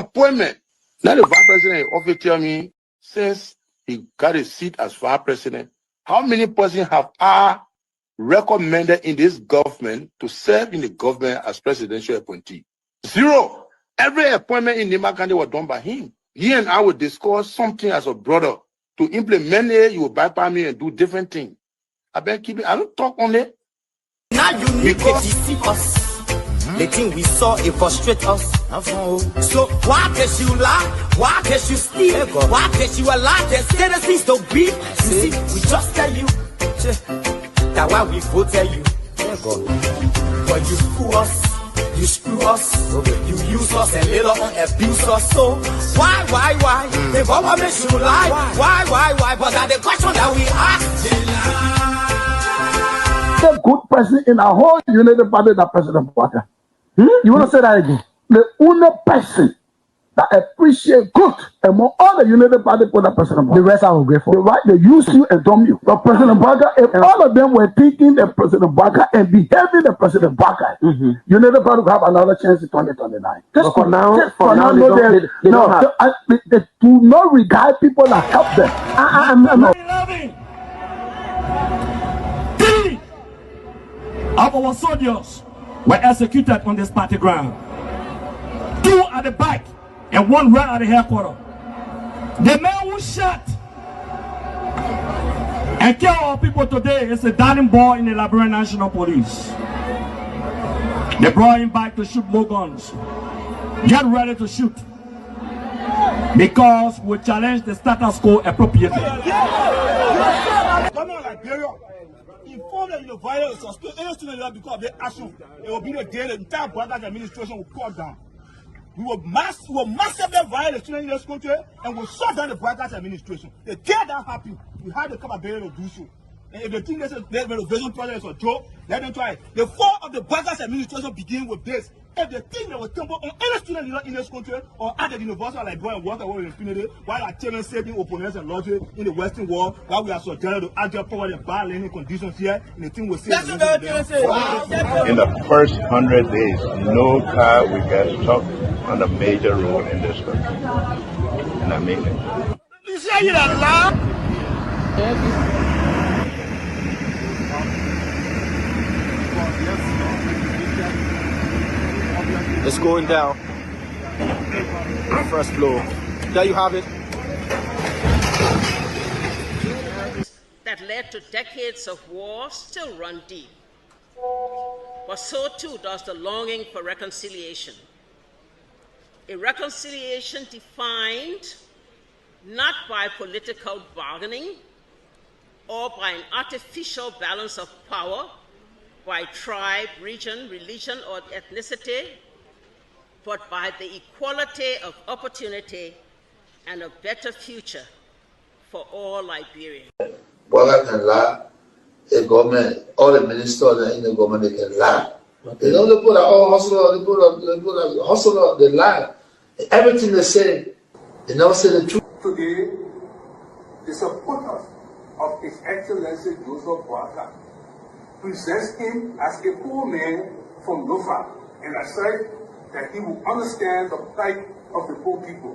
appointment. Now the vice president often tell me, since he got a seat as vice president, how many persons have I recommended in this government to serve in the government as presidential appointee? Zero. Every appointment in Nima County was done by him. He and I would discuss something as a brother. To implement it, you will bypass me and do different things. I don't talk on it. Now you need to deceive us. The thing we saw, it frustrates us. So why can't you lie? Why can't you steal? Why can't you allow the citizens to be? You see, we just tell you. That's why we voted you. But you fool us. You screw us, you use us and later on abuse us. So why? The government should lie. Why? But that's the question that we ask. The good person in our whole United Party, that President Parker. You want to say that again? The only person that appreciate good among all the United Party for that President Parker. The rest are ungrateful. The right, they use you and dumb you. But President Parker, if all of them were thinking the President Parker and behaving the President Parker, United Party will have another chance in 2029. Just for now, they do not regard people that help them. I'm not. 3 of our soldiers were executed on this party ground. 2 at the back and 1 right at the headquarters. The man who shot and killed our people today is a Dahn boy in the Liberia National Police. They brought him back to shoot more guns. Get ready to shoot. Because we challenge the status quo appropriately. Inform them in the violence, suspend any student because of their action. It will be the day the entire Brothers administration will cut down. We will massively violate the students in this country and we'll shut down the Brothers administration. They dare that happen. We have the capability to do so. And if they think this renovation project is a joke, let them try it. The fall of the Brothers administration begin with this. If they think they will tumble on any student in this country or at the university like Boy and Water in Infinity, while our children saving opponents and logic in the Western world, while we are subjected to actual poverty and bad learning conditions here, and the thing will say. In the first 100 days, no car will get stuck on a major road in this country. And I mean it. You say you're a lie? It's going down. First floor. There you have it. That led to decades of war still run deep. But so too does the longing for reconciliation. A reconciliation defined not by political bargaining or by an artificial balance of power by tribe, region, religion, or ethnicity, but by the equality of opportunity and a better future for all Liberians. Boga can lie, the government, all the ministers in the government, they can lie. They don't put all hustle, they put hustle, they lie. Everything they say, they never say the truth. Today, the supporters of His Excellency Joseph Boakai presents him as a poor man from Lofa and asserts that he will understand the plight of the poor people.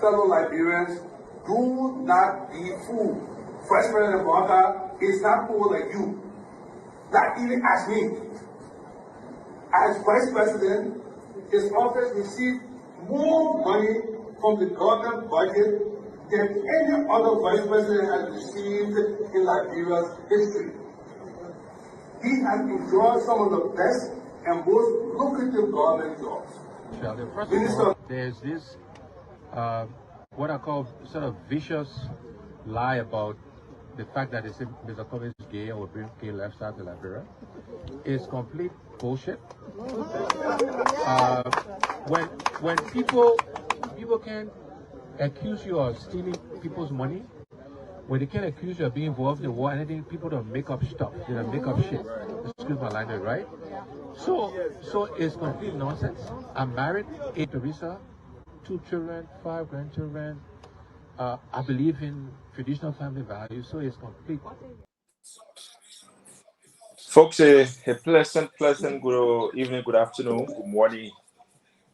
Fellow Liberians, do not be fooled. Vice President Boakai is not poor like you, not even as me. As Vice President, his office received more money from the government budget than any other Vice President has received in Liberia's history. He has enjoyed some of the best and most lucrative government jobs. There's this, what I call sort of vicious lie about the fact that Mr. Pewee is gay or bring gay lifestyle to Liberia. It's complete bullshit. When people can accuse you of stealing people's money, when they can accuse you of being involved in the war, anything, people don't make up stuff. They don't make up shit. Excuse my language, right? So it's complete nonsense. I'm married, 8 Teresa, 2 children, 5 grandchildren. I believe in traditional family values, so it's complete. Folks, a pleasant good evening, good afternoon, good morning,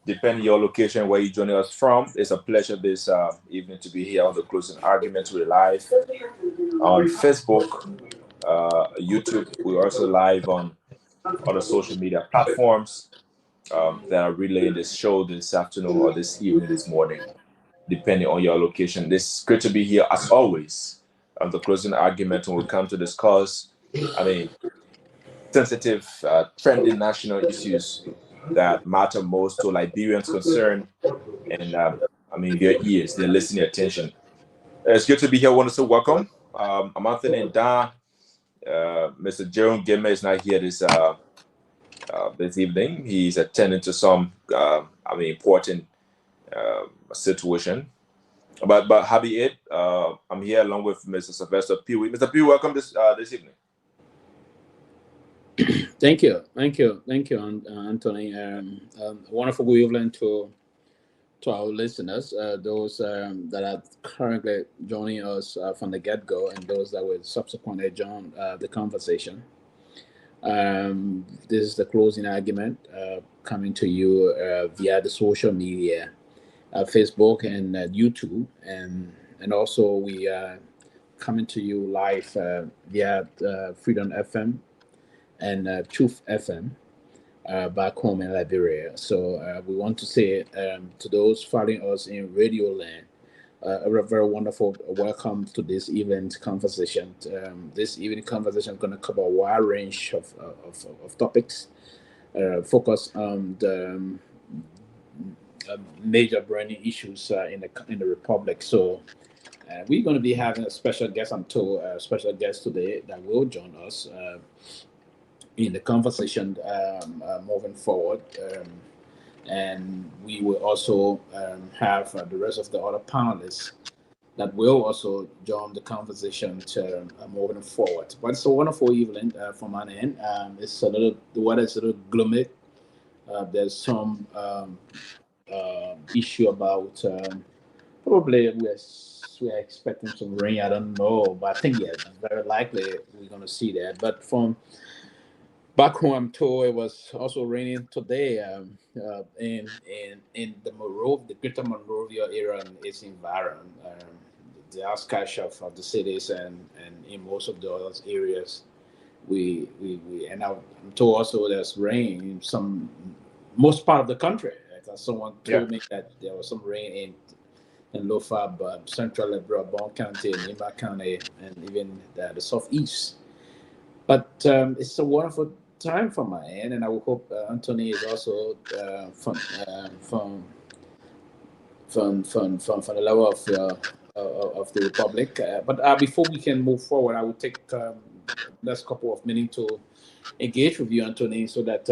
depending on your location where you're joining us from. It's a pleasure this evening to be here on the Closing Arguments. We're live on Facebook, YouTube. We're also live on other social media platforms that are relaying this show this afternoon or this evening, this morning, depending on your location. It's good to be here as always on the Closing Argument when we come to discuss, sensitive, trending national issues that matter most to Liberians concerned, and their ears, their listening attention. It's good to be here. I want to say welcome. I'm Anthony and Dahn. Mr. Jerome Gayman is not here this evening. He's attending to some important situation. But happy it. I'm here along with Mr. Sylvester Pewee. Mr. Pewee, welcome this evening. Thank you, Anthony. Wonderful good evening to our listeners, those that are currently joining us from the get-go, and those that will subsequently join the conversation. This is the Closing Argument coming to you via the social media, Facebook and YouTube, and also we are coming to you live via Freedom FM and Truth FM back home in Liberia. So we want to say to those following us in Radio Land, a very wonderful welcome to this evening conversation. This evening conversation is going to cover a wide range of topics, focus on the major burning issues in the Republic. So we're going to be having a special guest, special guest today that will join us in the conversation moving forward. And we will also have the rest of the other panelists that will also join the conversation to moving forward. But it's a wonderful evening from my end. The weather is a little gloomy. There's some issue about probably we're expecting some rain. I don't know, but I think very likely we're going to see that. But from back home, I'm told it was also raining today in the Greater Monrovia area and its environment, the outskirts of the cities and in most of the other areas. And I'm told also there's rain in most part of the country. Someone told me that there was some rain in Lofab, Central Liberia, Bon County, Nimba County, and even the southeast. But it's a wonderful time from my end, and I will hope Anthony is also from the level of the Republic. But before we can move forward, I will take last couple of minutes to engage with you, Anthony, so that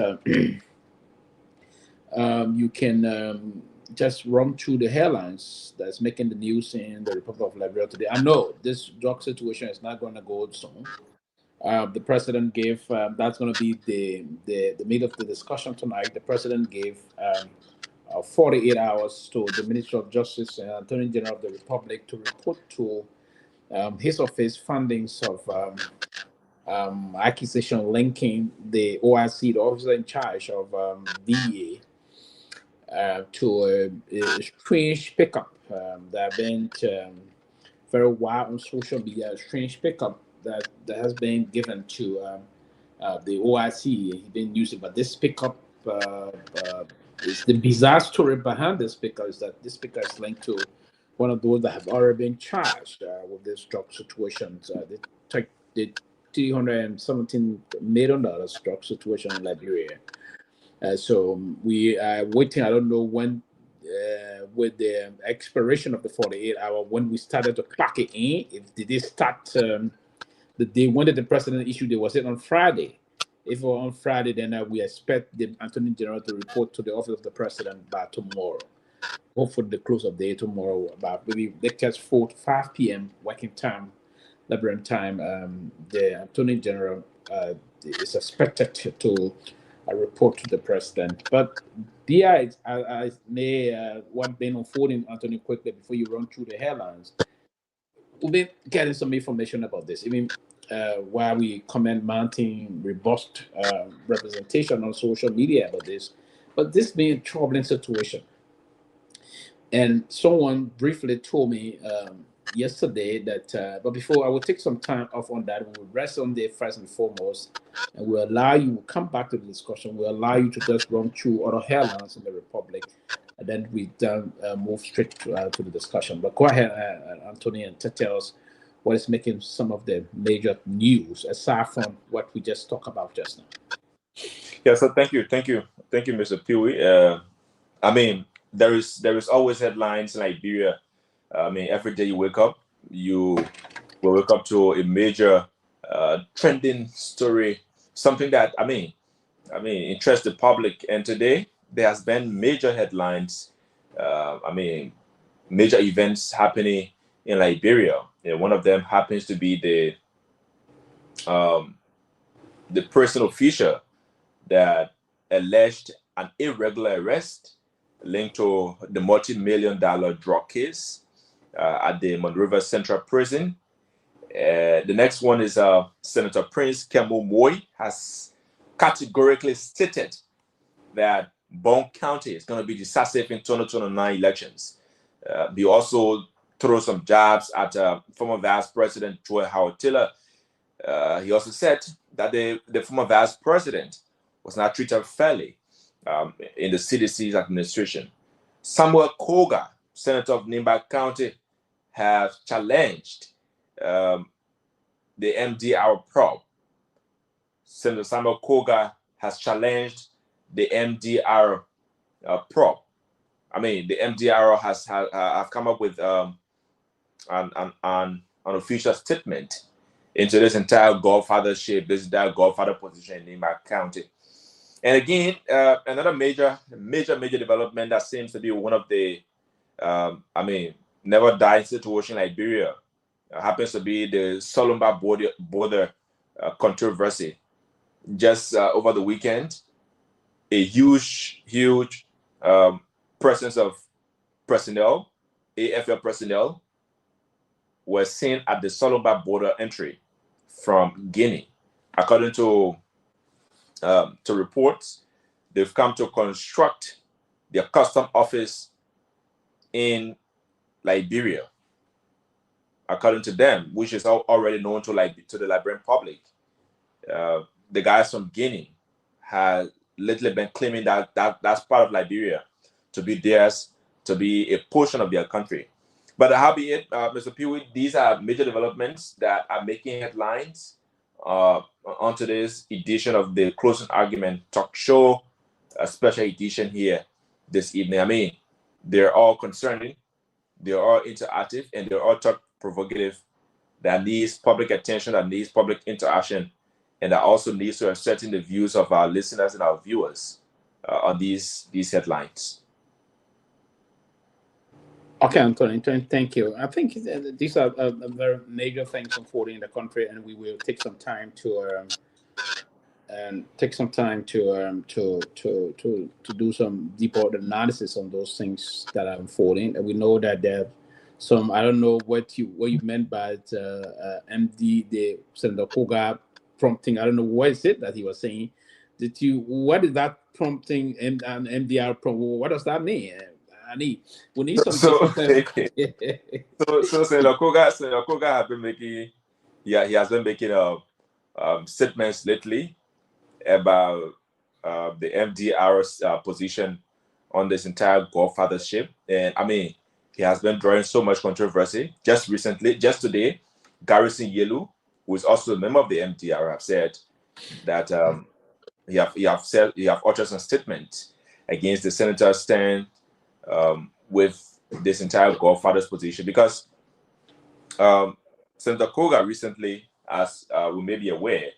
you can just run through the headlines that's making the news in the Republic of Liberia today. I know this drug situation is not going to go soon. The president gave, that's going to be the meat of the discussion tonight. The president gave 48 hours to the Minister of Justice and Attorney General of the Republic to report to his office findings of accusation linking the OIC, the officer in charge of DEA, to a strange pickup that been very wild on social media, a strange pickup that has been given to the OIC. He didn't use it, but this pickup is the bizarre story behind this, because that this pickup is linked to one of those that have already been charged with this drug situation. They took the $317 million drug situation in Liberia. So we are waiting. I don't know when, with the expiration of the 48-hour, when we started to clock it in. Did they start the day when did the president issue? Was it on Friday? If it was on Friday, then we expect the Attorney General to report to the office of the president by tomorrow. Hopefully, the close of the day tomorrow, about maybe latest 4 to 5 p.m. working time, Liberian time. The Attorney General is expected to report to the president. But I may what been unfolding, Anthony, quickly before you run through the headlines. We've been getting some information about this. I mean, while we comment mounting robust representation on social media about this, But this being a troubling situation. And someone briefly told me yesterday that, but before I will take some time off on that, we will rest on there first and foremost, and we'll allow you to come back to the discussion. We'll allow you to just run through other headlines in the Republic, and then we move straight to the discussion. But go ahead, Anthony, and tell us what is making some of the major news, aside from what we just talked about just now. Yeah, so thank you, Mr. Pewee. I mean, there is always headlines in Liberia. I mean, every day you wake up, you will wake up to a major trending story, something that I mean interests the public. And today there has been major headlines. I mean, major events happening in Liberia. One of them happens to be the person official that alleged an irregular arrest linked to the multi-million-dollar drug case at the Monrovia Central Prison. The next one is Senator Prince Kehleboe has categorically stated that Bong County is going to be decisive in 2029 elections. He also threw some jabs at former Vice President Joy Howard Taylor. He also said that the former Vice President was not treated fairly in the CDC's administration. Samuel Koga, Senator of Nimba County, have challenged the MDR probe. Senator Samuel Koga has challenged the MDR probe. I mean, the MDR have come up with an official statement into this entire godfathership, this entire godfather position in Nimba County. And again, another major development that seems to be one of the, never dying situation in Liberia happens to be the Solomba border controversy. Just over the weekend, a huge presence of personnel, AFL personnel, were seen at the Solomba border entry from Guinea. According to reports, they've come to construct their custom office in Liberia. According to them, which is already known to the Liberian public, the guys from Guinea had lately been claiming that that's part of Liberia to be theirs, to be a portion of their country. But howbeit, Mr. Pewee, these are major developments that are making headlines on today's edition of the Closing Argument Talk Show, a special edition here this evening. I mean, they're all concerning, they're all interactive, and they're all thought-provocative. That needs public attention, that needs public interaction, and that also needs to ascertain the views of our listeners and our viewers on these headlines. Okay, Anthony, thank you. I think these are very major things unfolding in the country, and we will take some time to do some deeper analysis on those things that are unfolding. And we know that there are some, I don't know what you meant by MD, the Senator Koga prompting. I don't know what is it that he was saying. What is that prompting and MDR prompt? What does that mean? We need some. So Senator Koga has been making, he has been making statements lately about the MDR's position on this entire godfathership, and I mean, he has been drawing so much controversy. Just today, Garrison Yelu, who is also a member of the MDR, have said that he have uttered a statement against the senator's stand with this entire godfather's position, because Senator Koga recently, as we may be aware,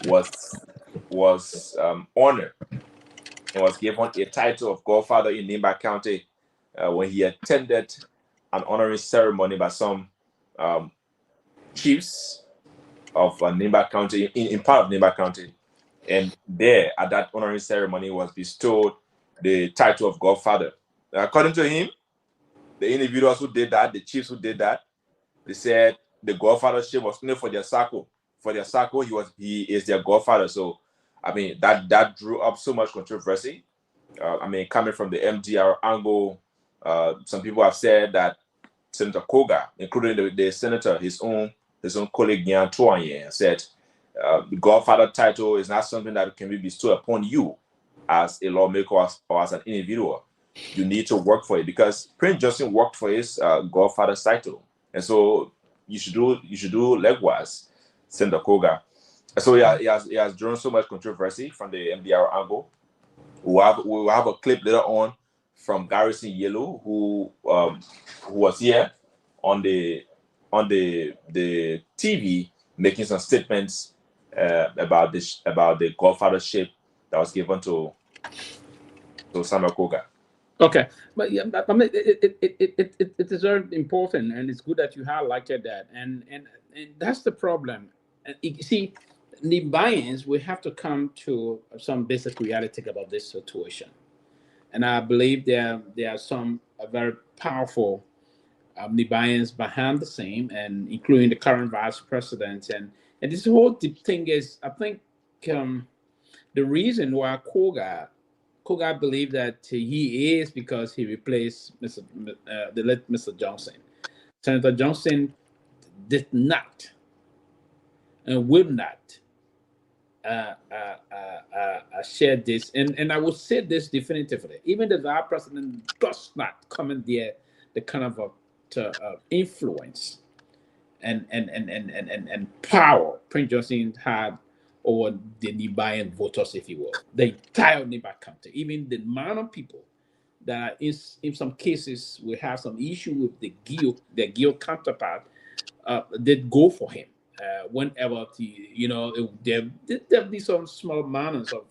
was honored and was given a title of godfather in Nimba County when he attended an honoring ceremony by some chiefs of Nimba County, in part of Nimba County. And there, at that honoring ceremony, was bestowed the title of godfather. According to him, the individuals who did that, the chiefs who did that, they said the godfathership was only for their circle. For their circle, he is their godfather. So, I mean, that drew up so much controversy. I mean, coming from the MDR angle, some people have said that Senator Koga, including the senator, his own colleague Nyan Tuanyen, said the Godfather title is not something that can be bestowed upon you as a lawmaker or as an individual. You need to work for it, because Prince Johnson worked for his Godfather title, and so you should do likewise, Senator Koga. So he has drawn so much controversy from the MDR angle. We'll have a clip later on from Garrison Yellow, who was here on the TV making some statements about the godfathership that was given to Samuel Koga. Okay, but yeah, I mean, it is very important, and it's good that you highlighted that, and that's the problem. And you see, Libyans, we have to come to some basic reality about this situation, and I believe there are some very powerful Libyans behind the scene, and including the current vice president, and this whole thing is, I think, the reason why Koga believed that he is because he replaced the late Mr. Johnson. Senator Johnson did not and will not share this. And I will say this definitively. Even the vice president does not commandeer the kind of influence and power Prince Johnson had over the Libyan voters, if you will, the entire Libyan country, even the amount of people that in some cases we have some issue with the Geo counterpart, did go for him whenever there be some small manners of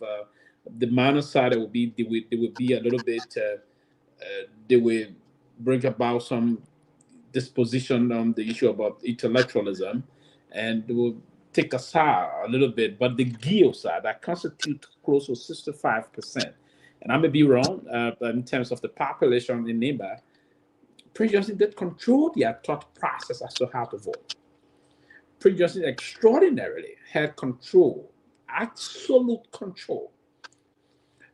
the manner side. It would be they would be a little bit they will bring about some disposition on the issue about intellectualism, and they will take aside a little bit, but the Geo side that constitute close to 65%, and I may be wrong, but in terms of the population in Nimba, Prince Johnson did control their thought process as to how to vote. Prince Johnson extraordinarily had control, absolute control,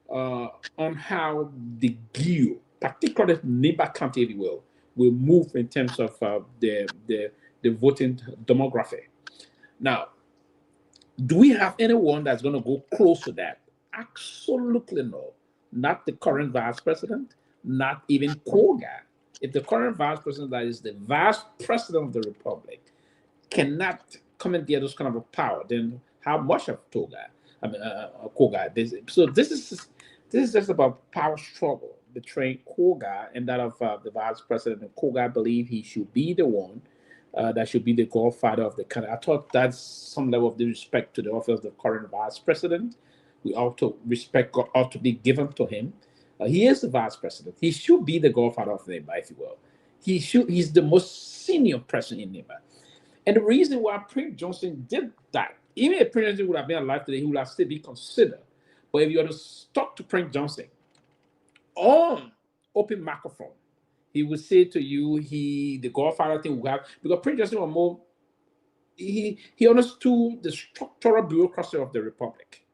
on how the Geo, particularly Nimba County, if you will move in terms of the voting demography. Now, do we have anyone that's going to go close to that? Absolutely no. Not the current vice president, not even Koga. If the current vice president, that is the vice president of the republic, cannot commandeer those kind of a power, then how much of Koga? So this is just about power struggle between Koga and that of the vice president. And Koga believe he should be the one that should be the godfather of the country. I thought that's some level of the respect to the office of the current vice president. We ought to respect ought to be given to him. He is the vice president. He should be the godfather of Nimba, if you will. He's the most senior person in Nimba. And the reason why Prince Johnson did that, even if Prince Johnson would have been alive today, he would have still been considered. But if you were to talk to Prince Johnson on open microphone, he would say to you, the godfather thing will have, because Prince Johnson was more, he understood the structural bureaucracy of the republic.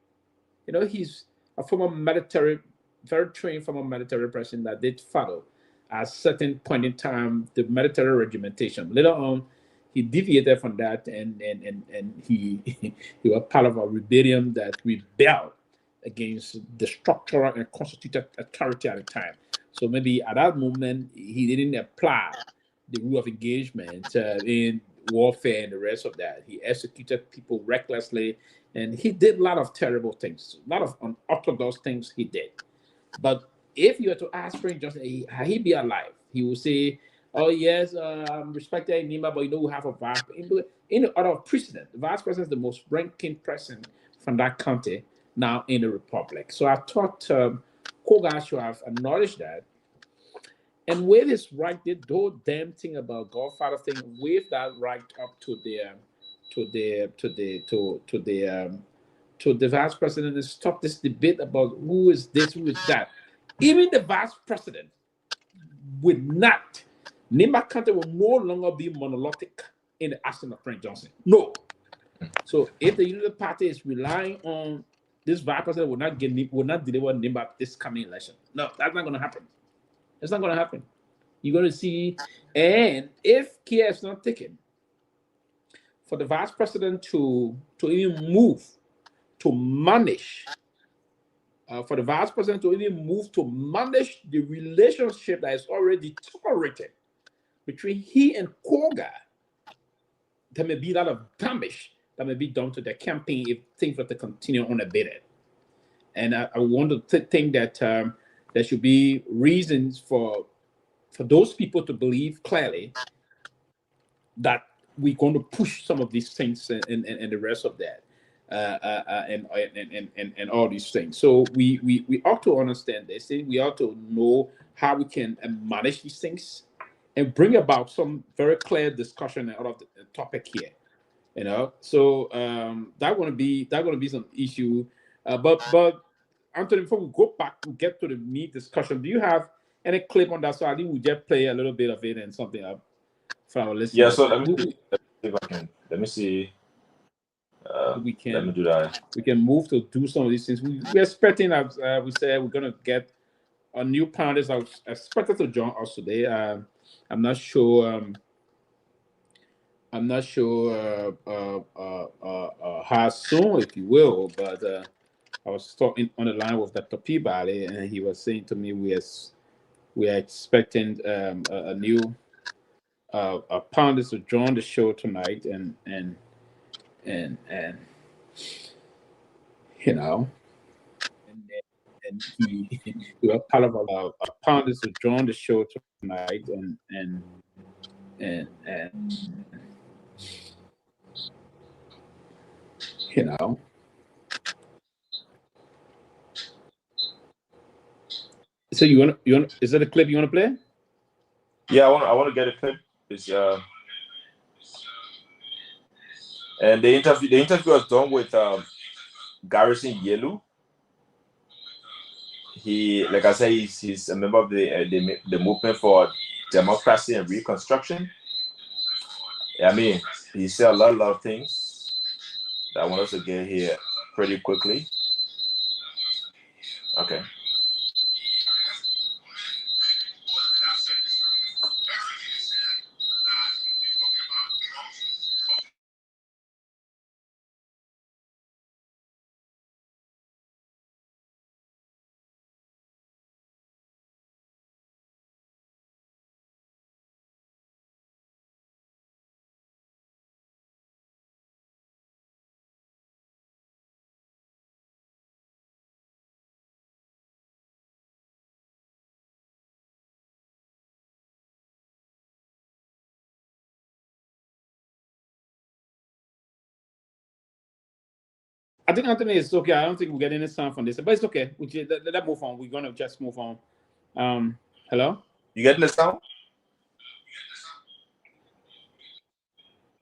He's a former military, very trained former military person that did follow at a certain point in time the military regimentation. Later on, he deviated from that, and he was part of a rebellion that rebelled against the structural and constituted authority at the time. So maybe at that moment, he didn't apply the rule of engagement in warfare and the rest of that. He executed people recklessly, and he did a lot of terrible things, a lot of unorthodox things he did. But if you were to ask Prince Johnson, had he be alive, he would say, oh yes, I'm respected in Nimba, but we have a vice. In the order of precedent, the vice president is the most ranking person from that county now in the republic. So I thought Koga should have acknowledged that, and wave his right, did the damn thing about godfather thing, wave that right up to the vice president, and stop this debate about who is this, who is that. Even the vice president would not. Nimba County will no longer be monolithic in the action of Prince Johnson. No. So if the Unity Party is relying on this vice president will not deliver Nimba this coming election. No, that's not going to happen. It's not going to happen. You're going to see, and if care is not taken, for the vice president to even move to manage, for the vice president to even move to manage the relationship that is already tolerated between he and Koga, there may be a lot of damage that may be done to the campaign if things were to continue unabated. And I want to think that there should be reasons for those people to believe clearly that we're going to push some of these things and the rest of that, and all these things. So we ought to understand this. We ought to know how we can manage these things and bring about some very clear discussion out of the topic here. You know, so that's going to be some issue. But Anthony, before we go back, we get to the meat discussion. Do you have any clip on that? So I think we just play a little bit of it and something up for our listeners. Yeah. So let me see if I can. Let me see. We can. Let me do that. We can move to do some of these things. We're expecting, as we said, we're going to get a new panelist. I was expected to join us today. I'm not sure. How soon, if you will, but I was talking on the line with Dr. Peabody, and he was saying to me we are expecting a new panelist to join the show tonight, and you know, and he was part of a panelist to join the show tonight, and you know. So you want? Is that a clip you want to play? Yeah, I want to get a clip. It's and the interview was done with Garrison Yelu. He, like I said, he's a member of the movement for democracy and reconstruction. I mean, he said a lot of things that I want us to get here pretty quickly. Okay. I think Anthony is okay. I don't think we're getting any sound from this, but it's okay. Let move on. We're gonna just move on. Hello? You getting the sound?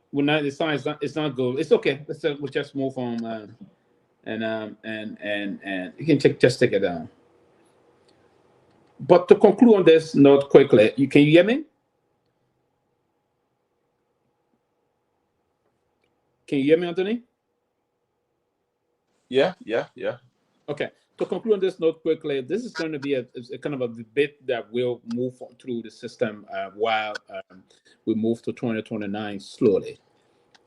Well, not the sound. It's not good. It's okay. We'll just move on. And you can just take it down. But to conclude on this note quickly, can you hear me? Can you hear me, Anthony? Yeah. Okay. To conclude on this note quickly, this is going to be a kind of a debate that will move through the system while we move to 2029 slowly.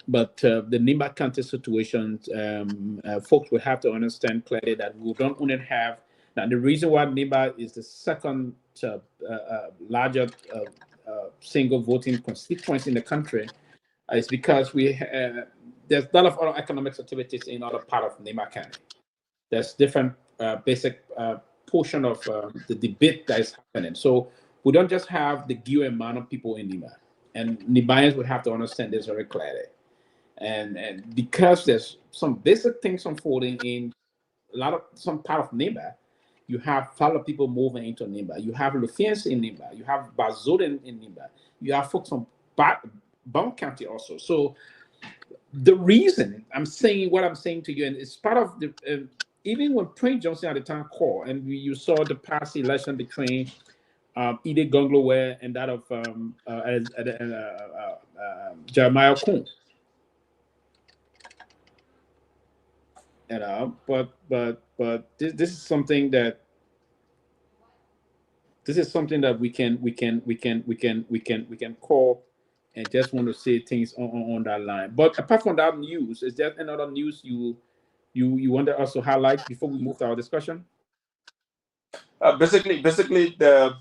But the Nimba County situation, folks will have to understand clearly that we don't only have. Now, the reason why Nimba is the second larger single voting constituency in the country is because there's a lot of other economic activities in other part of Nimba County. There's different basic portion of the debate that is happening. So we don't just have the Garguah amount of people in Nimba, and Nimbayans will have to understand this very clearly. And because there's some basic things unfolding in some part of Nimba, you have a lot of people moving into Nimba. You have Lufians in Nimba. You have Bazod in Nimba. You have folks from Bond County also. So the reason I'm saying what I'm saying to you, and it's part of the even when Prince Johnson at the time called, and you saw the past election between Kehleboe Gongloe and that of Jeremiah Kuhn. But this is something that we can call and just want to say things on that line. But apart from that news, is there another news you wanted us to highlight before we move to our discussion? Basically, the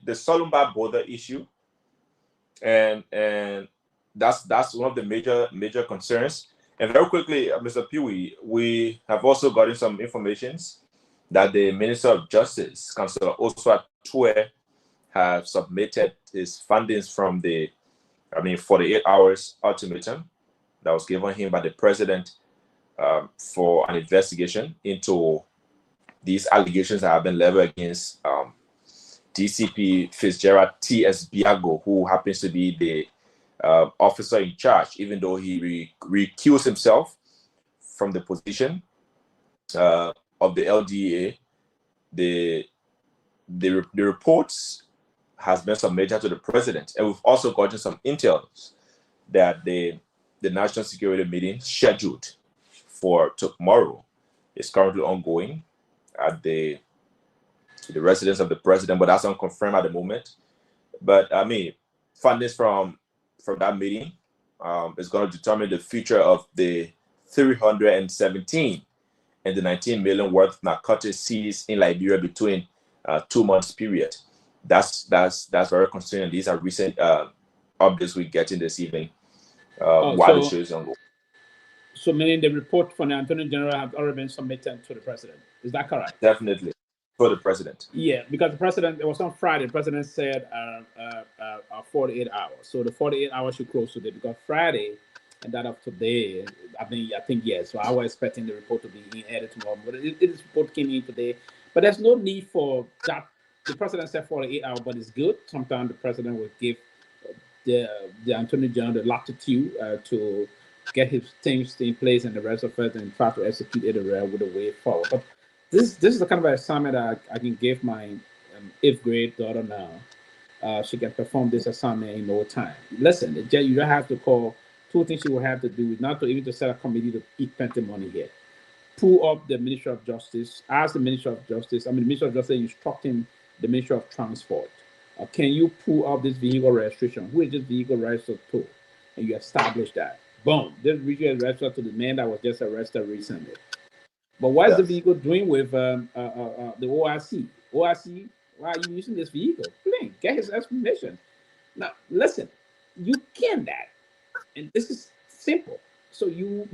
Solumba border issue, and that's one of the major concerns. And very quickly, Mr. Pewee, we have also gotten some informations that the Minister of Justice, Councillor Oswald Tue, have submitted his findings from the 48 hours ultimatum that was given him by the president for an investigation into these allegations that have been leveled against DCP Fitzgerald T.S. Biago, who happens to be the officer in charge, even though he recused himself from the position of the LDA. The reports has been submitted to the president, and we've also gotten some intel that the national security meeting scheduled for tomorrow is currently ongoing at the residence of the president, but that's unconfirmed at the moment. But findings from that meeting is going to determine the future of the 317 and the 19 million worth of narcotics seized in Liberia between 2 months period. That's very concerning. These are recent updates we get in this evening while the show is ongoing. So meaning the report from the Attorney General has already been submitted to the president. Is that correct? Definitely. For the president. Yeah, because the president, it was on Friday, the president said 48 hours. So the 48 hours should close today, because Friday and that of today, I think yes. So I was expecting the report to be in added tomorrow, but this report came in today. But there's no need for that. The president said 48 hours, but it's good. Sometimes the president will give the Attorney General the latitude to get his things in place and the rest of it, and try to execute it with a way forward. But this is the kind of assignment that I can give my 8th grade daughter now. She can perform this assignment in no time. Listen, you don't have to call. 2 things you will have to do is not to even to set a committee to eat plenty money here. Pull up the Ministry of Justice. Ask the Ministry of Justice. The Ministry of Justice instructing the Ministry of Transport. Can you pull up this vehicle registration? Who is this vehicle registered to? And you establish that. Boom. This vehicle is registered to the man that was just arrested recently. But what is the vehicle doing with the OIC? OIC, why are you using this vehicle? Please, get his explanation. Now, listen, you can that. And this is simple. So you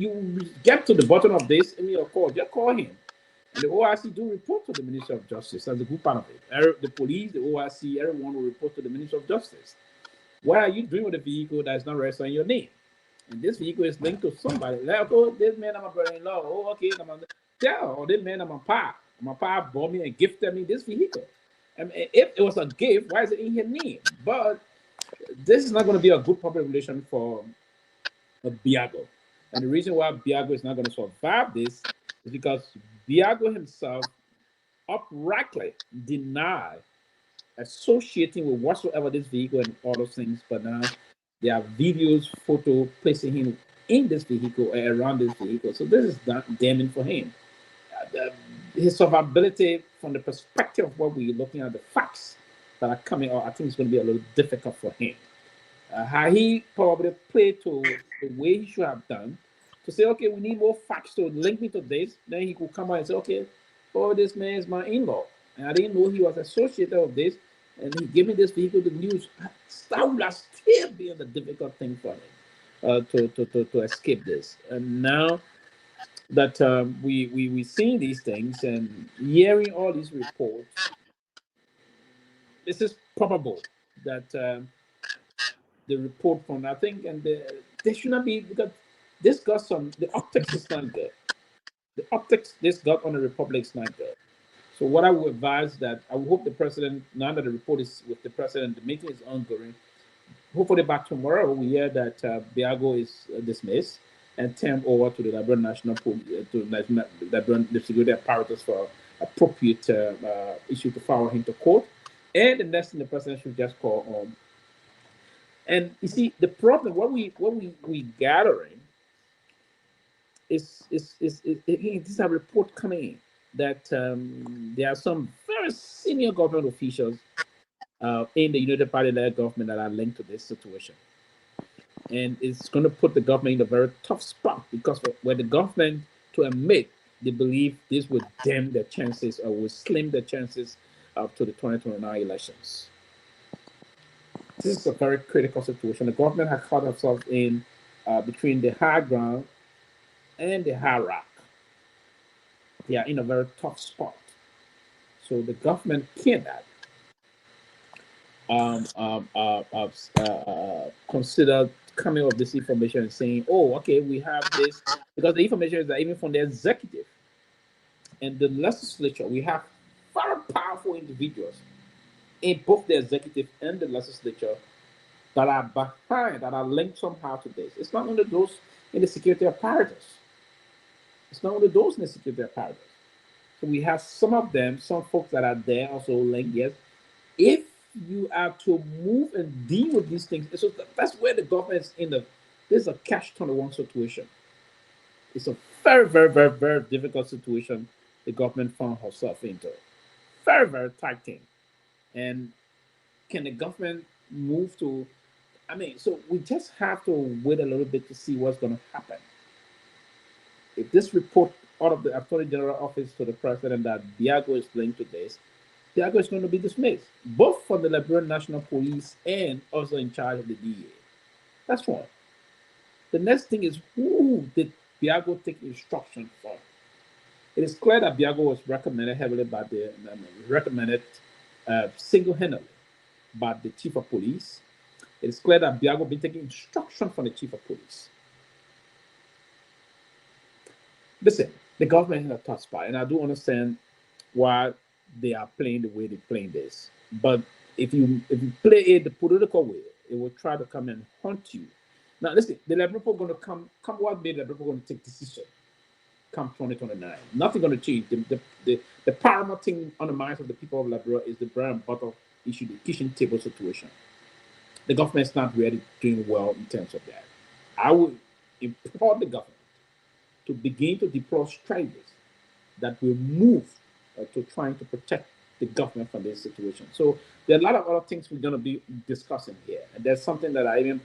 get to the bottom of this, and you call him. And the OIC do report to the Ministry of Justice. That's a good part of it. The police, the OIC, everyone will report to the Ministry of Justice. What are you doing with a vehicle that is not registered in your name? And this vehicle is linked to somebody. Like, this man, I'm a brother-in-law. Oh, okay, this man, I'm a pa. My pa bought me and gifted me this vehicle. And if it was a gift, why is it in his name? But this is not going to be a good public relation for Biago. And the reason why Biago is not going to survive this is because Biago himself uprightly denied associating with whatsoever this vehicle and all those things. But now there are videos, photo placing him in this vehicle or around this vehicle. So this is damning for him. His survivability from the perspective of what we're looking at, the facts that are coming out, I think it's going to be a little difficult for him. How he probably played to the way he should have done to say, okay, we need more facts to link me to this. Then he could come out and say, okay, this man is my in-law. And I didn't know he was associated with this. And he gave me this vehicle, the news. That would still be a difficult thing for him to escape this. And now that we seeing these things and hearing all these reports, this is probable that the report from, I think, and there should not be, because this got the optics is not good. The optics this got on the Republic is not good. So what I would advise that I would hope the president, now that the report is with the president, the meeting is ongoing, hopefully by tomorrow we hear that Biago is dismissed and turned over to the Liberian National Police, to the security apparatus for appropriate issue to file him to court. And the next thing the president should just call on. And you see, the problem, what we gathering again, this is a report coming in that there are some very senior government officials in the United Party-led government that are linked to this situation. And it's going to put the government in a very tough spot because when the government to admit they believe this would dim their chances or would slim their chances up to the 2029 elections. This is a very critical situation. The government has caught themselves in between the high ground and the high rock. They are in a very tough spot. So the government cannot consider coming up with this information and saying, oh, okay, we have this, because the information is that even from the executive and the legislature, we have very powerful individuals in both the executive and the legislature that are behind, that are linked somehow to this. It's not only those in the security apparatus. It's not only those in the security apparatus. So we have some of them, some folks that are there also linked, yes. If you are to move and deal with these things, so that's where the government is in there's a catch-21 situation. It's a very, very, very, very difficult situation the government found herself into. Very, very tight thing. And can the government move to, so we just have to wait a little bit to see what's going to happen. If this report out of the Attorney General office to the president that Biago is linked to this, Biago is going to be dismissed, both from the Liberian National Police and also in charge of the DEA. That's one. The next thing is, who did Biago take instruction from? It is clear that Biago was recommended heavily by single-handedly by the chief of police. It is clear that Biago been taking instruction from the chief of police. Listen, the government is in a tough spot, and I do understand why they are playing the way they're playing this. But if you play it the political way, it will try to come and haunt you. Now, listen, the Liberia people are going to come what day the Liberia people are going to take decision come 2029. Nothing going to change. The paramount thing on the minds of the people of Liberia is the bread and butter issue, the kitchen table situation. The government is not really doing well in terms of that. I would implore the government to begin to deploy strategies that will move to trying to protect the government from this situation. So there are a lot of other things we're going to be discussing here. And there's something that I even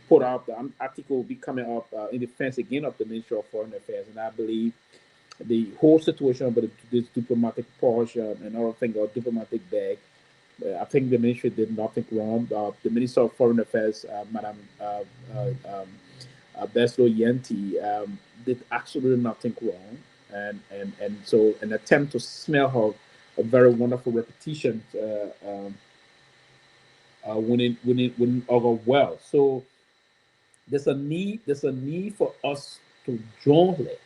put out, the article will be coming up in defense again of the Ministry of Foreign Affairs. And I believe the whole situation about this diplomatic purge and other things, or diplomatic bag, I think the ministry did nothing wrong. The Minister of Foreign Affairs, Madam Beslo Yenti, did absolutely nothing wrong. And so an attempt to smear her a very wonderful reputation wouldn't augur well. So there's a need for us to jointly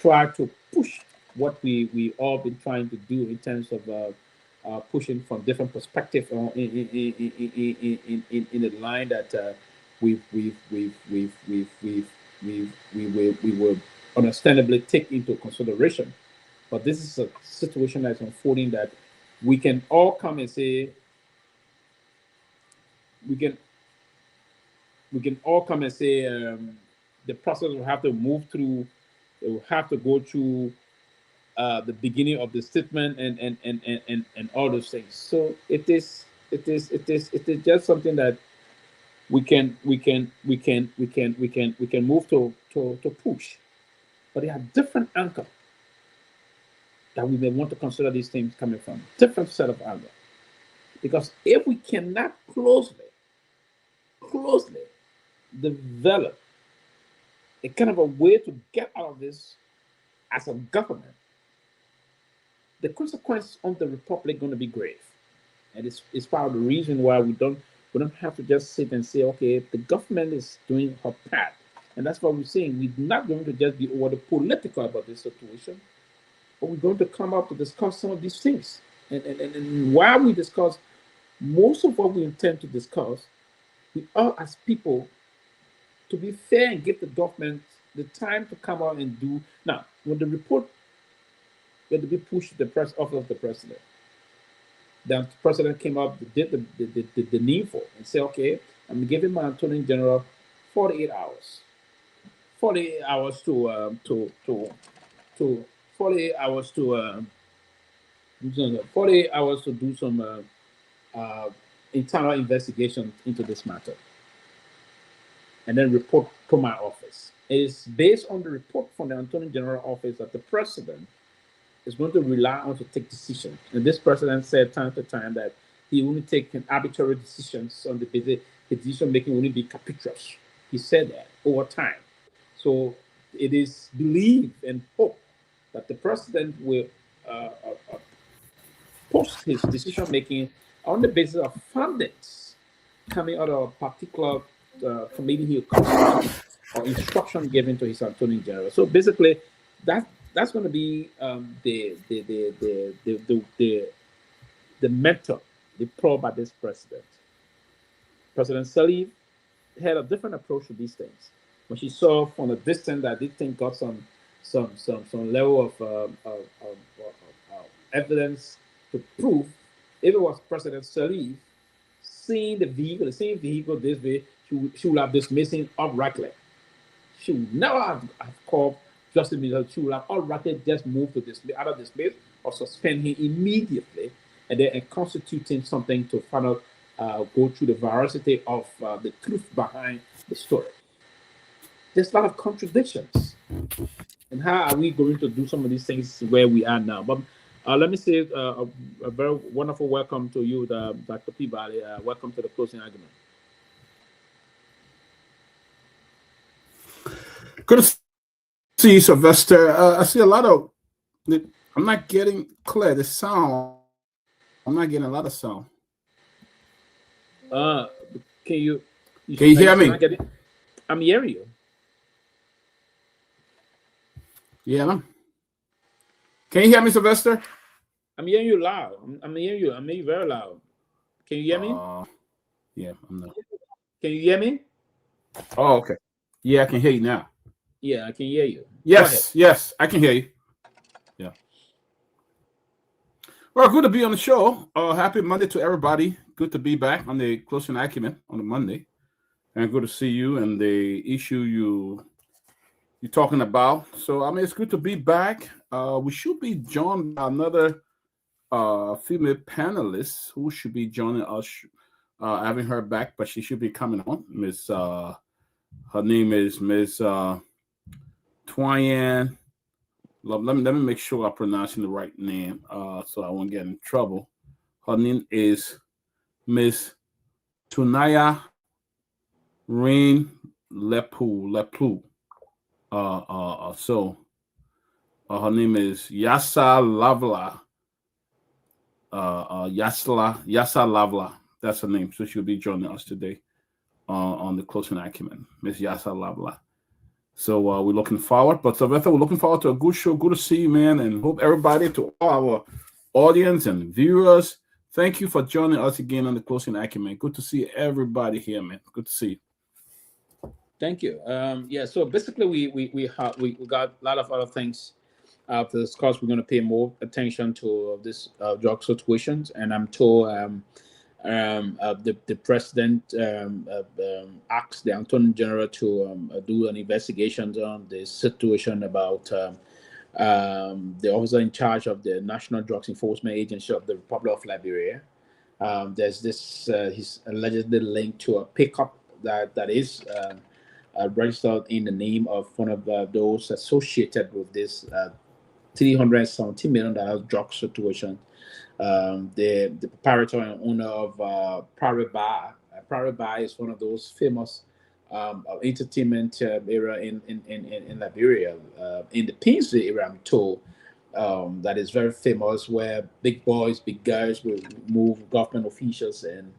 try to push what we all been trying to do in terms of pushing from different perspectives in the line that we will understandably take into consideration. But this is a situation that's unfolding that we can all come and say, the process will have to move through, it will have to go through the beginning of the statement and all those things. So it is just something that we can move to push. But they have different angles that we may want to consider these things coming from. Different set of angles. Because if we cannot closely develop a kind of a way to get out of this as a government, the consequences on the republic are going to be grave. And it's part of the reason why we don't have to just sit and say, okay, the government is doing her part. And that's what we're saying. We're not going to just be over the political about this situation, but we're going to come up to discuss some of these things. And while we discuss most of what we intend to discuss, we all as people, to be fair and give the government the time to come out and do. Now, when the report had to be pushed to the press office of the president, the president came up, did the needful, and said, okay, I'm giving my Attorney General 48 hours. 48 hours to 48 hours to 48 hours to do some internal investigation into this matter, and then report to my office. It is based on the report from the Attorney General office that the president is going to rely on to take decisions. And this president said time to time that he only take arbitrary decisions on the basis the decision making will only be capricious. He said that over time. So it is believed and hoped that the president will post his decision making on the basis of findings coming out of a particular committee he constituted or instruction given to his Attorney General. So basically, that's going to be the method deployed by this president. President Sirleaf had a different approach to these things. When she saw from a distance that this thing got some level of evidence to prove, if it was President Sirleaf seeing the same vehicle this way, she would have dismissed him outrightly. She would never have called Justice Minister. She would have outrightly just moved to dismiss, either dismiss or suspend him immediately, and then constituting something to finally go through the veracity of the truth behind the story. There's a lot of contradictions. And how are we going to do some of these things where we are now? But let me say a very wonderful welcome to you, Dr. Peabody. Welcome to the closing argument. Good to see you, Sylvester. I see a lot of. I'm not getting clear. The sound. I'm not getting a lot of sound. Can you hear me? I'm hearing you. Yeah. Can you hear me, Sylvester? I'm hearing you loud. I'm hearing you. I'm hearing you very loud. Can you hear me? Yeah, I'm not. Can you hear me? Oh, okay. Yeah, I can hear you now. Yeah, I can hear you. Yes, I can hear you. Yeah. Well, good to be on the show. Happy Monday to everybody. Good to be back on the Closing Acumen on a Monday. And good to see you and the issue you're talking about. So, I mean, it's good to be back. We should be joined by another female panelist who should be joining us. I haven't heard back, but she should be coming on. Her name is Miss Twayan. Let me make sure I'm pronouncing the right name so I won't get in trouble. Her name is Miss Tunaya Rain Lepu. So her name is Yasa Lavla. Yasa Lavla. That's her name. So she'll be joining us today on the Closing Acumen, Miss Yasa Lavla. So we're looking forward. But Sylvester, we're looking forward to a good show. Good to see you, man, and hope everybody, to all our audience and viewers, thank you for joining us again on the Closing Acumen. Good to see everybody here, man. Good to see you. Thank you. Yeah. So basically, we got a lot of other things to discuss. We're going to pay more attention to this drug situations, and I'm told the president asked the Attorney General to do an investigation on the situation about the officer in charge of the National Drugs Enforcement Agency of the Republic of Liberia. There's this he's allegedly linked to a pickup that is registered in the name of one of those associated with this $370 million drug situation. The proprietor and owner of Paribas. Paribas is one of those famous entertainment area in Liberia, in the Paisley area, I'm told, that is very famous, where big boys, big girls will move government officials. And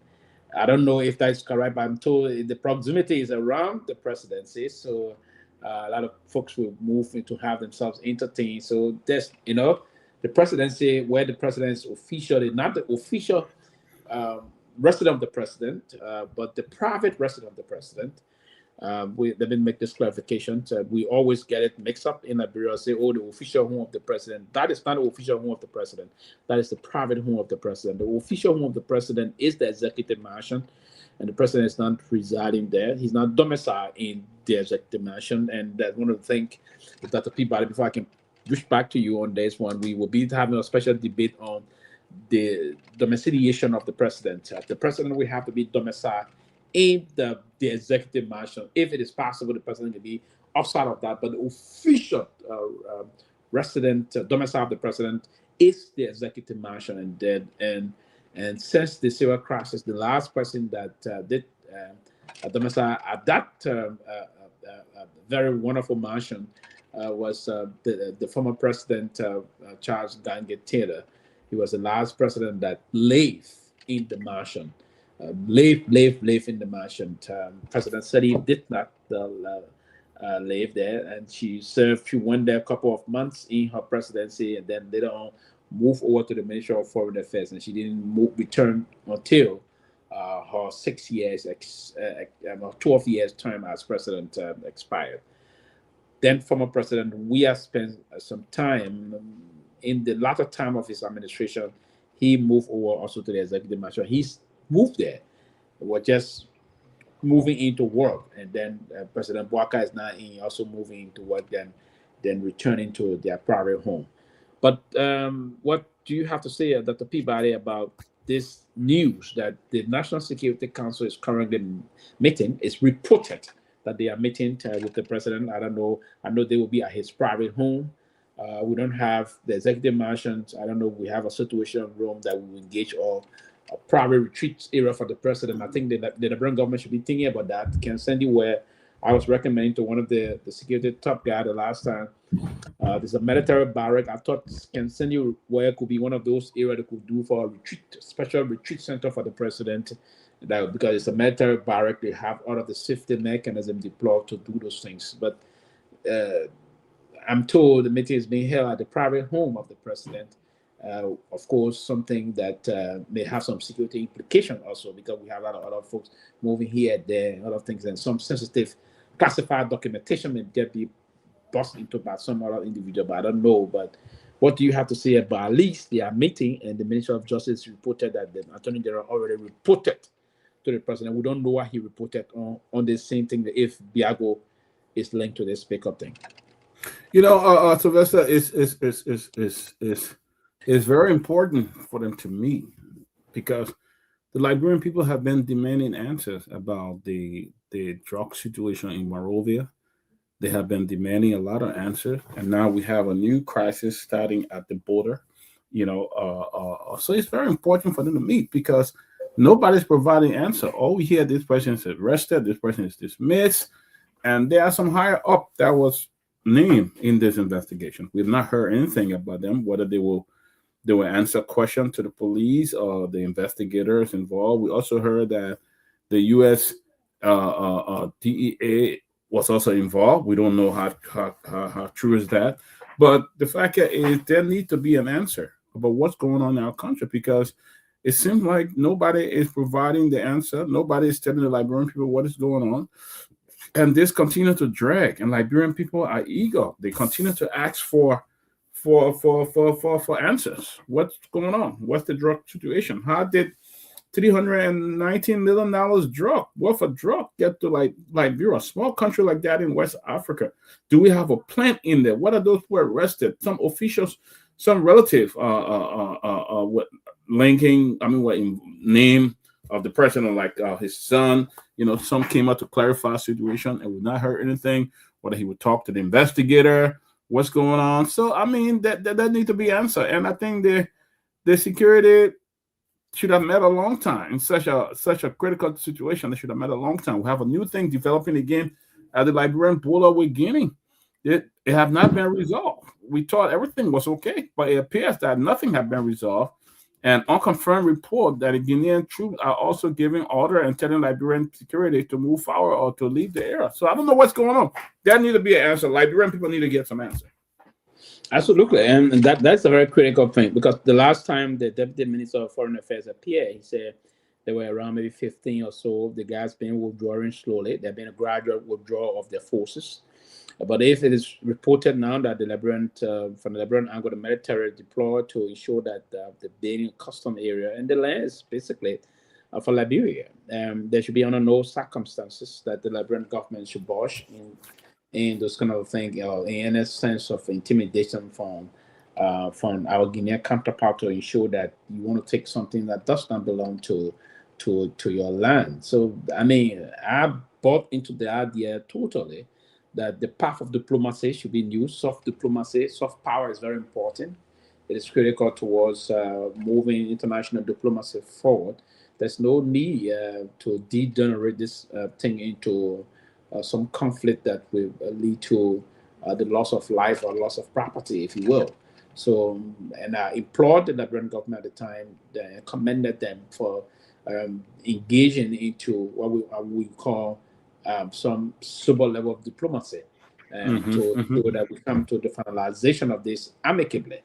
I don't know if that's correct, but I'm told the proximity is around the presidency, so a lot of folks will move to have themselves entertained. So there's, the presidency, where the president's officially, not the official resident of the president, but the private resident of the president. They didn't make this clarification. We always get it mixed up in Liberia. Say, oh, the official home of the president. That is not the official home of the president. That is the private home of the president. The official home of the president is the executive mansion. and the president is not residing there. He's not domiciled in the executive mansion, and that's one of the things that Dr. Peabody, before I can reach back to you on this one, we will be having a special debate on the domiciliation of the president. The president will have to be domiciled in the executive mansion. If it is possible, the president can be outside of that, but the official resident domicile of the president is the executive mansion. And since the civil crisis, the last person that did domicile at that very wonderful mansion was the former president Charles Gange Taylor. He was the last president that lived in the mansion. Lived in the mansion. President Seti did not live there, and she went there a couple of months in her presidency, and then later on moved over to the Ministry of Foreign Affairs, and she didn't return until her 12 years term as president expired. Then former president Weah spent some time in the latter time of his administration. He moved over also to the executive mansion. He's moved there. We're just moving into work, and then President Bouaka is now also moving into work, then returning to their private home. But what do you have to say, Dr. Peabody, about this news that the National Security Council is currently meeting? It's reported that they are meeting with the president. I don't know. I know they will be at his private home. We don't have the executive mansion. I don't know. We have a situation room that we engage or a private retreat area for the president. I think the Liberian government should be thinking about that. Can send you where I was recommending to one of the security top guy the last time. There's a military barrack. I thought can send you where it could be one of those areas that could do for a retreat, special retreat center for the president. That because it's a military barrack, they have all of the safety mechanism deployed to do those things. But I'm told the meeting is being held at the private home of the president. Of course, something that may have some security implication also, because we have a lot of other folks moving here and there, a lot of things, and some sensitive classified documentation may get be bust into by some other individual, but I don't know. But what do you have to say about at least they are meeting, and the Minister of Justice reported that the Attorney General already reported to the president. We don't know what he reported on the same thing, if Biago is linked to this pickup thing. You know, Sylvester, is very important for them to meet, because the Liberian people have been demanding answers about the drug situation in Monrovia. They have been demanding a lot of answers, and now we have a new crisis starting at the border. You know, so it's very important for them to meet, because nobody's providing answer. All we hear, this person is arrested, this person is dismissed, and there are some higher up that was named in this investigation. We've not heard anything about them, whether they will answer questions to the police or the investigators involved. We also heard that the U.S. DEA was also involved. We don't know how true is that, but the fact is there needs to be an answer about what's going on in our country, because it seems like nobody is providing the answer. Nobody is telling the Liberian people what is going on, and this continues to drag. And Liberian people are eager; they continue to ask for answers. What's going on? What's the drug situation? How did $319 million drug worth of drug get to Liberia, a small country like that in West Africa? Do we have a plant in there? What are those who were arrested? Some officials, some relative, linking. In name of the president, like his son. You know, some came out to clarify the situation, and we've not heard anything. Whether he would talk to the investigator. What's going on? So that need to be answered, and I think the security should have met a long time in such a critical situation. They should have met a long time. We have a new thing developing again at the Liberian border with Guinea. It have not been resolved. We thought everything was okay, but it appears that nothing had been resolved. And unconfirmed report that the Guinean troops are also giving order and telling Liberian security to move forward or to leave the area. So I don't know what's going on. There need to be an answer. Liberian people need to get some answer. Absolutely, and that's a very critical thing, because the last time the Deputy Minister of Foreign Affairs appeared, he said there were around maybe 15 or so of the guys been withdrawing slowly. There have been a gradual withdrawal of their forces. But if it is reported now that the Liberian, from the Liberian angle, the military deployed to ensure that the Dahn custom area and the lands basically for Liberia. There should be under no circumstances that the Liberian government should budge in those kind of things, in a sense of intimidation from our Guinean counterpart to ensure that you want to take something that does not belong to your land. So, I mean, I bought into the idea totally that the path of diplomacy should be used. Soft diplomacy, soft power is very important. It is critical towards moving international diplomacy forward. There's no need to degenerate this thing into some conflict that will lead to the loss of life or loss of property, if you will. So, and I implored the Liberian government at the time and commended them for engaging into what we call some sober level of diplomacy so that we come to the finalization of this amicably.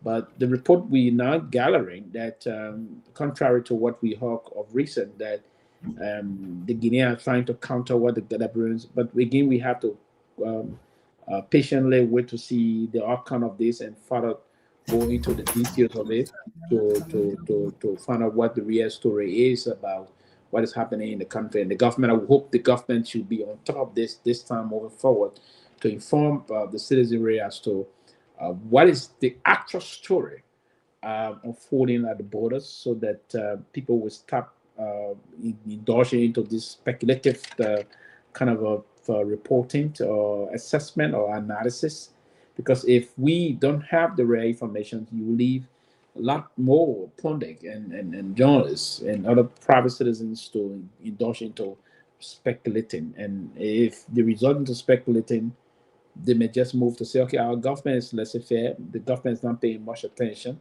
But the report we now gathering that, contrary to what we heard of recent, that the Guineans are trying to counter what the Liberians, but again, we have to patiently wait to see the outcome of this and further go into the details of it to find out what the real story is about what is happening in the country. And the government, I hope the government should be on top of this time moving forward to inform the citizenry as to what is the actual story unfolding at the borders, so that people will stop indulging into this speculative kind of reporting or assessment or analysis. Because if we don't have the real information, you leave a lot more pundits and journalists and other private citizens to indulge into speculating. And if they resort into speculating, they may just move to say, okay, our government is laissez-faire. The government is not paying much attention.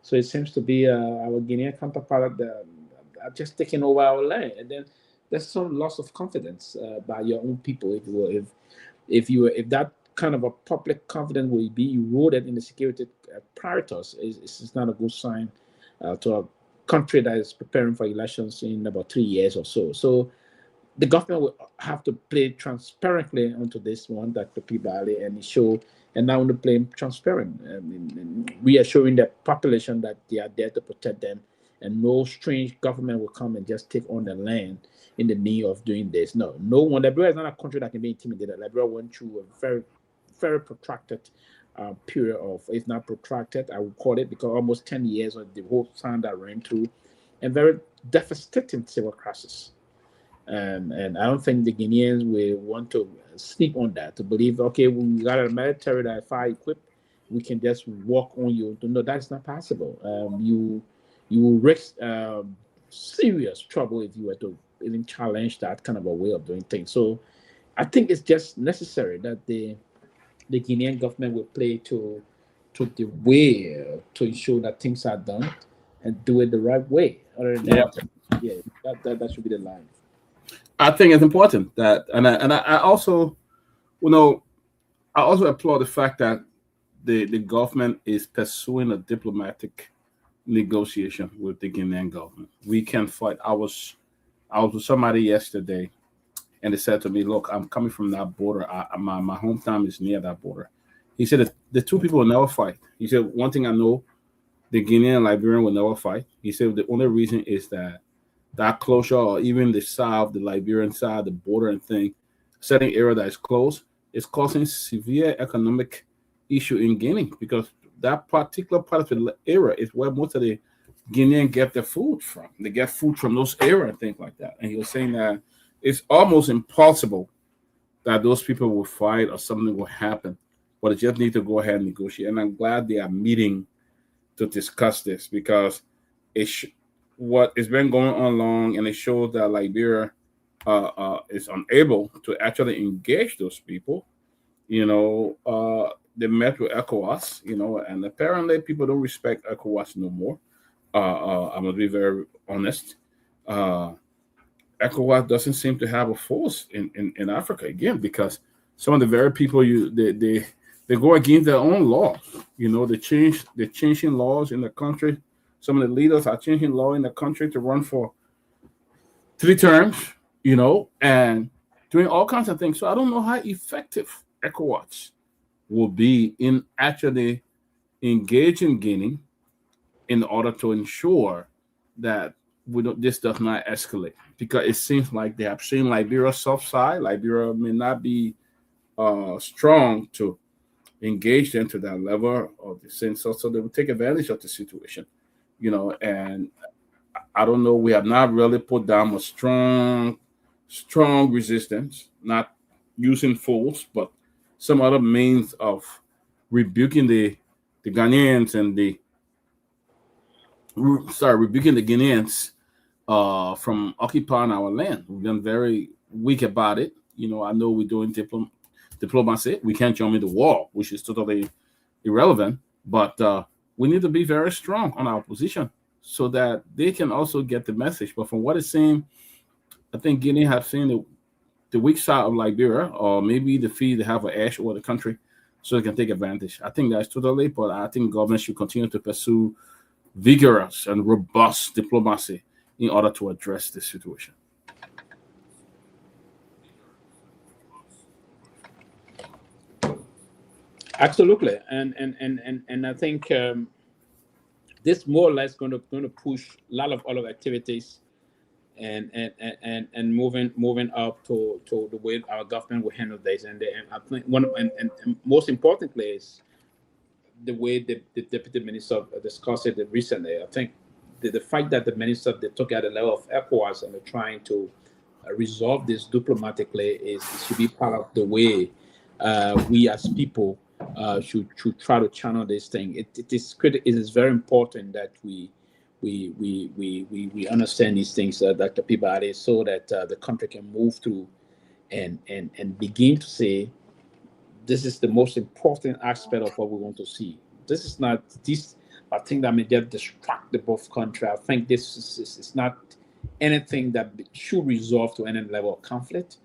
So it seems to be our Guinean counterpart that are just taking over our land. And then there's some loss of confidence by your own people, if you will. If that kind of a public confidence will be eroded in the security apparatus, it's not a good sign to a country that is preparing for elections in about 3 years or so. So the government will have to play transparently onto this one, Dr. Peabody, and show, and not only play transparent, and reassuring the population that they are there to protect them, and no strange government will come and just take on the land in the need of doing this. No one. Liberia is not a country that can be intimidated. Liberia went through a very, very protracted period of, if not protracted, I would call it, because almost 10 years of the whole time that ran through, and very devastating civil crisis. And I don't think the Guineans will want to sleep on that, to believe, okay, we got a military that fire equipped, we can just walk on you. No, that's not possible. You will risk serious trouble if you were to even challenge that kind of a way of doing things. So I think it's just necessary that the Guinean government will play to the way to ensure that things are done and do it the right way. Other than that, that should be the line. I think it's important that, and I also, I also applaud the fact that the government is pursuing a diplomatic negotiation with the Guinean government. We can fight. I was with somebody yesterday, and they said to me, "Look, I'm coming from that border. My hometown is near that border." He said that the two people will never fight. He said, "One thing I know, the Guinean and Liberian will never fight." He said the only reason is that closure, or even the south, the Liberian side, the border and thing, certain area that is closed, is causing severe economic issue in Guinea, because that particular part of the area is where most of the Guinean get their food from. They get food from those areas and things like that. And he was saying that it's almost impossible that those people will fight or something will happen, but they just need to go ahead and negotiate. And I'm glad they are meeting to discuss this, because what has been going on long, and it shows that Liberia is unable to actually engage those people. They met with ECOWAS, and apparently people don't respect ECOWAS no more. I'm gonna be very honest. ECOWAS doesn't seem to have a force in Africa again, because some of the very people they go against their own laws. They're changing laws in the country. Some of the leaders are changing law in the country to run for 3 terms, and doing all kinds of things. So I don't know how effective ECOWAS will be in actually engaging Guinea in order to ensure that this does not escalate, because it seems like they have seen Liberia's soft side. Liberia may not be strong to engage them to that level of the sense, so they will take advantage of the situation, and I don't know. We have not really put down a strong resistance, not using force, but some other means of rebuking the Ghanaians and rebuking the Guineans from occupying our land. We've been very weak about it. I know we're doing diplomacy. We can't jump into war, which is totally irrelevant. But we need to be very strong on our position so that they can also get the message. But from what it seems, I think Guinea have seen the weak side of Liberia, or maybe the feed they have an edge over the country, so they can take advantage. I think that's totally, but I think government should continue to pursue vigorous and robust diplomacy in order to address this situation. Absolutely, and I think this more or less going to push a lot of other activities, and moving up to the way our government will handle this. And I think and most importantly is the way the deputy minister discussed it recently. I think the fact that the minister they took at the level of ECOWAS and they're trying to resolve this diplomatically should be part of the way we as people should try to channel this thing. It is very important that we understand these things, Dr. Peabody, so that the country can move through and begin to say, this is the most important aspect of what we want to see. This is not this. I think that may just distract the both country. I think this is not anything that should resolve to any level of conflict.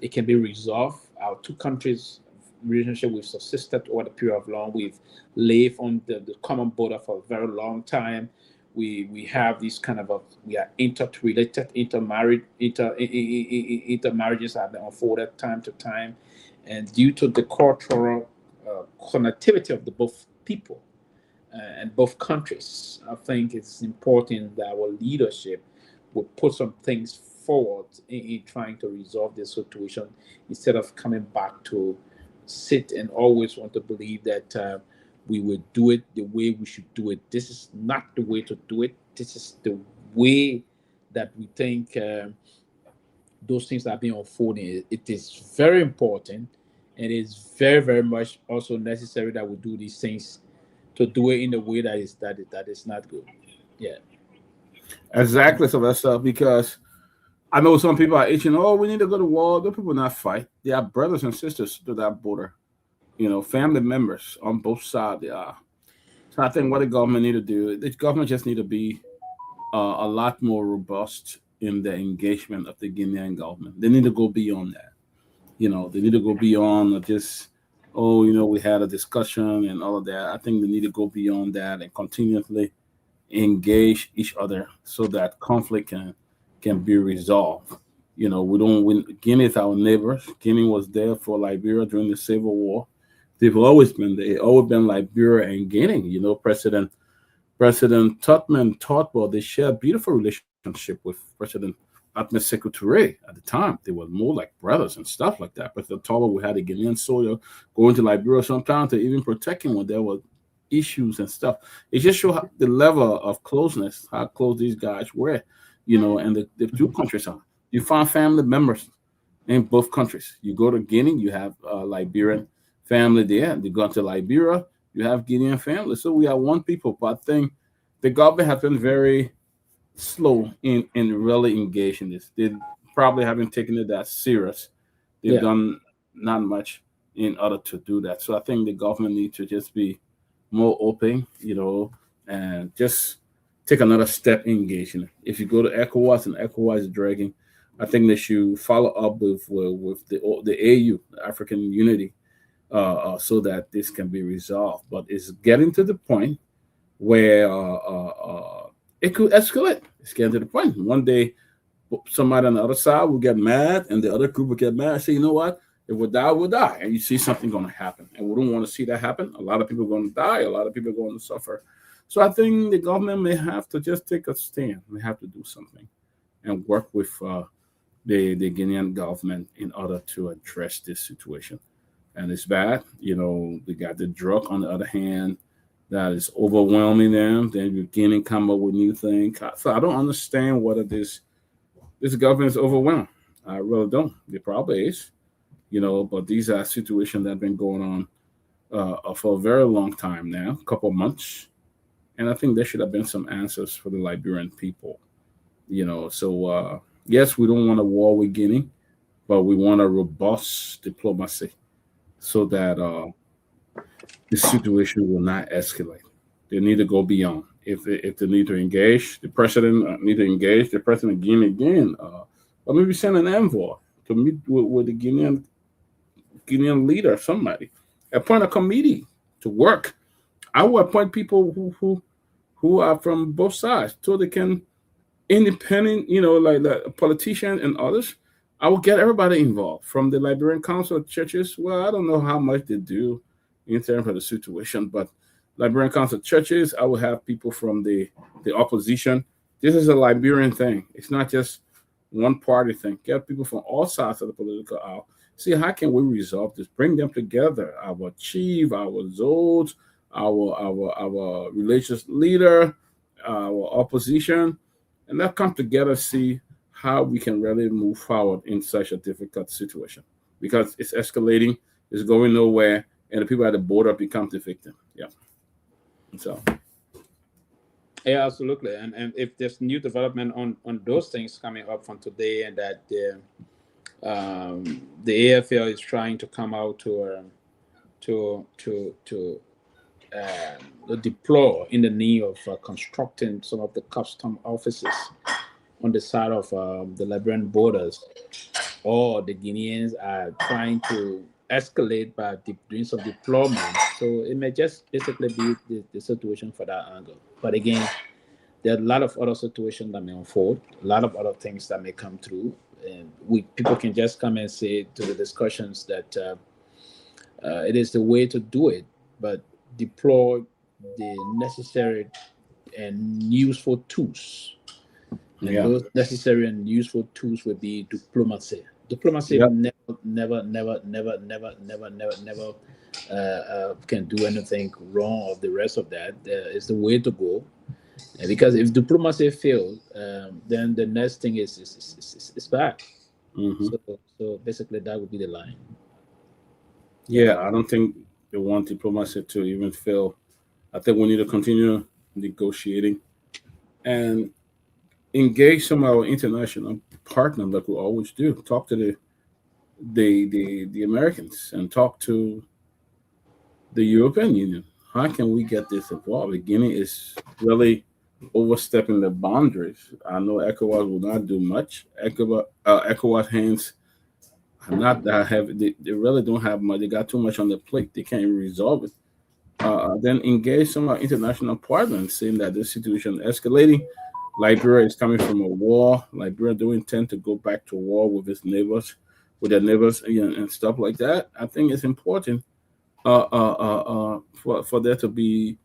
It can be resolved. Our two countries' relationship we've subsisted over the period of long. We've lived on the common border for a very long time. We have these kind of we are interrelated, intermarriages have been unfolded time to time, and due to the cultural connectivity of the both people and both countries, I think it's important that our leadership will put some things forward in trying to resolve this situation, instead of coming back to sit and always want to believe that we would do it the way we should do it. This is not the way to do it. This is the way that we think those things are being unfolding. It is very important, and it is very, very much also necessary that we do these things, to do it in a way that is not good. Yeah. Exactly, Sylvester, because I know some people are itching, we need to go to war. Those people not fight. They are brothers and sisters to that border. Family members on both sides they are. So I think what the government need to do, the government just need to be a lot more robust in the engagement of the Guinean government. They need to go beyond that. They need to go beyond just, we had a discussion and all of that. I think they need to go beyond that and continuously engage each other so that conflict can be resolved. We don't win. Guinea is our neighbors. Guinea was there for Liberia during the Civil War. They've always been there. Always been Liberia and Guinea. President Tubman Todd, they share a beautiful relationship with President Ahmed Sekou Touré at the time. They were more like brothers and stuff like that. President Todd, we had a Guinean soldier going to Liberia sometimes to even protect him when there were issues and stuff. It just shows the level of closeness, how close these guys were, and the two countries are. You find family members in both countries. You go to Guinea, you have Liberian family there. You go to Liberia, you have Guinean family. So we are one people. But I think the government has been very slow in really engaging this. They probably haven't taken it that serious. They've done not much in order to do that. So I think the government needs to just be more open, and just take another step in engaging. If you go to ECOWAS and ECOWAS is dragging, I think they should follow up with the AU, the African Unity, so that this can be resolved. But it's getting to the point where it could escalate. It's getting to the point. One day, somebody on the other side will get mad, and the other group will get mad and say, you know what? If we'll die, we'll die. And you see something going to happen. And we don't want to see that happen. A lot of people are going to die. A lot of people are going to suffer. So I think the government may have to just take a stand, may have to do something and work with the Guinean government in order to address this situation. And it's bad. They got the drug on the other hand that is overwhelming them. Then beginning come up with new things. So I don't understand whether this government is overwhelmed. I really don't. It probably is. But these are situations that have been going on for a very long time now, a couple of months. And I think there should have been some answers for the Liberian people. So yes, we don't want a war with Guinea, but we want a robust diplomacy so that the situation will not escalate. They need to go beyond. If they need to engage, the president need to engage the president of Guinea again, or maybe send an envoy to meet with the Guinean leader, somebody. Appoint a committee to work. I will appoint people who are from both sides so they can independent, like the politicians and others. I will get everybody involved from the Liberian Council of Churches. Well, I don't know how much they do in terms of the situation, but Liberian Council of Churches, I will have people from the opposition. This is a Liberian thing. It's not just one party thing. Get people from all sides of the political aisle. See, how can we resolve this? Bring them together. Our chief, our Zodes, our religious leader, our opposition, and let's come together, see how we can really move forward in such a difficult situation, because it's escalating, it's going nowhere, and the people at the border become the victim. Yeah. So. Yeah, absolutely. And if there's new development on those things coming up from today, and that the AFL is trying to come out to deplore in the need of constructing some of the custom offices on the side of the Liberian borders, or the Guineans are trying to escalate by doing some deployment. So it may just basically be the situation for that angle. But again, there are a lot of other situations that may unfold, a lot of other things that may come through. And people can just come and say to the discussions that it is the way to do it, but deploy the necessary and useful tools. And those necessary and useful tools would be diplomacy. Diplomacy never can do anything wrong of the rest of that. It's the way to go. Because if diplomacy fails, then the next thing is bad. Mm-hmm. So basically, that would be the line. Yeah, I don't think they want diplomacy to even fail. I think we need to continue negotiating and engage some of our international partners like we always do. Talk to the Americans and talk to the European Union. How can we get this involved? Guinea is really overstepping the boundaries. I know ECOWAS will not do much. ECOWAS hands are not that heavy. They really don't have much. They got too much on their plate. They can't even resolve it. Then engage some of our international partners, saying that this situation is escalating. Liberia is coming from a war. Liberia don't intend to go back to war with their neighbors, and stuff like that. I think it's important for there to be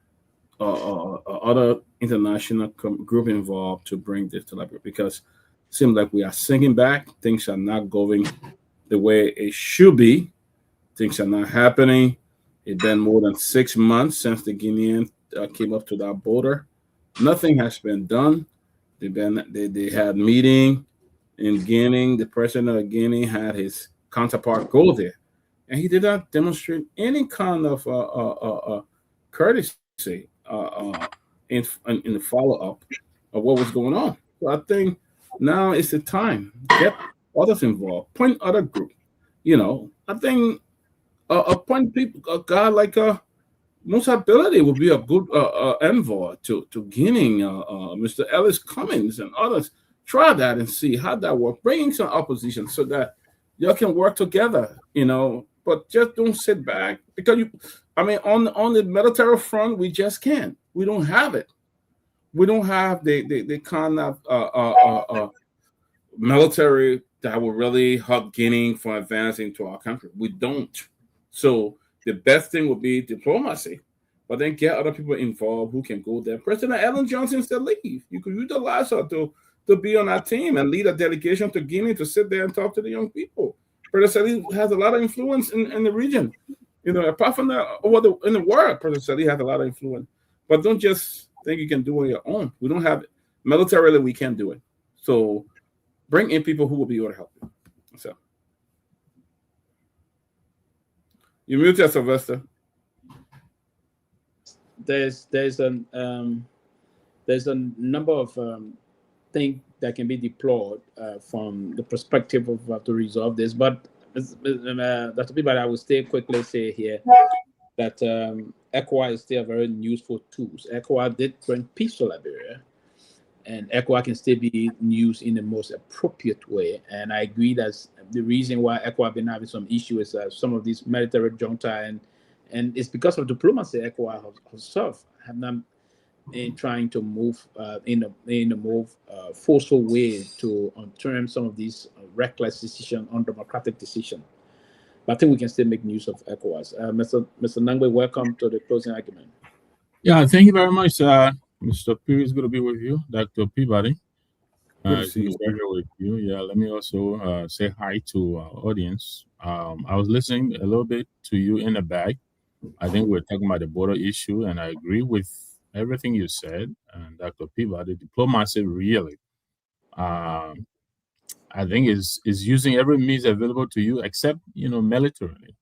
other international group involved to bring this to Liberia, because it seems like we are sinking back. Things are not going the way it should be. Things are not happening. It's been more than 6 months since the Guineans came up to that border. Nothing has been done. They had meeting in Guinea. The president of Guinea had his counterpart go there, and he did not demonstrate any kind of courtesy in the follow-up of what was going on. So I think now is the time. Get others involved. Point other group. I think appoint people. A guy like Musa Beledi would be a good envoy to Guinea. Mr. Ellis Cummins and others. Try that and see how that works. Bring some opposition so that y'all can work together. But just don't sit back, because on the military front, we just can't. We don't have it. We don't have the kind of military that will really help Guinea for advancing to our country. We don't. So the best thing would be diplomacy. but then get other people involved who can go there. President Ellen Johnson said leave. You could utilize her to be on that team and lead a delegation to Guinea to sit there and talk to the young people. President Seleke has a lot of influence in the region. Apart from that, in the world, President Seleke has a lot of influence. But don't just think you can do it on your own. We don't have it. Militarily, we can't do it. So bring in people who will be able to help you. So you muted, Sylvester. There's a number of things that can be deployed from the perspective of to resolve this. But Dr. Peabody, I will quickly say here that ECOWAS is still a very useful tool. ECOWAS did bring peace to Liberia, and ECOWAS can still be used in the most appropriate way. And I agree that the reason why ECOWAS been having some issues is some of these military junta, and it's because of diplomacy. ECOWAS herself have not been trying to move in a more forceful way to turn some of these reckless decisions, undemocratic decisions. But I think we can still make use of ECOWAS. Mr. Nagbe, welcome to the closing argument. Yeah, thank you very much. Mr. Pewee is good to be with you. Dr. Peabody. Good to see you. Here with you. Yeah, let me also say hi to our audience. I was listening a little bit to you in the back. I think we're talking about the border issue, and I agree with everything you said. And Dr. Peabody, diplomacy really, I think is using every means available to you, except militarily,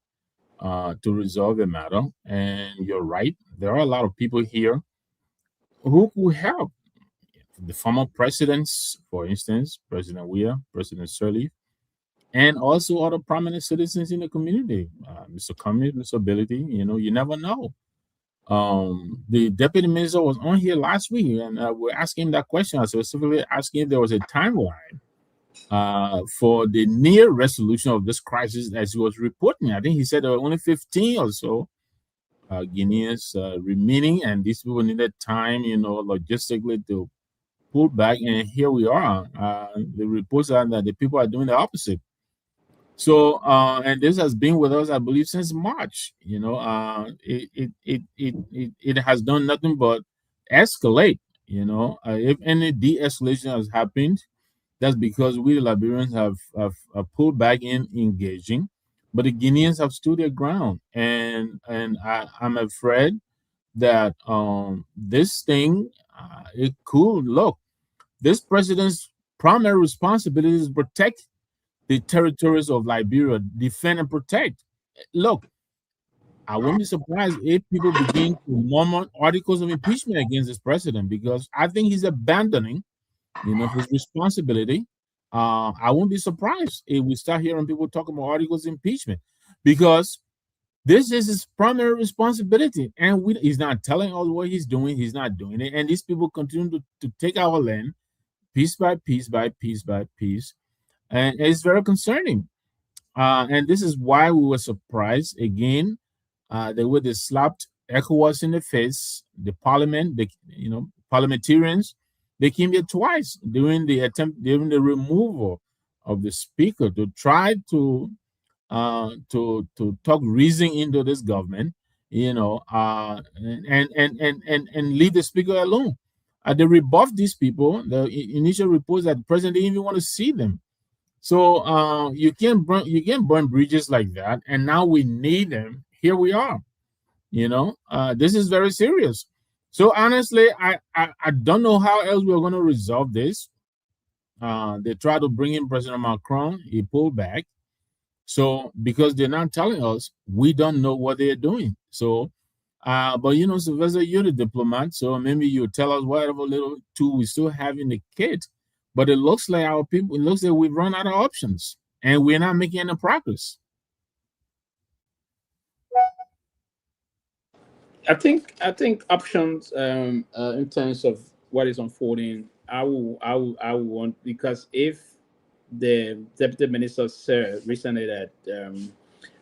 to resolve the matter. And you're right, there are a lot of people here who could help. The former presidents, for instance, President Weah, President Sirleaf, and also other prominent citizens in the community, Mr. Cummings, Mr. Ability. You never know. The deputy minister was on here last week, and we're asking him that question. I was specifically asking if there was a timeline for the near resolution of this crisis, as he was reporting. I think he said there were only 15 or so Guineans remaining, and these people needed time, logistically to pull back. And here we are. The reports are that the people are doing the opposite. So, and this has been with us, I believe, since March. It has done nothing but escalate. If any de-escalation has happened, that's because we Liberians have pulled back in engaging, but the Guineans have stood their ground, and I'm afraid that this thing it could look. This president's primary responsibility is to protect the territories of Liberia, defend and protect. Look, I wouldn't be surprised if people begin to murmur articles of impeachment against this president, because I think he's abandoning, his responsibility. I won't be surprised if we start hearing people talking about articles of impeachment, because this is his primary responsibility, and he's not telling us what he's doing. He's not doing it, and these people continue to take our land piece by piece by piece by piece. And it's very concerning. And this is why we were surprised again. The way they slapped ECOWAS in the face, the parliament, parliamentarians, they came here twice during the removal of the speaker to try to talk reason into this government, and leave the speaker alone. They rebuffed these people. The initial reports that the president didn't even want to see them. So you can't burn bridges like that. And now we need them. Here we are. This is very serious. So honestly, I don't know how else we're going to resolve this. They tried to bring in President Macron. He pulled back. So because they're not telling us, we don't know what they're doing. So, but Sylvester, you're the diplomat. So maybe you tell us whatever little tool we still have in the kit. But it looks like it looks like we've run out of options, and we're not making any progress. I think options in terms of what is unfolding, I will want, because if the deputy minister said recently that the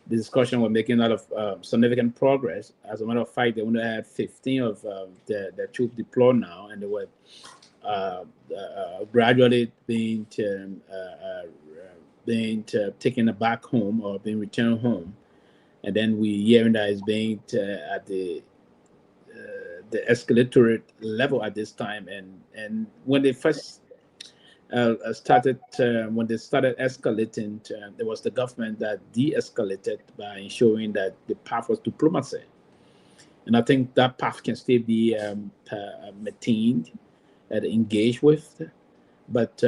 discussion was making a lot of significant progress. As a matter of fact, they only have 15 of the troops deployed now, and they were gradually being taken back home or being returned home, and then we hearing that it's being at the escalatory level at this time. And when they first started escalating, there was the government that de-escalated by ensuring that the path was diplomacy. And I think that path can still be maintained and engaged with, but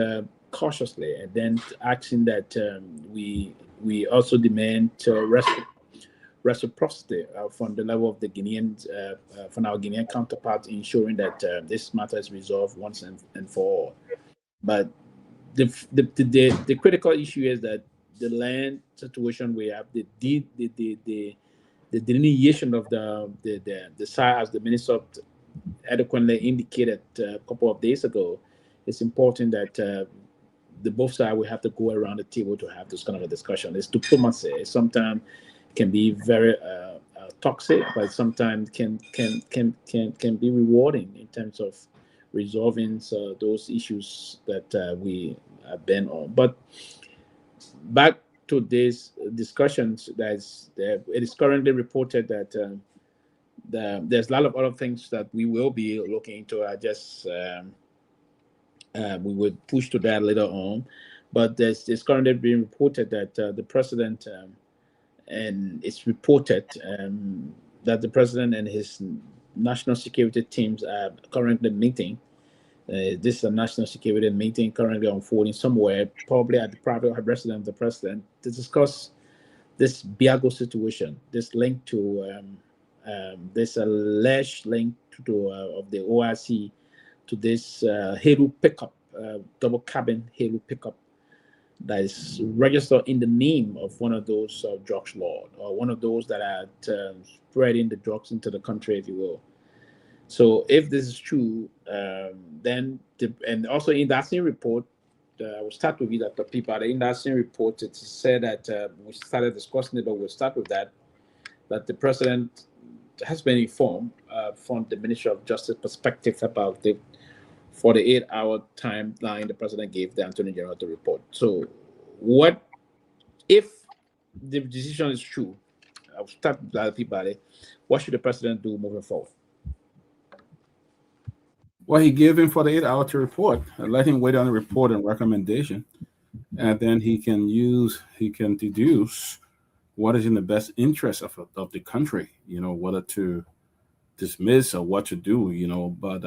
cautiously, and then asking that we also demand reciprocity from the level of the Guineans, from our Guinean counterparts, ensuring that this matter is resolved once and for all. But the critical issue is that the land situation we have, the delineation of the site, as the minister adequately indicated a couple of days ago. It's important that the both sides will have to go around the table to have this kind of a discussion. It's diplomacy. It sometimes can be very toxic, but sometimes can be rewarding in terms of resolving those issues that we have been on. But back to these discussions, it is currently reported that there's a lot of other things that we will be looking into. We would push to that later on, but it's currently being reported that the president, and it's reported that the president and his national security teams are currently meeting. This is a national security meeting currently unfolding somewhere, probably at the private residence of the president, to discuss this Biago situation, this link to this alleged link to of the OIC to this Heru pickup, double cabin Heru pickup that is registered in the name of one of those drugs lords, or one of those that are spreading the drugs into the country, if you will. So if this is true, then and also in that same report, I will start with you, Dr. Peabody. In that same report, it said that we started discussing it, but we'll start with that the president has been informed from the Ministry of Justice perspective about the 48-hour timeline the president gave the Attorney General to report. So what if the decision is true? I'll start with Dr. Peabody. What should the president do moving forward? Well, he gave him 48 hours to report. Let him wait on the report and recommendation, and then he can deduce what is in the best interest of the country. Whether to dismiss or what to do. But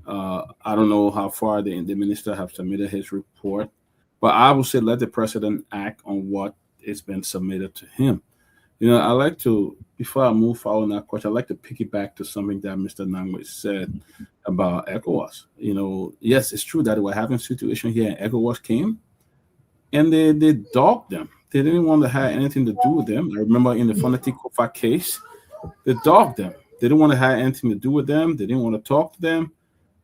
I don't know how far the minister have submitted his report. But I would say let the president act on what has been submitted to him. I like to, before I move forward on that question, I like to piggyback to something that Mr. Nagbe said about ECOWAS. Yes, it's true that we're having a situation here, and ECOWAS came, and they dogged them. They didn't want to have anything to do with them. I remember in the Fonati Kofa case, they dogged them. They didn't want to have anything to do with them. They didn't want to talk to them.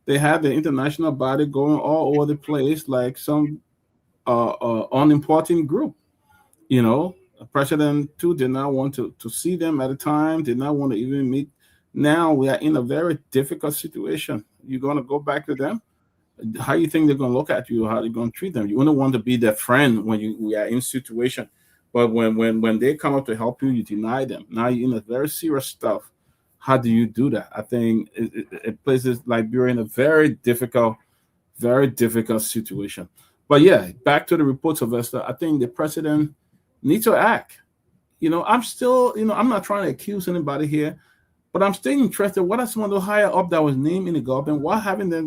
They had the international body going all over the place like some unimportant group. The president too did not want to see them at the time, did not want to even meet. Now we are in a very difficult situation. You're going to go back to them? How you think they're going to look at you? How they're going to treat them? You don't want to be their friend when we are in situation. But when they come up to help you, you deny them. Now you're in a very serious stuff. How do you do that? I think it places Liberia in a very difficult situation. But yeah, back to the report, Sylvester. I think the president needs to act. I'm still, I'm not trying to accuse anybody here, but I'm still interested. What are some of the higher up that was named in the government? Why haven't they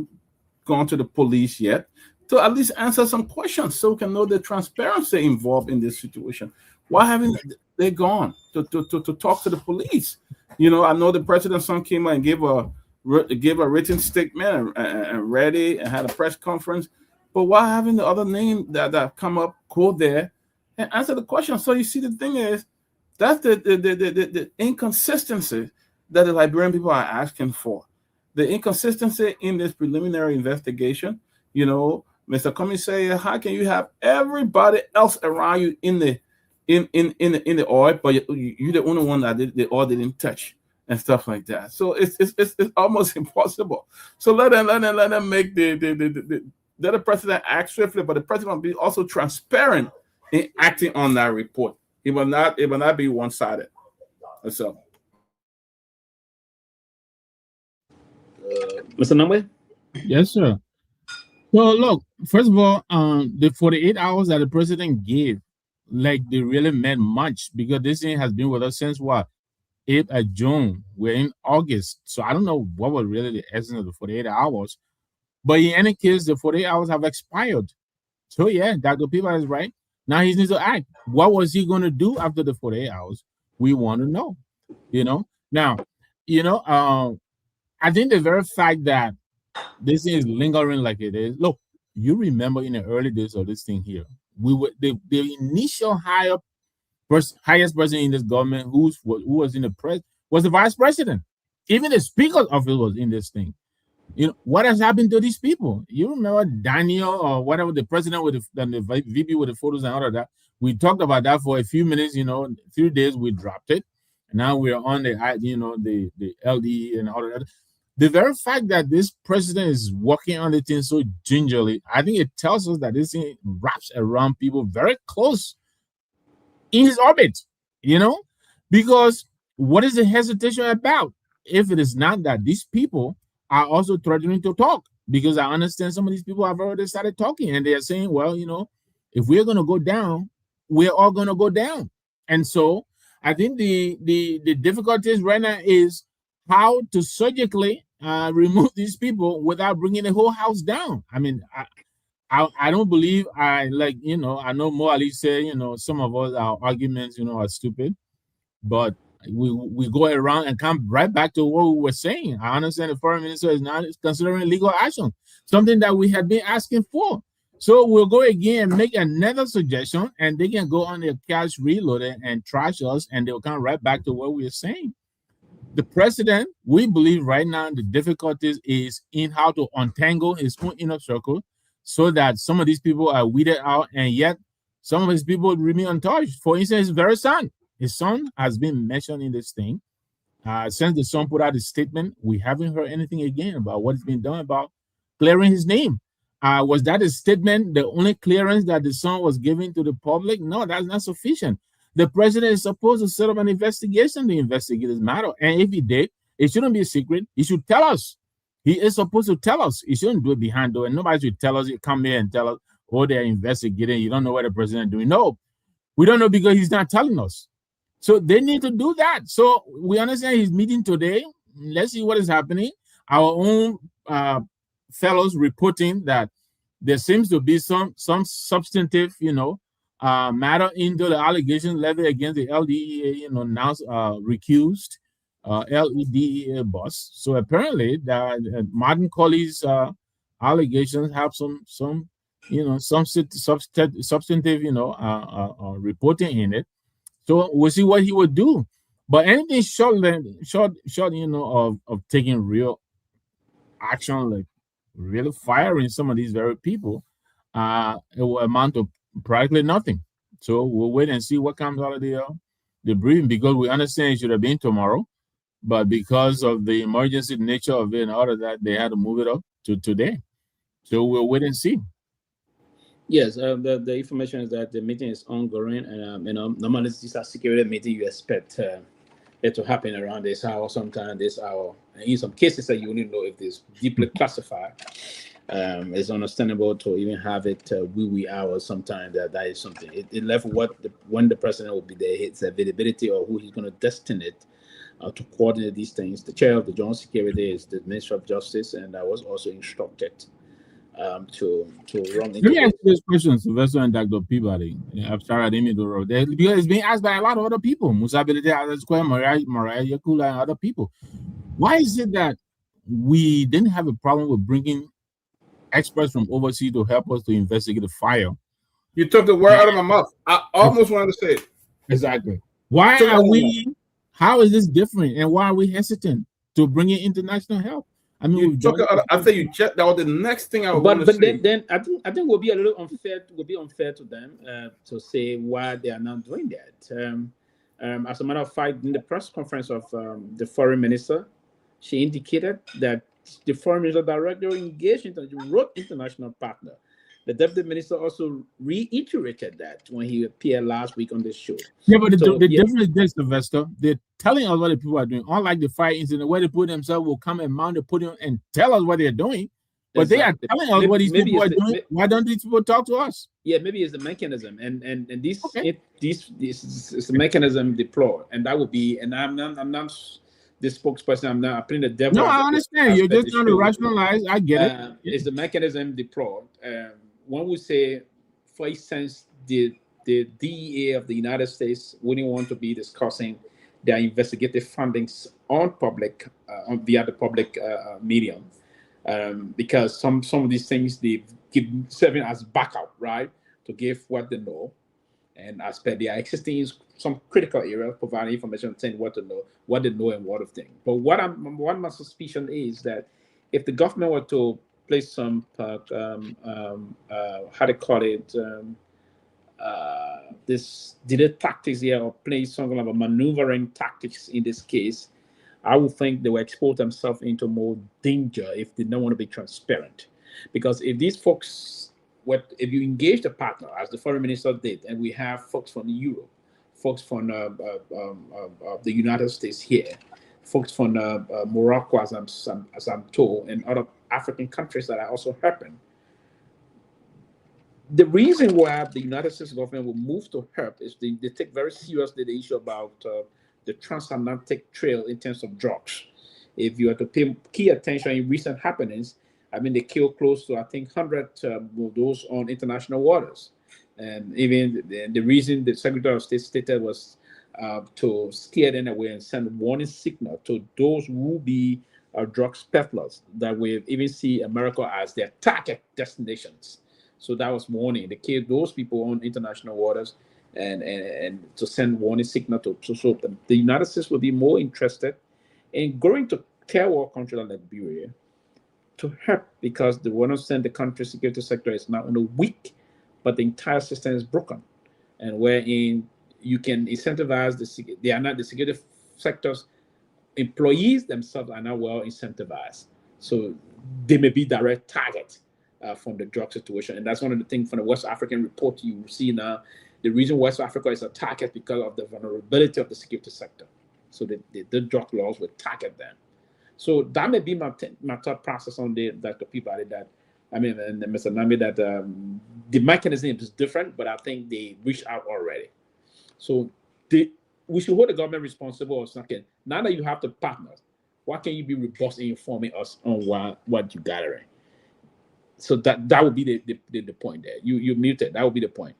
gone to the police yet to at least answer some questions so we can know the transparency involved in this situation? Why haven't they gone to talk to the police? I know the president's son came out and gave a written statement and read it and had a press conference. But why haven't the other names that come up go there and answer the question? So you see, the thing is, that's the inconsistency that the Liberian people are asking for. The inconsistency in this preliminary investigation. Mr. Comey say, how can you have everybody else around you in the oil, but you're the only one that the oil didn't touch and stuff like that? So it's almost impossible. So let them make let the president act swiftly, but the president will be also transparent in acting on that report. It will not be one-sided. So Mr. Nagbe? Yes, sir. So look, first of all, the 48 hours that the president gave, like they really meant much because this thing has been with us since what? June. We're in August. So I don't know what was really the essence of the 48 hours. But in any case, the 48 hours have expired. So yeah, Dr. Peabody is right. Now he needs to act. What was he going to do after the 48 hours? We want to know. Now, I think the very fact that this thing is lingering like it is. Look, you remember in the early days of this thing here, we were the initial highest person in this government who was in the press was the vice president. Even the speaker's office was in this thing. What has happened to these people? You remember Daniel or whatever, the president with the VP with the photos and all of that. We talked about that for a few minutes. 3 days we dropped it. Now we're on the LDE and all of that. The very fact that this president is working on the thing so gingerly, I think it tells us that this thing wraps around people very close in his orbit, because what is the hesitation about? If it is not that these people are also threatening to talk, because I understand some of these people have already started talking and they are saying, well, if we're going to go down, we're all going to go down. And so I think the difficulties right now is how to surgically remove these people without bringing the whole house down. I mean, I don't believe I know Mo Ali said, some of us, our arguments, are stupid, but we go around and come right back to what we were saying. I understand the foreign minister is not considering legal action, something that we had been asking for. So we'll go again and make another suggestion, and they can go on their cash reloaded and trash us, and they'll come right back to what we are saying. The president, we believe right now, the difficulties is in how to untangle his own inner circle so that some of these people are weeded out, and yet some of his people remain untouched. For instance, his very son. His son has been mentioned in this thing. Since the son put out his statement, we haven't heard anything again about what's been done about clearing his name. Was that a statement, the only clearance that the son was giving to the public? No, that's not sufficient. The president is supposed to set up an investigation to investigate this matter. And if he did, it shouldn't be a secret. He should tell us. He is supposed to tell us. He shouldn't do it behind door. And nobody should tell us, come here and tell us, oh, they're investigating. You don't know what the president is doing. No, we don't know because he's not telling us. So they need to do that. So we understand he's meeting today. Let's see what is happening. Our own fellows reporting that there seems to be some substantive, matter into the allegations levied against the LDEA, now recused LEDEA boss. So apparently, Martin Colley's allegations have some substantive, reporting in it. So we'll see what he would do. But anything short, of taking real action, like really firing some of these very people, it will amount to practically nothing. So we'll wait and see what comes out of the briefing, because we understand it should have been tomorrow, but because of the emergency nature of it and all of that, they had to move it up to today. So we'll wait and see. Yes, the information is that the meeting is ongoing, and normally these are security meeting. You expect it to happen around this hour, sometime this hour. And in some cases, that you only know if it's deeply classified. It's understandable to even have it wee hours. Sometimes that is something. It left when the president will be there, its availability or who he's going to destine it to coordinate these things. The chair of the Joint Security is the Minister of Justice, and I was also instructed to run. Let me ask you this question, Sylvester and Dr. Peabody. I'm sorry I didn't mean to interrupt. Because it's being asked by a lot of other people, Musa Belete, Square, Mariah Yakula, and other people. Why is it that we didn't have a problem with bringing experts from overseas to help us to investigate the fire? You took the word out of my mouth. I almost wanted to say it. Exactly. Why are we? How is this different, and why are we hesitant to bring in international help? I mean, I think you checked. That was the next thing I was going to say. But then I think it will be a little unfair. Will be unfair to them to say why they are not doing that. As a matter of fact, in the press conference of the foreign minister, she indicated that the foreign minister directly engaged wrote international partner The deputy minister also reiterated that when he appeared last week on this show. Yeah, but the difference is this, Sylvester. They're telling us what the people are doing. Unlike the fire incident where they put themselves will come and mount the podium and tell us what they're doing. But Exactly. they are telling us what these people are doing. Why don't these people talk to us? Yeah, maybe it's the mechanism, and this is the mechanism deployed, and that would be. And I'm not the spokesperson. I'm putting the devil. No, I understand. You're just trying to rationalize. I get it. It's the mechanism deployed. One would say, for instance, the DEA of the United States wouldn't want to be discussing their investigative findings on public, via the public medium, because some of these things they give serving as backup, right, to give what they know, and as per they are existing in some critical areas, providing information saying what they know and what of things. But what my suspicion is that if the government were to place some how to call it this delay tactics here, or play some kind of a maneuvering tactics in this case, I would think they will expose themselves into more danger if they don't want to be transparent. Because if these folks, if you engage the partner, as the foreign minister did, and we have folks from Europe, folks from the United States here, folks from Morocco, as I'm told, and other African countries that are also helping. The reason why the United States government will move to help is they take very seriously the issue about the transatlantic trail in terms of drugs. If you are to pay key attention in recent happenings, I mean, they killed close to, I think, 100 of those on international waters. And even the reason the Secretary of State stated was to scare them away and send a warning signal to those who will be drugs peddlers that we even see America as their target destinations. So that was warning. They killed those people on international waters and to send warning signal to so the United States will be more interested in going to third world country like Liberia to help, because they want to send the country's security sector is not only weak, but the entire system is broken. And wherein you can incentivize they are not the security sector's employees themselves are not well incentivized. So they may be direct target from the drug situation. And that's one of the things from the West African report you see now. The reason West Africa is a target because of the vulnerability of the security sector. So the drug laws will target them. So that may be my thought process on that the people that, I mean, and Mr. Nagbe, that the mechanism is different, but I think they reached out already. So we should hold the government responsible or something. Now that you have the partners, why can't you be robust in informing us on what you're gathering? So that would be the point there. You muted. That would be the point.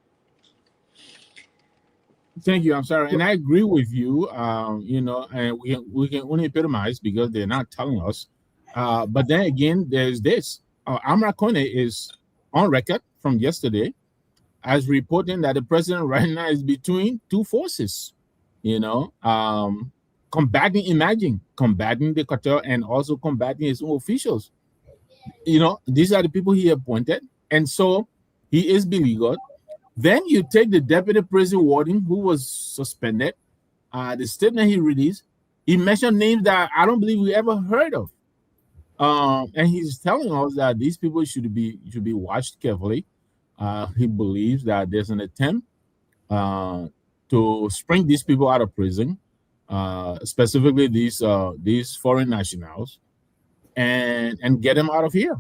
Thank you. I'm sorry, and I agree with you. And we can only epitomize because they're not telling us. But then again, there's this. Amra Kone is on record from yesterday as reporting that the president right now is between two forces. Combating the cartel and also combating his own officials. These are the people he appointed, and so he is beleaguered. Then you take the deputy prison warden who was suspended. The statement he released, he mentioned names that I don't believe we ever heard of. And he's telling us that these people should be watched carefully. He believes that there's an attempt to spring these people out of prison, specifically these foreign nationals, and get them out of here.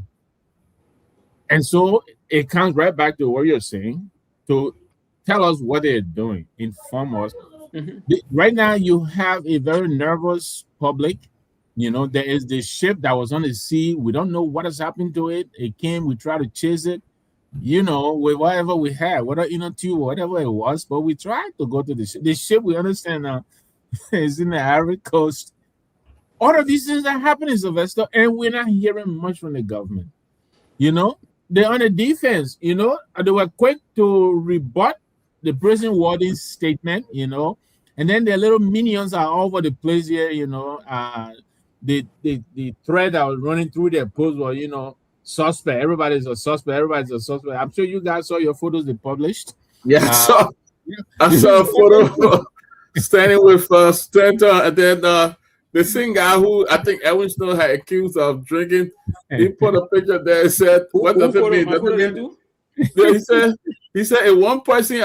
And so it comes right back to what you're saying, to tell us what they're doing, inform us. Mm-hmm. Right now, you have a very nervous public. There is this ship that was on the sea. We don't know what has happened to it. It came, we tried to chase it, with whatever we had, whether tube, whatever it was, but we tried to go to the ship. The ship, we understand now, is in the Ivory Coast. All of these things are happening, Sylvester, and we're not hearing much from the government. They're on the defense, they were quick to rebut the prison warden's statement, and then their little minions are all over the place here, the thread that was running through their post was, suspect, everybody's a suspect. I'm sure you guys saw your photos they published. Yeah, I saw a photo standing with Stanton, and then the same guy who I think Edwin Snow had accused of drinking, he put a picture there and said, "What does it mean? Yeah, he said if one person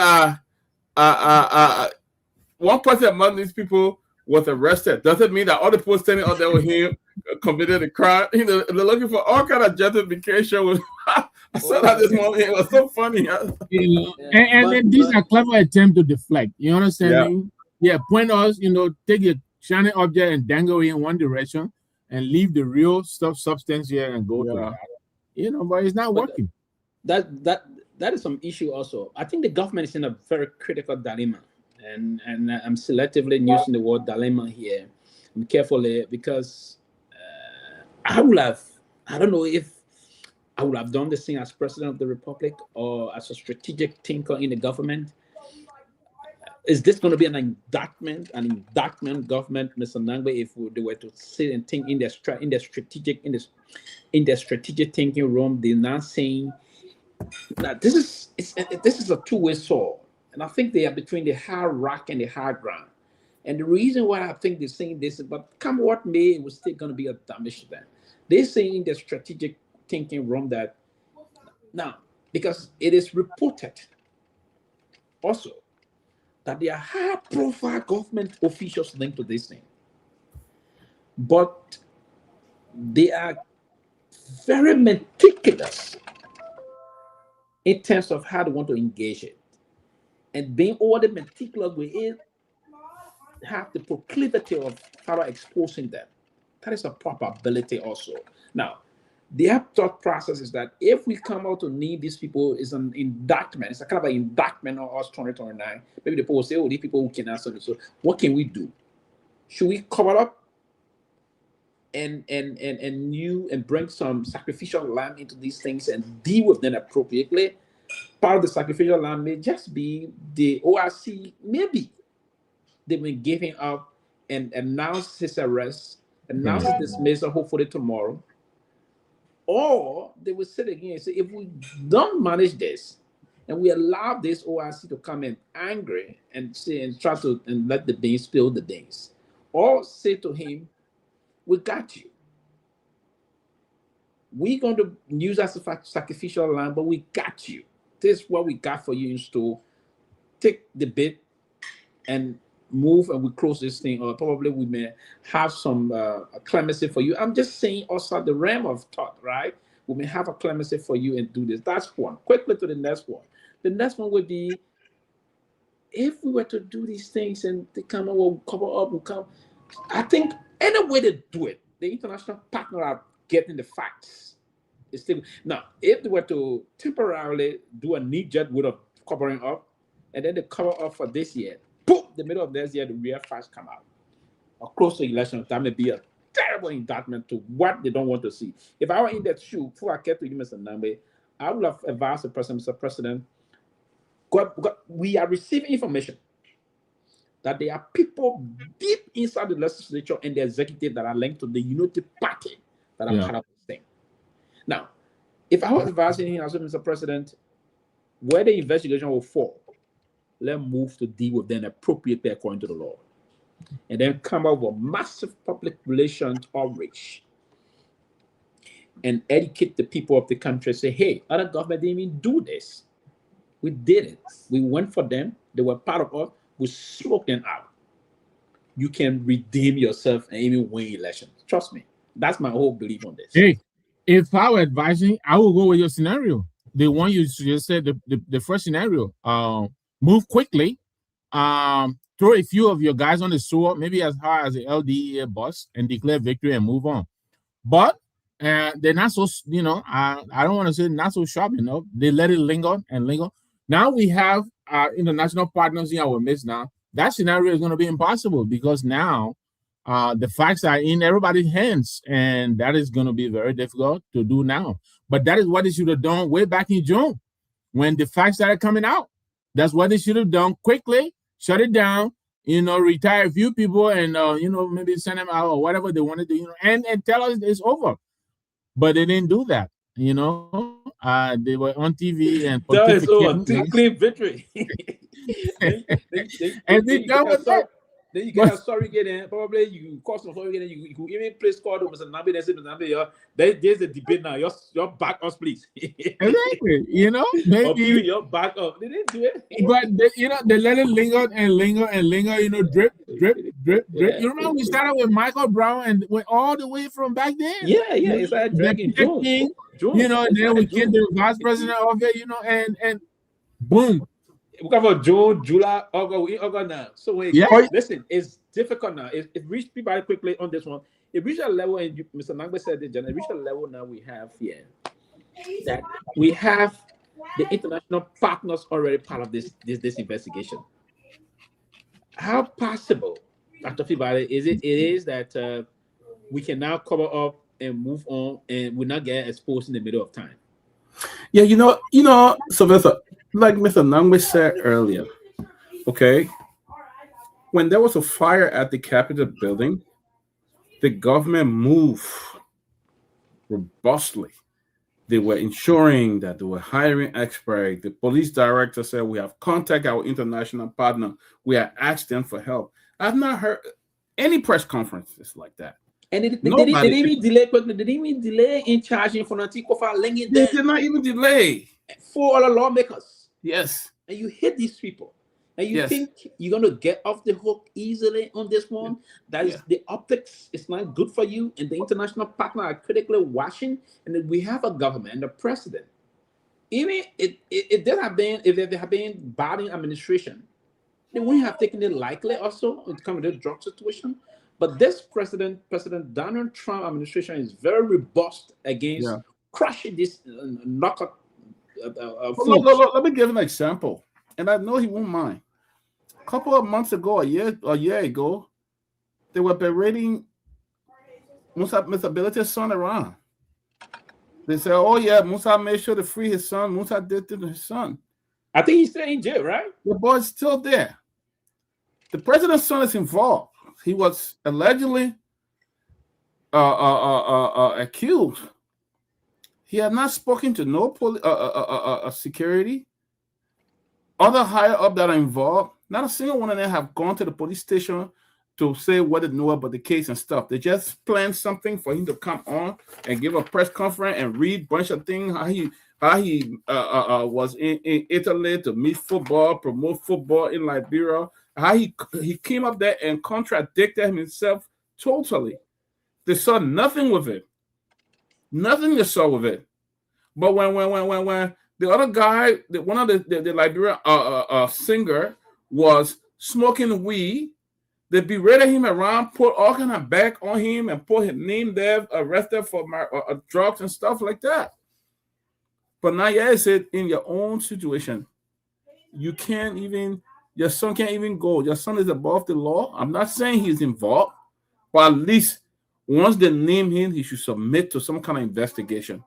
among these people was arrested, doesn't mean that all the people standing out there with him committed a crime. You know, they're looking for all kind of justification. I saw that this morning. It was so funny. You know, and these are clever attempt to deflect. You understand me? Yeah, point us, take a shiny object and dangle it in one direction and leave the real substance here and go to that. But it's not working. That is some issue also. I think the government is in a very critical dilemma. And I'm selectively using the word dilemma here. I'm carefully because I don't know if I would have done the same as president of the republic or as a strategic thinker in the government. Is this going to be an indictment government, Mr. Nagbe, if they were to sit and think in their strategic thinking room? They're not saying that this is a two-way sword. And I think they are between the hard rock and the hard ground. And the reason why I think they're saying this is, but come what may, it was still going to be a damage to them. They're saying in the strategic thinking room that now, because it is reported also that there are high-profile government officials linked to this thing. But they are very meticulous in terms of how they want to engage it. And being all the meticulous with it, have the proclivity of power exposing them. That is a probability also. Now, their thought process is that if we come out to need these people, is an indictment. It's a kind of an indictment on us 2029. Maybe the people will say, oh, these people who can answer this. So what can we do? Should we cover up and bring some sacrificial lamb into these things and deal with them appropriately? Part of the sacrificial lamb may just be the OIC. Maybe they've been giving up and announce his arrest, announce his dismissal, hopefully tomorrow. Or they will sit again and say, if we don't manage this and we allow this OIC to come in angry and say and try to and let the beans spill the beans, or say to him, we got you. We're going to use as a sacrificial lamb, but we got you. This is what we got for you in store. Take the bit and move, and we close this thing, or probably we may have some clemency for you. I'm just saying also the realm of thought, right? We may have a clemency for you and do this. That's one. Quickly to the next one. The next one would be, if we were to do these things and the Kamara will cover up, will come. I think any way to do it, the international partner are getting the facts. It's still, now, if they were to temporarily do a knee-jerk way of covering up, and then they cover up for this year, boom, the middle of this year, the real facts come out. Or close to election, that may be a terrible indictment to what they don't want to see. If I were in that shoe, before I get to you, Mr. Nagbe, I would have advised the president, Mr. President, we are receiving information that there are people deep inside the legislature and the executive that are linked to the Unity Party that are part of this thing. Now, if I was advising him as Mr. President, where the investigation will fall, let's move to deal with them appropriately according to the law. And then come up with massive public relations outreach and educate the people of the country. Say, hey, other government didn't even do this. We did it. We went for them. They were part of us. We spoke them out. You can redeem yourself and even win elections. Trust me. That's my whole belief on this. Hey, if I were advising, I would go with your scenario. The one you just said, the first scenario. Move quickly. Throw a few of your guys on the sword, maybe as high as the LDEA bus, and declare victory and move on. But they're not so, I don't want to say not so sharp enough. They let it linger and linger. Now we have our international partners in our midst now. That scenario is going to be impossible because now the facts are in everybody's hands, and that is going to be very difficult to do now. But that is what they should have done way back in June when the facts started coming out. That's what they should have done quickly, shut it down, retire a few people and, maybe send them out or whatever they wanted to, and tell us it's over. But they didn't do that, They were on TV and that is over. Clean victory. And they done with that. Then you get a surrogate in. Probably you call some surrogate in. You could even play score to Mr. Nagbe and say, Mr. Nagbe, there's a debate now. You're back us, please. Exactly. You know, maybe you're back up. They didn't do it. But they let it linger and linger and linger. You know, drip, drip, drip, drip. You remember we started with Michael Brown and went all the way from back then. Yeah. It's like dragging June. You know, and then we came to the vice president of it. You know, and boom. We cover June, July, August now. So listen, it's difficult now. It reached people quickly on this one. It reached a level, and Mr. Nagbe said it, it reached a level now we have here that we have the international partners already part of this investigation. How possible, Dr. Peabody, is it that we can now cover up and move on and we not get exposed in the middle of time? Yeah, you know, Sylvester, like Mr. Nagbe said earlier, okay, when there was a fire at the Capitol building, the government moved robustly. They were ensuring that they were hiring experts. The police director said, we have contacted our international partner. We have asked them for help. I've not heard any press conferences like that. And they didn't even delay in charging for Natikofa Lengi. They did not even delay. For all the lawmakers. Yes. And you hit these people. And you think you're going to get off the hook easily on this one? That is the optics is not good for you. And the international partner are critically watching. And then we have a government and a president. Even if there have been Biden administration, they wouldn't have taken it lightly also when it comes to the drug situation. But this President Donald Trump administration is very robust against crushing this knockout. Let me give an example, and I know he won't mind. A couple of months ago, a year ago, they were berating Mr. Billet's son around. They said, "Oh yeah, Musa made sure to free his son. Musa did to his son." I think he's still in jail, right? The boy's still there. The president's son is involved. He was allegedly accused. He had not spoken to no security. Other higher up that are involved, not a single one of them have gone to the police station to say what they know about the case and stuff. They just planned something for him to come on and give a press conference and read a bunch of things, how he was in Italy to meet football, promote football in Liberia, how he came up there and contradicted himself totally. They saw nothing with it. Nothing they saw with it. But when the other guy, one of the Liberian singer was smoking weed, they berated him around, put all kind of back on him and put his name there, arrested for drugs and stuff like that. But now, I said, in your own situation, you can't even, your son can't even go. Your son is above the law. I'm not saying he's involved, but at least once they name him, he should submit to some kind of investigation.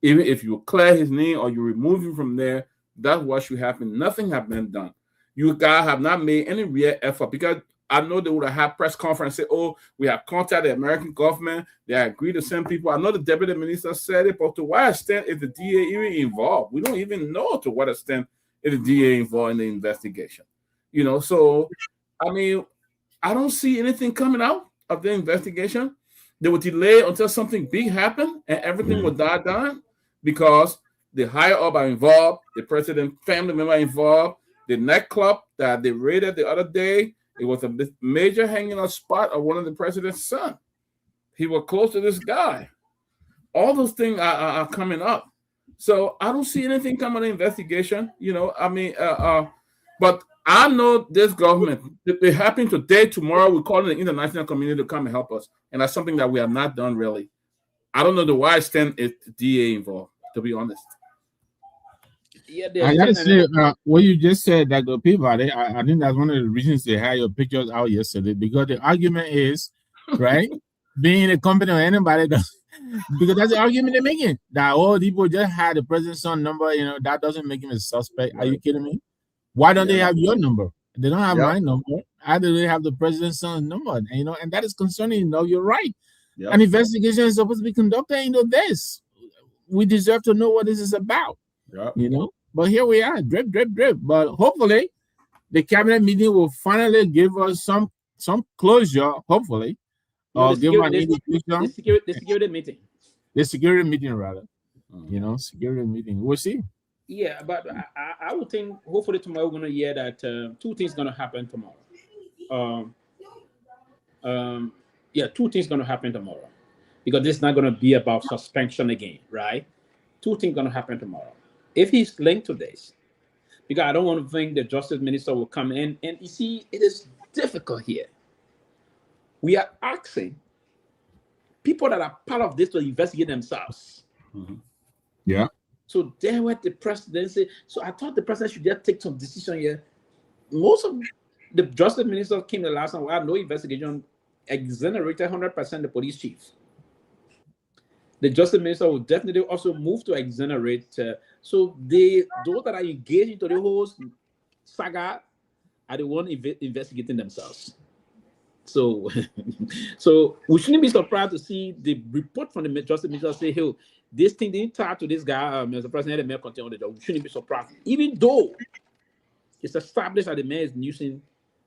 Even if you clear his name or you remove him from there, that's what should happen. Nothing has been done. You guys have not made any real effort, because I know they would have had press conference and say, "Oh, we have contacted the American government. They agreed to send people." I know the deputy minister said it, but to what extent is the DA even involved? We don't even know to what extent is the DA involved in the investigation. You know, so I mean, I don't see anything coming out of the investigation. They would delay until something big happened and everything would die down, because the higher up are involved, the president family member involved, the nightclub that they raided the other day. It was a major hanging out spot of one of the president's son. He was close to this guy. All those things are coming up. So I don't see anything coming in the investigation. You know, I mean, but I know this government, they happen today, tomorrow, we're calling the international community to come and help us. And that's something that we have not done really. I don't know to what extent is the DA involved, to be honest. Yeah, I gotta say, what you just said, Dr. Peabody, I think that's one of the reasons they had your pictures out yesterday, because the argument is, right, being a company or anybody, because that's the argument they're making, that all people just had the president's son number, you know, that doesn't make him a suspect. Are you kidding me? Why don't they have your number? They don't have my number. How do they have the president's son's number? And, you know, and that is concerning. You know, you're right. An investigation is supposed to be conducted into this. We deserve to know what this is about. You know, but here we are, drip, drip, drip. But hopefully, the cabinet meeting will finally give us some some closure, hopefully, No, or give an the indication. security meeting. The security meeting, rather. Security meeting. We'll see. Yeah, but I would think hopefully tomorrow we're going to hear that two things going to happen tomorrow. Two things going to happen tomorrow, because this is not going to be about suspension again, right? Two things going to happen tomorrow. If he's linked to this, because I don't want to think the justice minister will come in, and you see, it is difficult here. We are asking people that are part of this to investigate themselves. Yeah. So there were the presidency. So I thought the president should just take some decision here. Most of the justice ministers came the last time, we had no investigation, exonerated 100% the police chief. The justice minister will definitely also move to exonerate. So those that are engaged into the whole saga are the ones investigating themselves. So, so we shouldn't be surprised to see the report from the justice minister say, "Hey, this thing didn't tie to this guy, Mr. President, the man continue on the job." We shouldn't be surprised, even though it's established that the man is using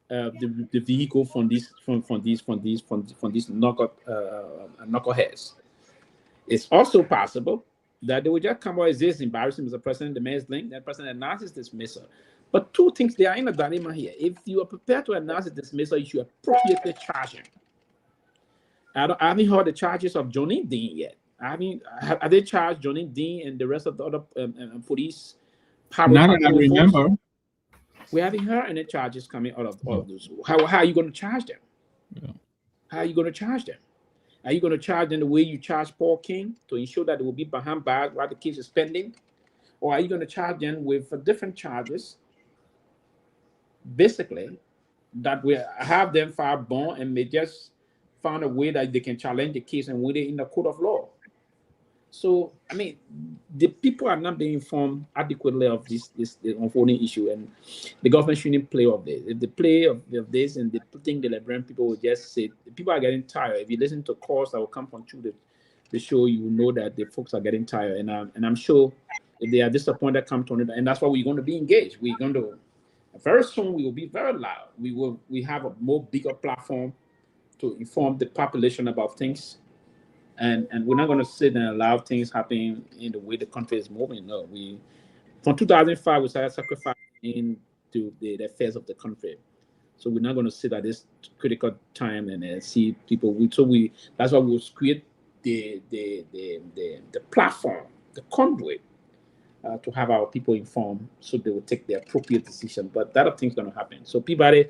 the vehicle from these knuckleheads. It's also possible that they will just come out as this embarrassing, Mr. President, the man's link, that president announces dismissal. But two things, they are in a dilemma here. If you are prepared to announce a dismissal, you should appropriately charge him. I haven't heard the charges of Johnny Dean yet. Have they charged Johnny Dean and the rest of the other police? Not that I remember. We haven't heard any charges coming out of all of those. How are you going to charge them? Yeah. How are you going to charge them? Are you going to charge them the way you charge Paul King to ensure that it will be behind bars while the case is pending? Or are you going to charge them with different charges, basically, that will have them file bond and may just find a way that they can challenge the case and win it in the court of law? So, I mean, the people are not being informed adequately of this unfolding issue, and the government shouldn't play of this. If they play of this and they think the Liberian people will just say, people are getting tired. If you listen to calls that will come from through the show, you will know that the folks are getting tired. And I'm sure if they are disappointed, come to it, and that's why we're going to be engaged. We're going to, very soon, we will be very loud. We have a bigger platform to inform the population about things. And we're not going to sit and allow things happen in the way the country is moving. No, from 2005, we started sacrificing into the affairs of the country. So we're not going to sit at this critical time and see people. That's why we'll create the platform, the conduit, to have our people informed, so they will take the appropriate decision. But that other thing's going to happen. So Peabody,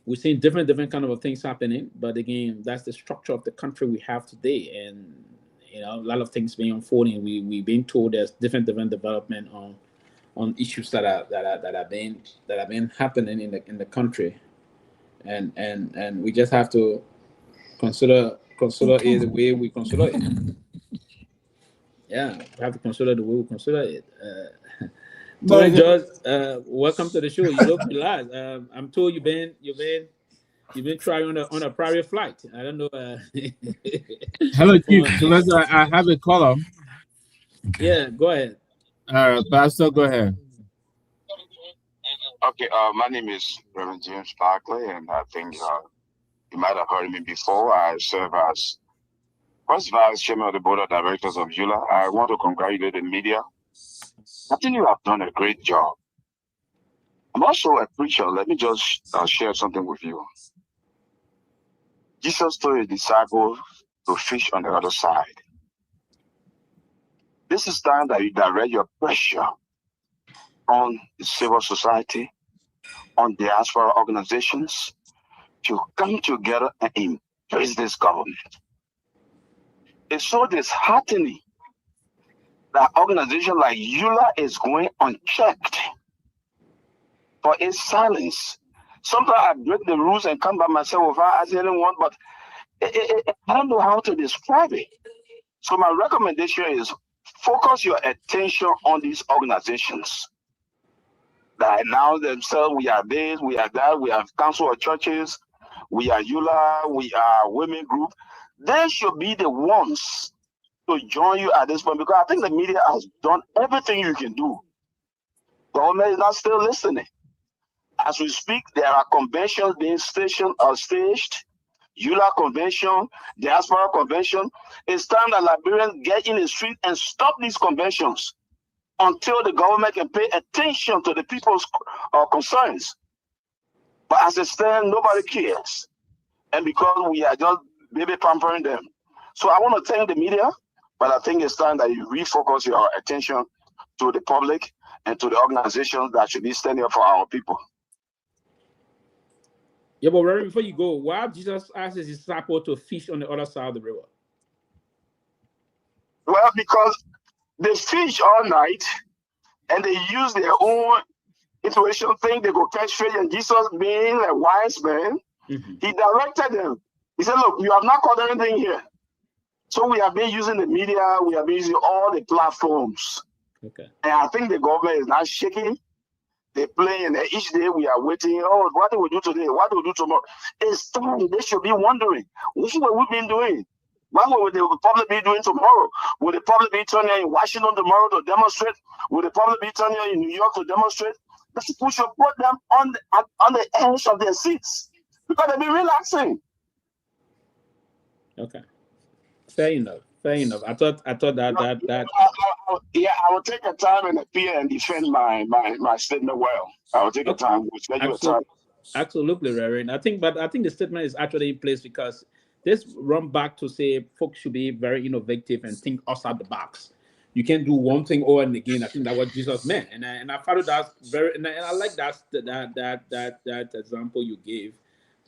we're seeing different kind of things happening, but again, that's the structure of the country we have today, and a lot of things being unfolding. We've been told there's different development on issues that have been happening in the country, and we just have to consider it the way we consider it. Yeah, we have to consider the way we consider it. But George, welcome to the show. You look relaxed. I'm told you've been trying on a private flight. I don't know. Hello, Chief. So I have a caller. Yeah, go ahead. Pastor, go ahead. Okay, my name is Reverend James Barkley, and I think you might have heard me before. I serve as first vice chairman of the board of directors of EULA. I want to congratulate the media. I think you have done a great job. I'm also a preacher. Let me just share something with you. Jesus told his disciples to fish on the other side. This is time that you direct your pressure on the civil society, on diaspora organizations, to come together and embrace this government. It's so disheartening that organization like EULA is going unchecked for its silence. Sometimes I break the rules and come by myself without asking anyone, but I don't know how to describe it. So my recommendation is focus your attention on these organizations that announce themselves. We are this, we are that, we have council of churches, we are EULA, we are women group. They should be the ones to join you at this point, because I think the media has done everything you can do. Government is not still listening. As we speak, there are conventions being staged. ULA convention, diaspora convention. It's time that Liberians get in the street and stop these conventions until the government can pay attention to the people's concerns. But as it stands, nobody cares. And because we are just baby pampering them. So I want to thank the media, but I think it's time that you refocus your attention to the public and to the organizations that should be standing up for our people. Yeah, but Reverend, before you go, why Jesus asked his disciples to fish on the other side of the river? Well, because they fish all night and they use their own intuition, think they go catch fish, and Jesus, being a wise man, he directed them. He said, look, you have not caught anything here. So we have been using the media, we have been using all the platforms. Okay. And I think the government is not shaking. They play, and each day we are waiting. Oh, what do we do today? What do we do tomorrow? It's time. They should be wondering, what have we been doing? What will the public be doing tomorrow? Will the public be turning in Washington tomorrow to demonstrate? Will the public be turning in New York to demonstrate? The people should put them on the edge of their seats because they've been relaxing. Okay, fair enough. Fair enough. I thought that. Yeah, I will take a time and appear and defend my statement well. I will take a time. Absolutely, Reverend. I think the statement is actually in place because this run back to say folks should be very innovative and think outside the box. You can't do one thing over and again. I think that's what Jesus meant, and I found that very and I like that example you gave.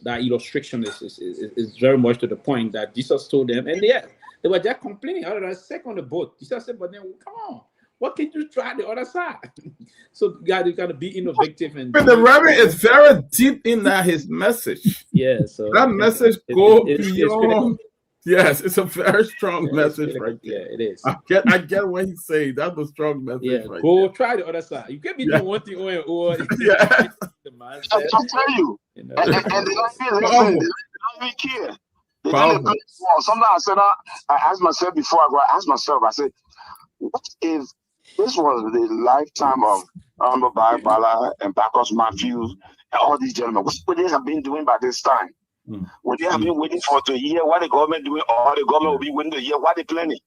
That illustration is very much to the point that Jesus told them, and yeah. They were just complaining. I was sick on the boat. Jesus said, but then come on, what can you try the other side? So God, you gotta be innovative and. But the Reverend is very deep in that his message. Yeah, so that message goes beyond. Yes, it's a very strong message right there. Yeah, it is. I get what he's saying. That's a strong message. Yeah, right go there. Try the other side. You can't be doing one thing or yeah. I tell you, and they don't even care. Sometimes I ask myself before I go, I say, what if this was the lifetime of Bala and Bacchus Matthews and all these gentlemen? What would they have been doing by this time? Would they have been waiting to hear what the government doing, or the government will be waiting to hear what they're planning?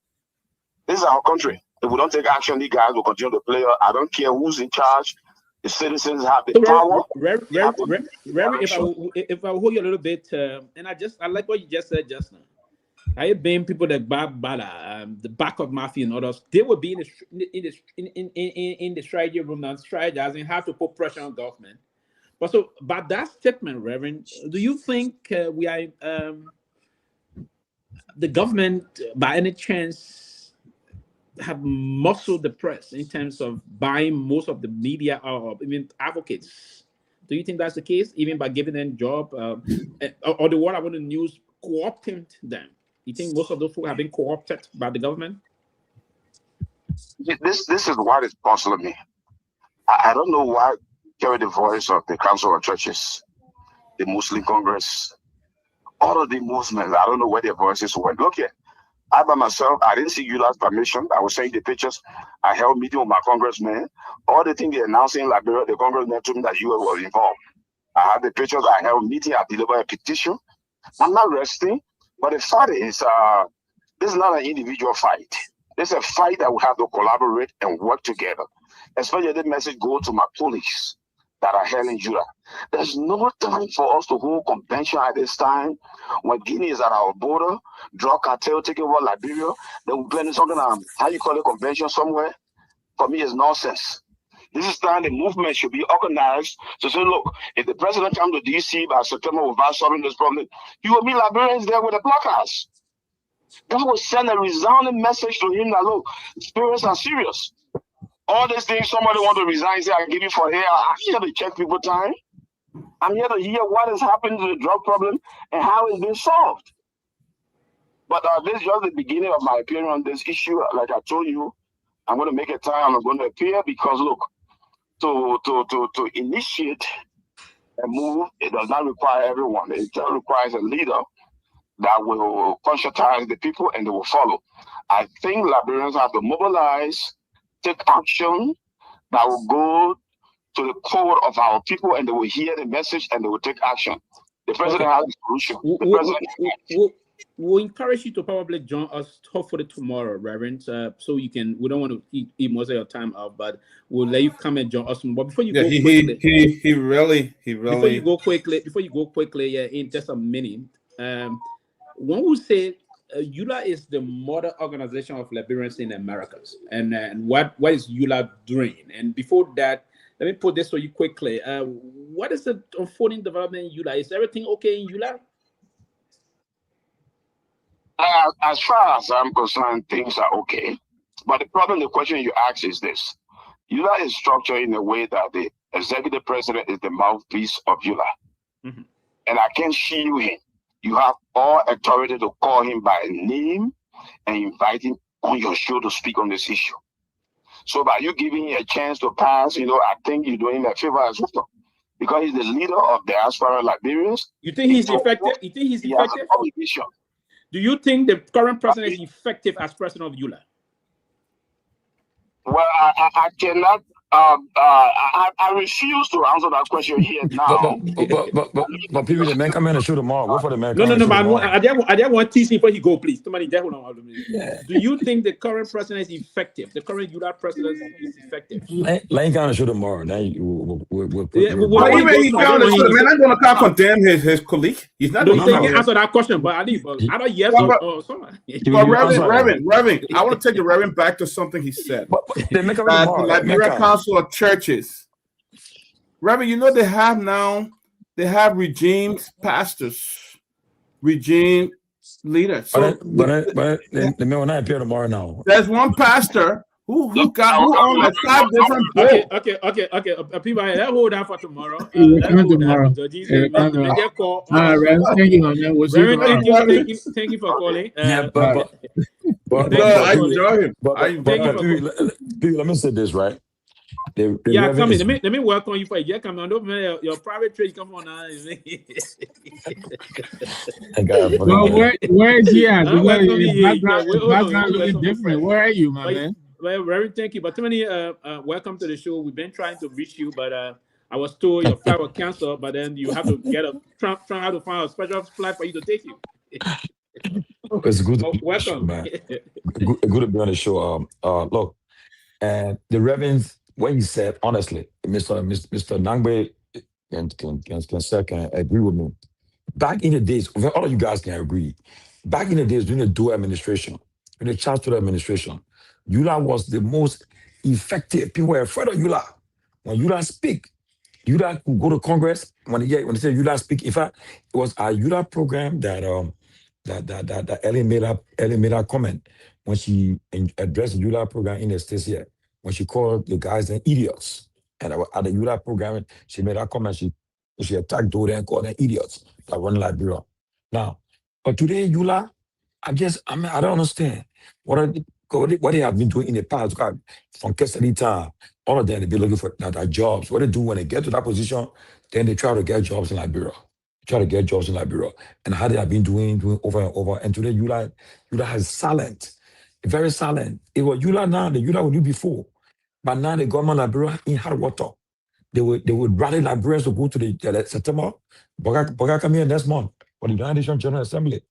This is our country. If we don't take action, these guys will continue to play. I don't care who's in charge. The citizens have the power. If I hold you a little bit, and I like what you just said just now. I have been people that Bala, the back of Mafia and others. They will be in the strategy room now, strategizing how to put pressure on government. But that statement, Reverend, do you think we are the government by any chance have muscled the press in terms of buying most of the media or even advocates? Do you think that's the case, even by giving them job or the one I want the news co-opting them? You think most of those people have been co-opted by the government? This is what is puzzling me. I don't know why carry the voice of the Council of Churches, the Muslim Congress, all of the movements. I don't know where their voices went. Look here. I by myself, I didn't see you last permission. I was saying the pictures. I held meeting with my congressman. All the things they announced in Liberia, the congressman told me that you were involved. I had the pictures. I held meeting. I delivered a petition. I'm not resting, but the fact is, this is not an individual fight. This is a fight that we have to collaborate and work together. Especially the message go to my police that are held in Judah. There's no time for us to hold convention at this time. When Guinea is at our border, drug cartel taking over Liberia, then we're planning something, how you call it, convention somewhere. For me, it's nonsense. This is time the movement should be organized to say, look, if the president comes to DC by September without solving this problem, he will meet Liberians there with the placards. That will send a resounding message to him that, look, spirits are serious. All these things, somebody want to resign, say, I give you for here. I'm here to check people time. I'm here to hear what is happening to the drug problem and how it's been solved. But this is just the beginning of my appearance on this issue. Like I told you, I'm going to make a time. I'm going to appear because, look, to initiate a move, it does not require everyone. It requires a leader that will conscientize the people and they will follow. I think Liberians have to mobilize, take action that will go to the core of our people, and they will hear the message and they will take action. The president has a solution. We'll encourage you to probably join us hopefully tomorrow, Reverend. So you can. We don't want to eat most of your time out, but we'll let you come and join us. But before you go quickly, he really. Before you go quickly, yeah, in just a minute. One would say EULA is the mother organization of Liberians in Americas, and what is EULA doing? And before that, let me put this for you quickly. What is the unfolding development in EULA? Is everything okay in EULA? As far as I'm concerned, things are okay. But the question you ask is this. EULA is structured in a way that the executive president is the mouthpiece of EULA. Mm-hmm. And I can shield him. You have all authority to call him by name and invite him on your show to speak on this issue. So by you giving him a chance to pass, I think you're doing him a favor as well. Because he's the leader of the diaspora Liberians. You think he's effective? You think he's effective? Do you think the current president is effective as president of EULA? Well, I cannot. I refuse to answer that question here now. But people, the man come in and shoot tomorrow. What for the man? No. I just want to tease him before he go, please. Somebody, hold on. Yeah. Do you think the current president is effective? The current EULA president is effective? Lane kind of shoot tomorrow. Now we'll he's going to condemn his colleague. He's not. No, he can answer that question, but I don't yes or someone. But Reverend, I want to take the Reverend back to something he said. They make a Liberia Council of Churches. Reverend, they have regime pastors, regime leaders. So but they may not appear tomorrow now. There's one pastor who on like 5 different boards. Okay. People, let's hold on for tomorrow. Tomorrow. Thank you, thank you for calling. But I enjoy him. Let me say this, right? Come in. Let me welcome you for a come on. Your private trade, come on now. Where is he at? Background looking different. Where are you, my man? Well, very thank you. But Timothy, welcome to the show. We've been trying to reach you, but I was told your flight was canceled. But then you have to try to find a special flight for you to take you. It's good. Welcome, man. Good to be on the show. Look, and the Reverends, when he said, honestly, Mr. Nagbe can agree with me. Back in the days, all of you guys can agree. Back in the days during the Dopoh administration, during the Charles Taylor administration, EULA was the most effective. People were afraid of EULA. When EULA speak, EULA could go to Congress. When they say EULA speak, in fact, it was our EULA program that Ellie made a comment when she addressed the EULA program in the States here, when she called the guys the idiots. And at the EULA program, she made a comment. She attacked Dopoh and called them idiots that run Liberia. Now, but today EULA, I don't understand what they have been doing in the past. From Keselita, all of them, they've been looking for their jobs. What they do when they get to that position, then they try to get jobs in Liberia. And how they have been doing over and over. And today, EULA has silent, very silent. It was EULA now, the EULA we knew before. But now the government of Liberia in hard water. They would rally Liberians to go to the September. Boga come here next month for the United Nations General Assembly.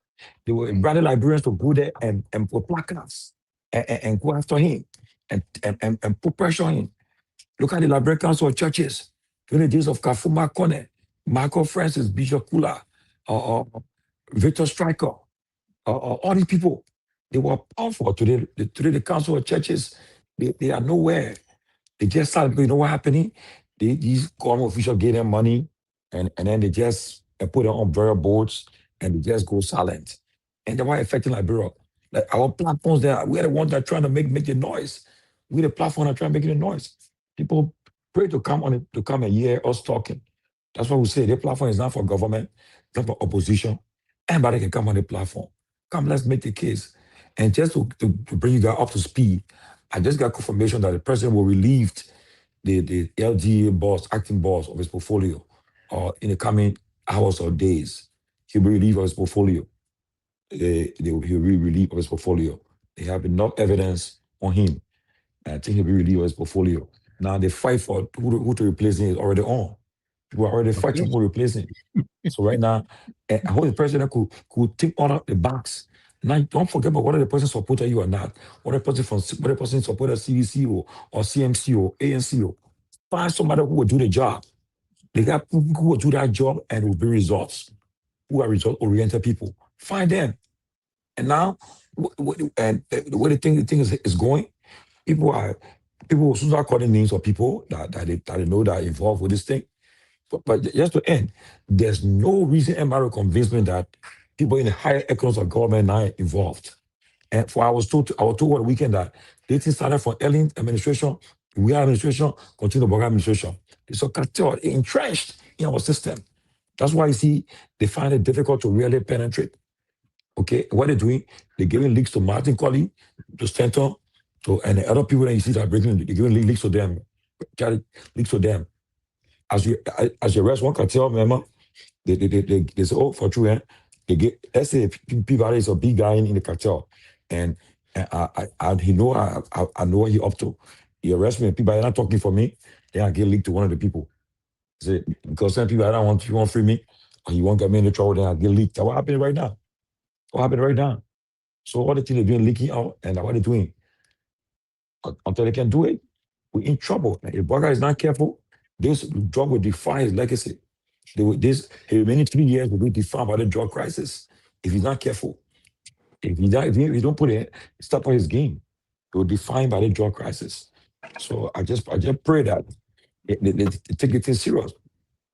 They would rally Liberians to go there and put placards and go after him and put pressure on him. Look at the Liberia Council of Churches during the days of Kafuma Kone, Michael Francis, Bishop Kula, Victor Stryker, all these people, they were powerful. Today the Council of Churches, they are nowhere. They just started, you know what happening? These government officials gave them money and then they just put them on various boards and they just go silent. And they were affecting Liberia. Like our platforms there, we're the ones that are trying to make the noise. We're the platform that are trying to make the noise. People pray to come and hear us talking. That's what we say. The platform is not for government, not for opposition. Anybody can come on the platform. Come, let's make the case. And just to bring you guys up to speed, I just got confirmation that the president will relieve the LGA boss, acting boss of his portfolio in the coming hours or days. He'll be relieved of his portfolio. He'll be relieved of his portfolio. They have enough evidence on him. I think he'll be relieved of his portfolio. Now the fight for who to replace him is already on. People are already fighting who to replace him. So right now, I hope the president could take all of the box. Now don't forget about whether the person supported you or not. Whether the person supported CDC or CMC or ANC. Find somebody who will do the job. They got people who will do that job and will bring results. Who are result-oriented people. Find them. And now, the way the thing is going, people will soon start calling names of people that they know that are involved with this thing. But just to end, there's no reason MRO convinced me that people in the higher echelons of government now are involved. And I was told over the weekend that the thing started from Ellen administration, we administration, continue Boga administration. It's a cartel entrenched in our system. That's why you see they find it difficult to really penetrate. Okay, what they're doing, they're giving leaks to Martin Colley, to Stanton, and the other people that you see that are breaking, they're giving leaks to them, leaks to them. As you arrest one cartel member, they say, oh, for true, they get, let's say Peabody is a big guy in the cartel, and he know I know what he up to. He arrest me, Peabody not talking for me, then I get leaked to one of the people. Say, because some people I don't want, you want free me, or you won't get me in the trouble, then I get leaked. That's what happened right now. What happened right now? So all the things they're doing leaking out, and what they're doing, until they can do it, we're in trouble. And if Boga is not careful, this drug will define his legacy. His remaining 3 years will be defined by the drug crisis. If he's not careful, if he don't put a stop on his game, it will be defined by the drug crisis. So I just pray that they take it serious.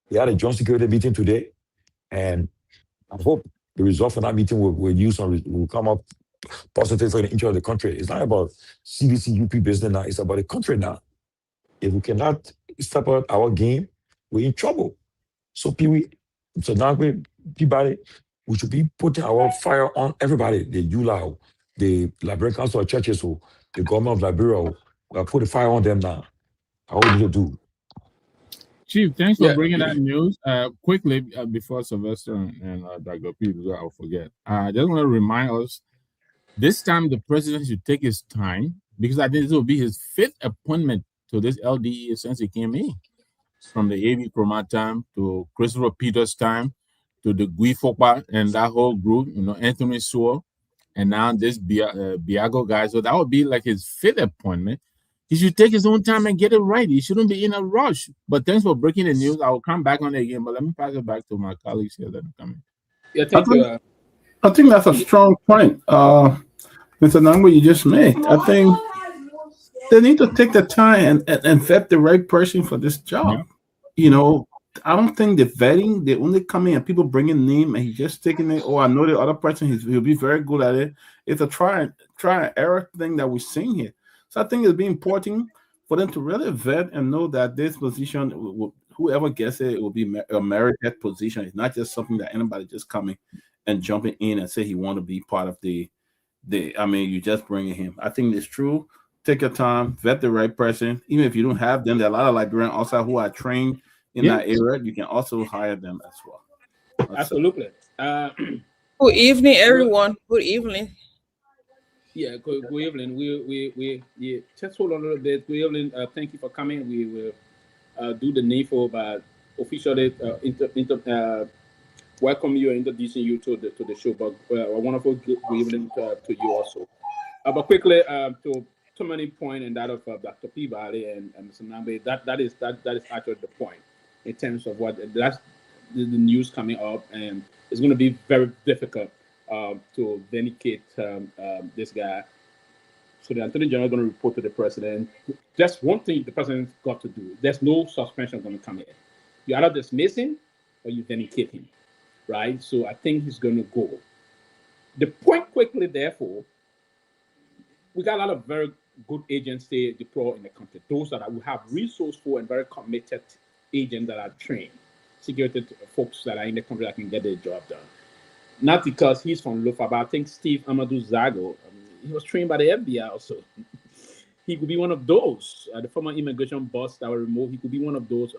We had a joint security meeting today, and I hope the result from that meeting will come up positive for the interest of the country. It's not about CDC, UP business now. It's about the country now. If we cannot step out our game, we're in trouble. So Nagbe, Peabody, we should be putting our fire on everybody. The ULA, the Liberian Council of Churches, the government of Liberia, we'll put the fire on them now. How we need to do. Chief, thanks for bringing that news. Quickly, before Sylvester and Dr. P, because I'll forget. I just want to remind us, this time the president should take his time, because I think this will be his 5th appointment to this LDE since he came in. From the Seleke Kromah time to Christopher Peters' time to the Guifokpa and that whole group, Anthony Sewell, and now this Biago guy. So that would be like his 5th appointment. He should take his own time and get it right. He shouldn't be in a rush. But thanks for breaking the news. I will come back on it again, but let me pass it back to my colleagues here that are coming. Yeah, thank you. I think that's a strong point, Mr. Nagbe, you just made. I think they need to take the time and vet the right person for this job. Yeah. I don't think the vetting, they only come in and people bring in name and he's just taking it. Oh, I know the other person, he'll be very good at it. It's a try and error thing that we're seeing here. So I think it'll be important for them to really vet and know that this position, whoever gets it, it will be a merited position. It's not just something that anybody just coming and jumping in and say he want to be part of you just bringing him. I think it's true. Take your time, vet the right person. Even if you don't have them, there are a lot of Liberians also who are trained in that area. You can also hire them as well. Absolutely. Good evening, everyone. Good evening. Yeah, good evening. We just hold on a little bit. Good evening. Thank you for coming. We will do the needful by officially welcome you and introducing you to the show. But a wonderful good evening to you also. But quickly to many point and that of Dr. Peabody and Mr. Nagbe, that is actually the point in terms of what that's the news coming up, and it's going to be very difficult to vindicate this guy. So the Attorney General is going to report to the president. That's one thing the president's got to do. There's no suspension going to come in. You either dismiss him or you vindicate him, right? So I think he's going to go. The point quickly, therefore, we got a lot of very good agents deployed in the country. Those that we have resourceful and very committed agents that are trained, security folks that are in the country that can get their job done. Not because he's from Lofa, but I think Steve Amadou Zago, he was trained by the FBI also. He could be one of those. The former immigration boss that were removed, he could be one of those.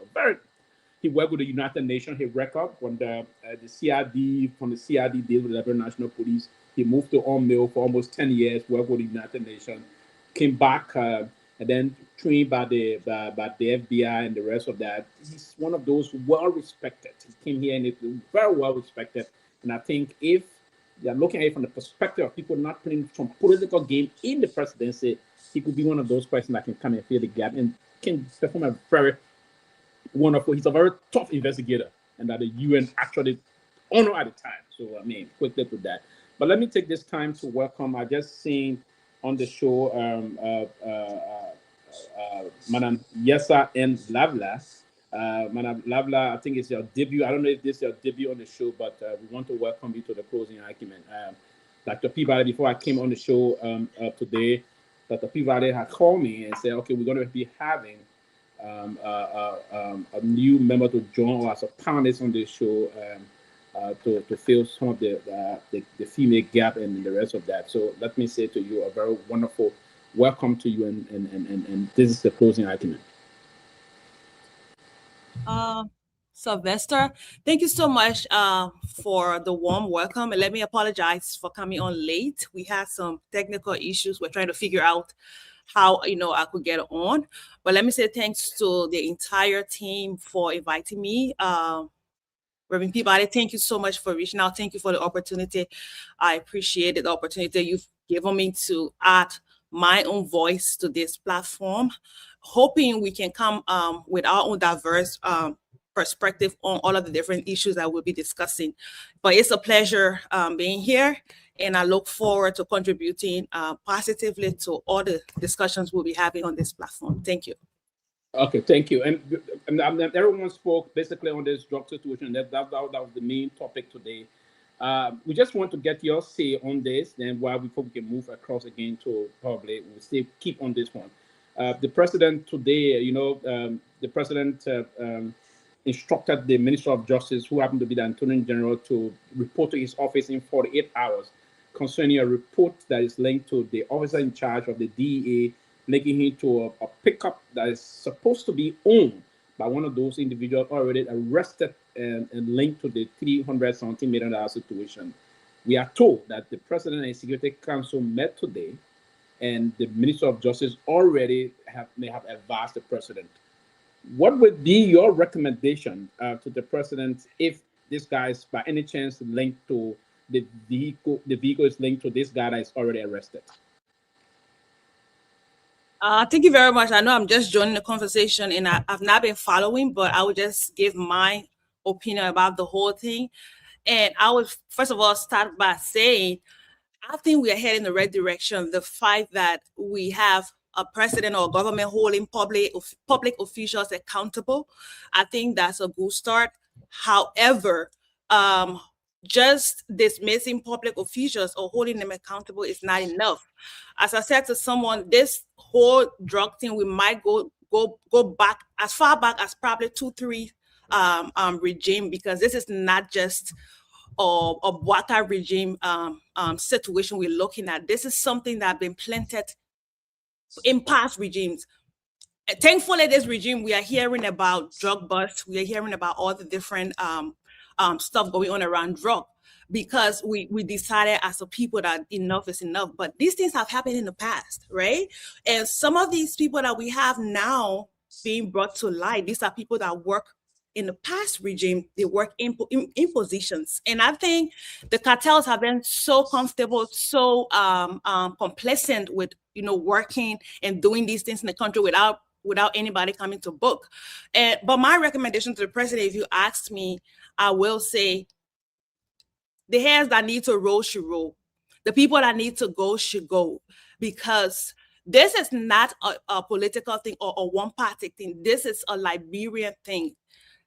He worked with the United Nations. He record when the CID, from the CID deal with the Liberia National Police. He moved to Mail for almost 10 years, worked with the United Nations, came back and and then trained by the FBI and the rest of that. He's one of those well respected. He came here and is very well respected. And I think if you're looking at it from the perspective of people not putting some political game in the presidency, he could be one of those persons that can come and fill the gap and can perform a very wonderful. He's a very tough investigator, and that the UN actually honor at the time. So I mean, quickly to that. But let me take this time to welcome. I just seen on the show Madam Yesa and Lavla. Madam Lavla, I think it's your debut. I don't know if this is your debut on the show, but we want to welcome you to the closing argument. Dr. Peabody, before I came on the show today, Dr. Peabody had called me and said, okay, we're going to be having a new member to join us as a panelist on this show to fill some of the female gap and the rest of that. So let me say to you a very wonderful welcome to you, and this is the closing argument. Sylvester, thank you so much for the warm welcome, and let me apologize for coming on late. We had some technical issues. We're trying to figure out how I could get on, but let me say thanks to the entire team for inviting me. Reverend Peabody, thank you so much for reaching out. Thank you for the opportunity. I appreciate the opportunity you've given me to add my own voice to this platform, hoping we can come with our own diverse perspective on all of the different issues that we'll be discussing. But it's a pleasure being here, and I look forward to contributing positively to all the discussions we'll be having on this platform. Thank you. Okay, thank you. And everyone spoke basically on this drug situation. That was the main topic today. We just want to get your say on this, then before we can move across again to probably we'll stay keep on this one. The president today, the president instructed the Minister of Justice, who happened to be the Attorney General, to report to his office in 48 hours concerning a report that is linked to the officer in charge of the DEA, linking him to a pickup that is supposed to be owned by one of those individuals already arrested and linked to the $317 million situation. We are told that the President and Security Council met today, and the Minister of Justice already may have advised the President. What would be your recommendation to the President if this guy is by any chance linked to the vehicle is linked to this guy that is already arrested? Thank you very much. I know I'm just joining the conversation and I've not been following, but I would just give my opinion about the whole thing. And I would, first of all, start by saying, I think we are heading in the right direction. The fact that we have a president or a government holding public officials accountable, I think that's a good start. However, just dismissing public officials or holding them accountable is not enough. As I said to someone, this whole drug thing, we might go back as far back as probably 2-3 regime, because this is not just a Bwaka regime situation we're looking at. This is something that has been planted in past regimes. Thankfully, this regime, we are hearing about drug busts. We are hearing about all the different stuff going on around drug, because we decided as a people that enough is enough. But these things have happened in the past, right? And some of these people that we have now being brought to light, these are people that work in the past regime. They work in positions. And I think the cartels have been so comfortable, so complacent with, working and doing these things in the country without anybody coming to book. But my recommendation to the president, if you ask me, I will say the hairs that need to roll should roll. The people that need to go should go, because this is not a political thing or a one-party thing. This is a Liberian thing.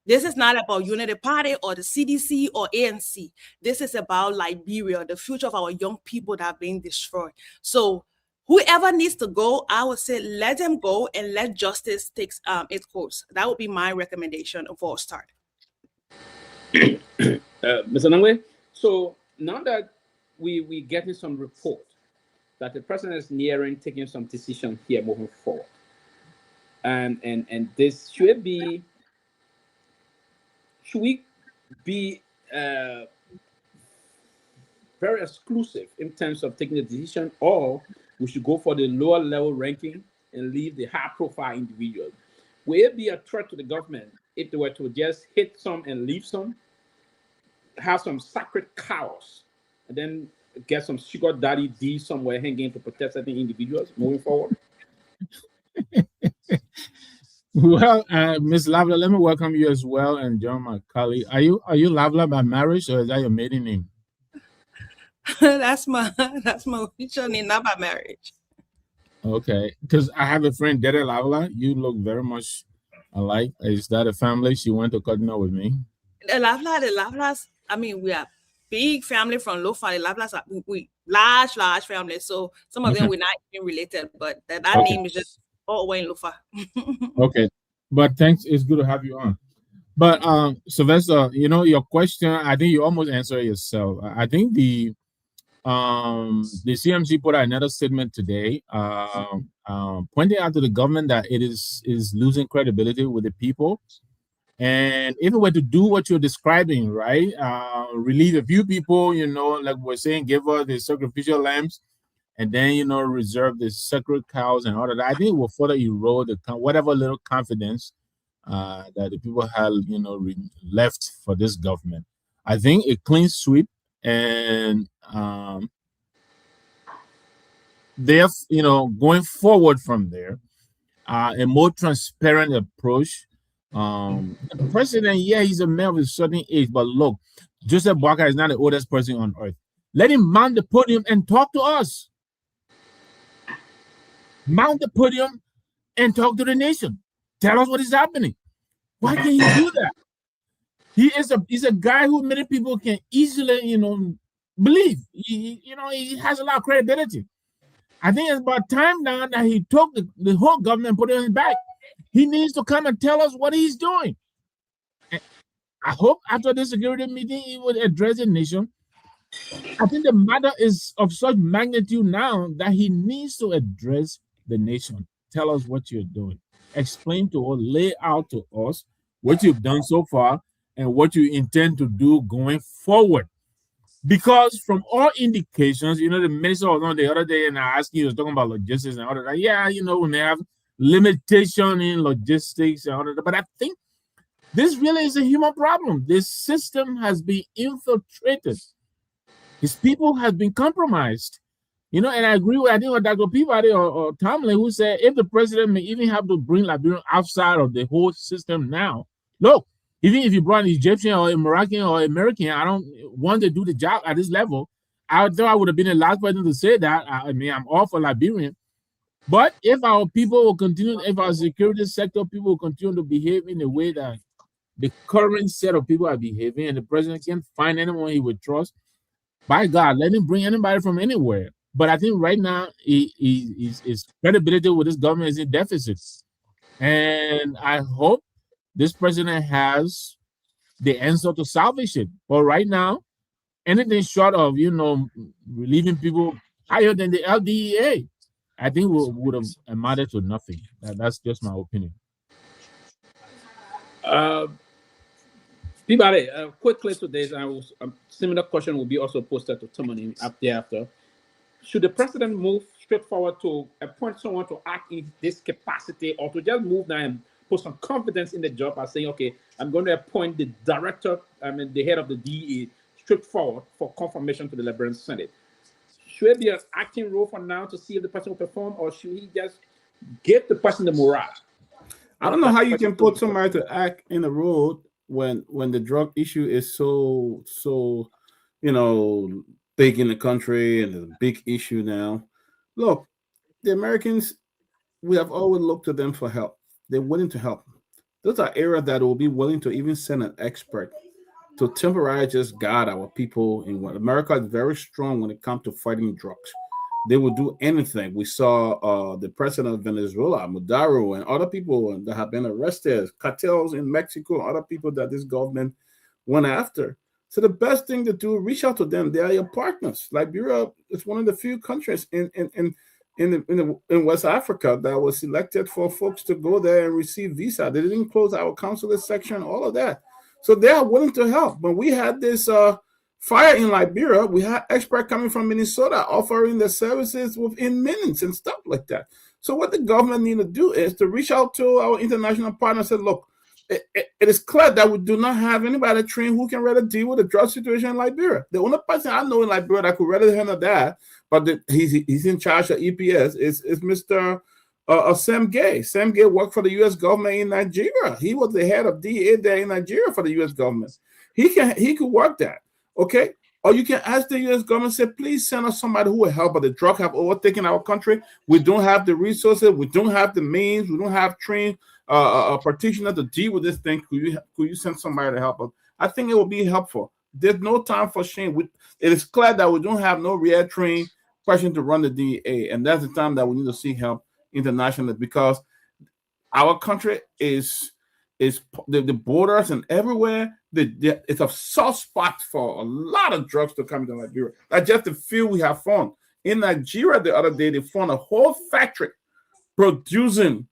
This is not about Unity Party or the CDC or ANC. This is about Liberia, the future of our young people that are being destroyed. So whoever needs to go, I would say let them go and let justice take its course. That would be my recommendation for a start. Mr. Nagbe, so now that we getting some report that the president is nearing taking some decision here moving forward, and this should we be very exclusive in terms of taking the decision, or we should go for the lower level ranking and leave the high-profile individuals. Will it be a threat to the government if they were to just hit some and leave some, have some sacred cows, and then get some sugar daddy D somewhere hanging to protect certain individuals moving forward? Well, Miss Lavla, let me welcome you as well, and John, my colleague. Are you Lavla by marriage, or is that your maiden name? That's my official name, not by marriage. Okay, because I have a friend, Dede Lavla. You look very much alike. Is that a family? She went to Cardinal with me. The Lavlas. I mean, we are big family from Lofa. The Lavlas are we large family. So some of them we're not even related, but that name is just all way in Lofa. Okay, but thanks. It's good to have you on. But Sylvester, your question, I think you almost answered it yourself. I think the CMC put out another statement today, pointing out to the government that it is losing credibility with the people. And if it were to do what you're describing, right, relieve a few people, like we're saying, give us the sacrificial lambs, and then, reserve the sacred cows and all of that, I think it will further erode whatever little confidence that the people have, left for this government. I think a clean sweep and they're, going forward from there, a more transparent approach. The president, he's a man of a certain age, but look, Joseph Boakai is not the oldest person on earth. Let him mount the podium and talk to us. Mount the podium and talk to the nation. Tell us what is happening. Why can't he do that? He's a guy who many people can easily, believe. He has a lot of credibility. I think it's about time now that he took the whole government and put it on his back. He needs to come and tell us what he's doing. And I hope after the security meeting, he will address the nation. I think the matter is of such magnitude now that he needs to address the nation. Tell us what you're doing. Explain to us, lay out to us what you've done so far and what you intend to do going forward. Because from all indications, the minister was on the other day and I asked you, he was talking about logistics and all that. Yeah, when they have limitation in logistics and all that. But I think this really is a human problem. This system has been infiltrated. His people have been compromised. And I agree with, I think, Dr. Peabody or Tomalin, who said if the president may even have to bring Liberian outside of the whole system now. Look, even if you brought an Egyptian or a Moroccan or American, I don't want to do the job at this level. I thought I would have been the last person to say that. I mean, I'm all for Liberian. But if our people will continue, if our security sector people will continue to behave in a way that the current set of people are behaving, and the president can't find anyone he would trust, by God, let him bring anybody from anywhere. But I think right now, his credibility with this government is in deficit. And I hope this president has the answer to salvage it. But right now, anything short of, relieving people higher than the LDEA, I think would have amounted to nothing. That's just my opinion. Peabody, quickly today, a similar question will be also posted to Tomalin after. Should the president move straight forward to appoint someone to act in this capacity, or to just move now and put some confidence in the job by saying, okay, I'm going to appoint the director, the head of the DEA, straight forward for confirmation to the Liberian Senate? Should it be an acting role for now to see if the person will perform, or should he just give the person the morale? I don't know how you can put somebody to act in a role when the drug issue is so big in the country and a big issue now. Look, the Americans, we have always looked to them for help. They're willing to help. Those are areas that will be willing to even send an expert to temporarily just guide our people. America is very strong when it comes to fighting drugs. They will do anything. We saw the president of Venezuela, Maduro, and other people that have been arrested, cartels in Mexico, other people that this government went after. So the best thing to do, reach out to them. They are your partners. Liberia is one of the few countries in West Africa that was selected for folks to go there and receive visa. They didn't close our consulate section, all of that. So they are willing to help. When we had this fire in Liberia, we had experts coming from Minnesota offering the services within minutes and stuff like that. So what the government need to do is to reach out to our international partners and say, look, it is clear that we do not have anybody trained who can really deal with the drug situation in Liberia. The only person I know in Liberia that could really handle that, but he's in charge of EPS, is Mr. Sam Gay. Sam Gay worked for the U.S. government in Nigeria. He was the head of DEA there in Nigeria for the U.S. government. He could work that, okay? Or you can ask the U.S. government, say, please send us somebody who will help. But the drug have overtaken our country. We don't have the resources. We don't have the means. We don't have trained practitioner to deal with this thing. Could you send somebody to help us? I think it will be helpful. There's no time for shame. It is clear that we don't have no real trained person to run the DEA, and that's the time that we need to seek help internationally, because our country is the borders and everywhere. It's a soft spot for a lot of drugs to come to Liberia. That's just the few we have found. In Nigeria the other day, they found a whole factory producing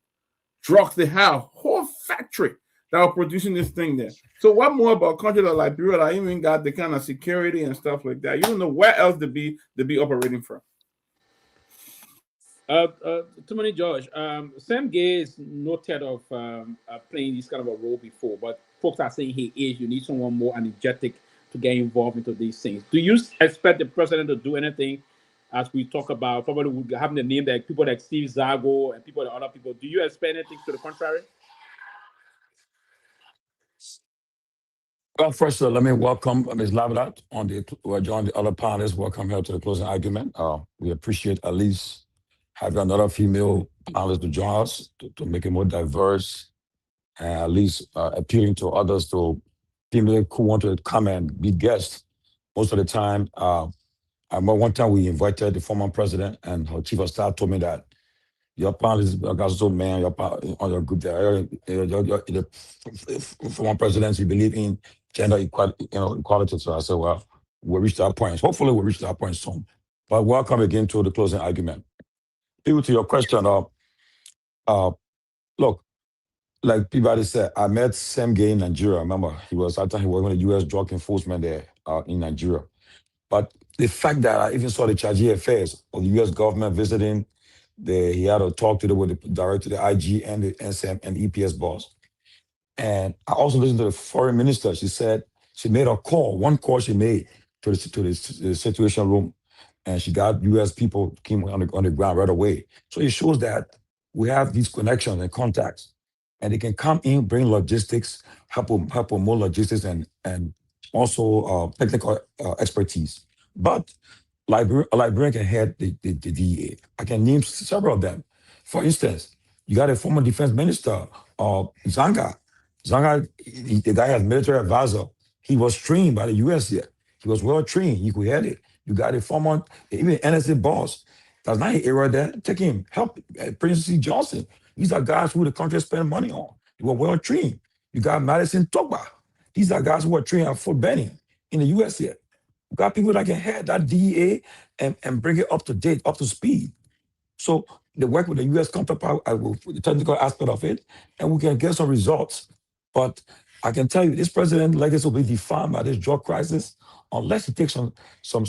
drugs. They have a whole factory that are producing this thing there. So what more about a country like Liberia that even got the kind of security and stuff like that? You don't know where else to be operating from. Too many, George. Sam Gay is noted of playing this kind of a role before, but folks are saying you need someone more energetic to get involved into these things. Do you expect the president to do anything, as we talk about, probably having the name that people like Steve Zago and other people? Do you expect anything to the contrary? Well, first, let me welcome Ms. Lavidat on the other panelists. Welcome her to the closing argument. We appreciate at least having another female panelist to join us to make it more diverse, and at least appealing to others, to people who want to come and be guests. Most of the time, I remember one time we invited the former president, and her chief of staff told me that your panelists, man, on your group there, the former presidents, you believe in gender equality. So I said, well, we'll reach that point. Hopefully we'll reach that point soon. But welcome again to the closing argument. People, to your question, look, like Peabody said, I met Sam Gay in Nigeria. Remember, he was with the U.S. drug enforcement there in Nigeria. But the fact that I even saw the charge affairs of the U.S. government visiting, he had a talk with the director, the IG, and the NSM and EPS boss. And I also listened to the foreign minister. She said she made one call she made to the situation room, and she got U.S. people came on the ground right away. So it shows that we have these connections and contacts, and they can come in, bring logistics, help with more logistics and also technical expertise. But Liberian can head the DEA. I can name several of them. For instance, you got a former defense minister, Zanga. Zanga, the guy has military advisor. He was trained by the U.S. here. He was well trained. He could head it. You got a former, even NSA boss. That's not an area there. Take him, help Prince C. Johnson. These are guys who the country spend money on. They were well trained. You got Madison Togba. These are guys who are trained at Fort Benning in the U.S. here. You got people that can head that DEA and bring it up to date, up to speed. So they work with the U.S. counterpart, the technical aspect of it, and we can get some results. But I can tell you, this president's legacy will be defined by this drug crisis unless he takes some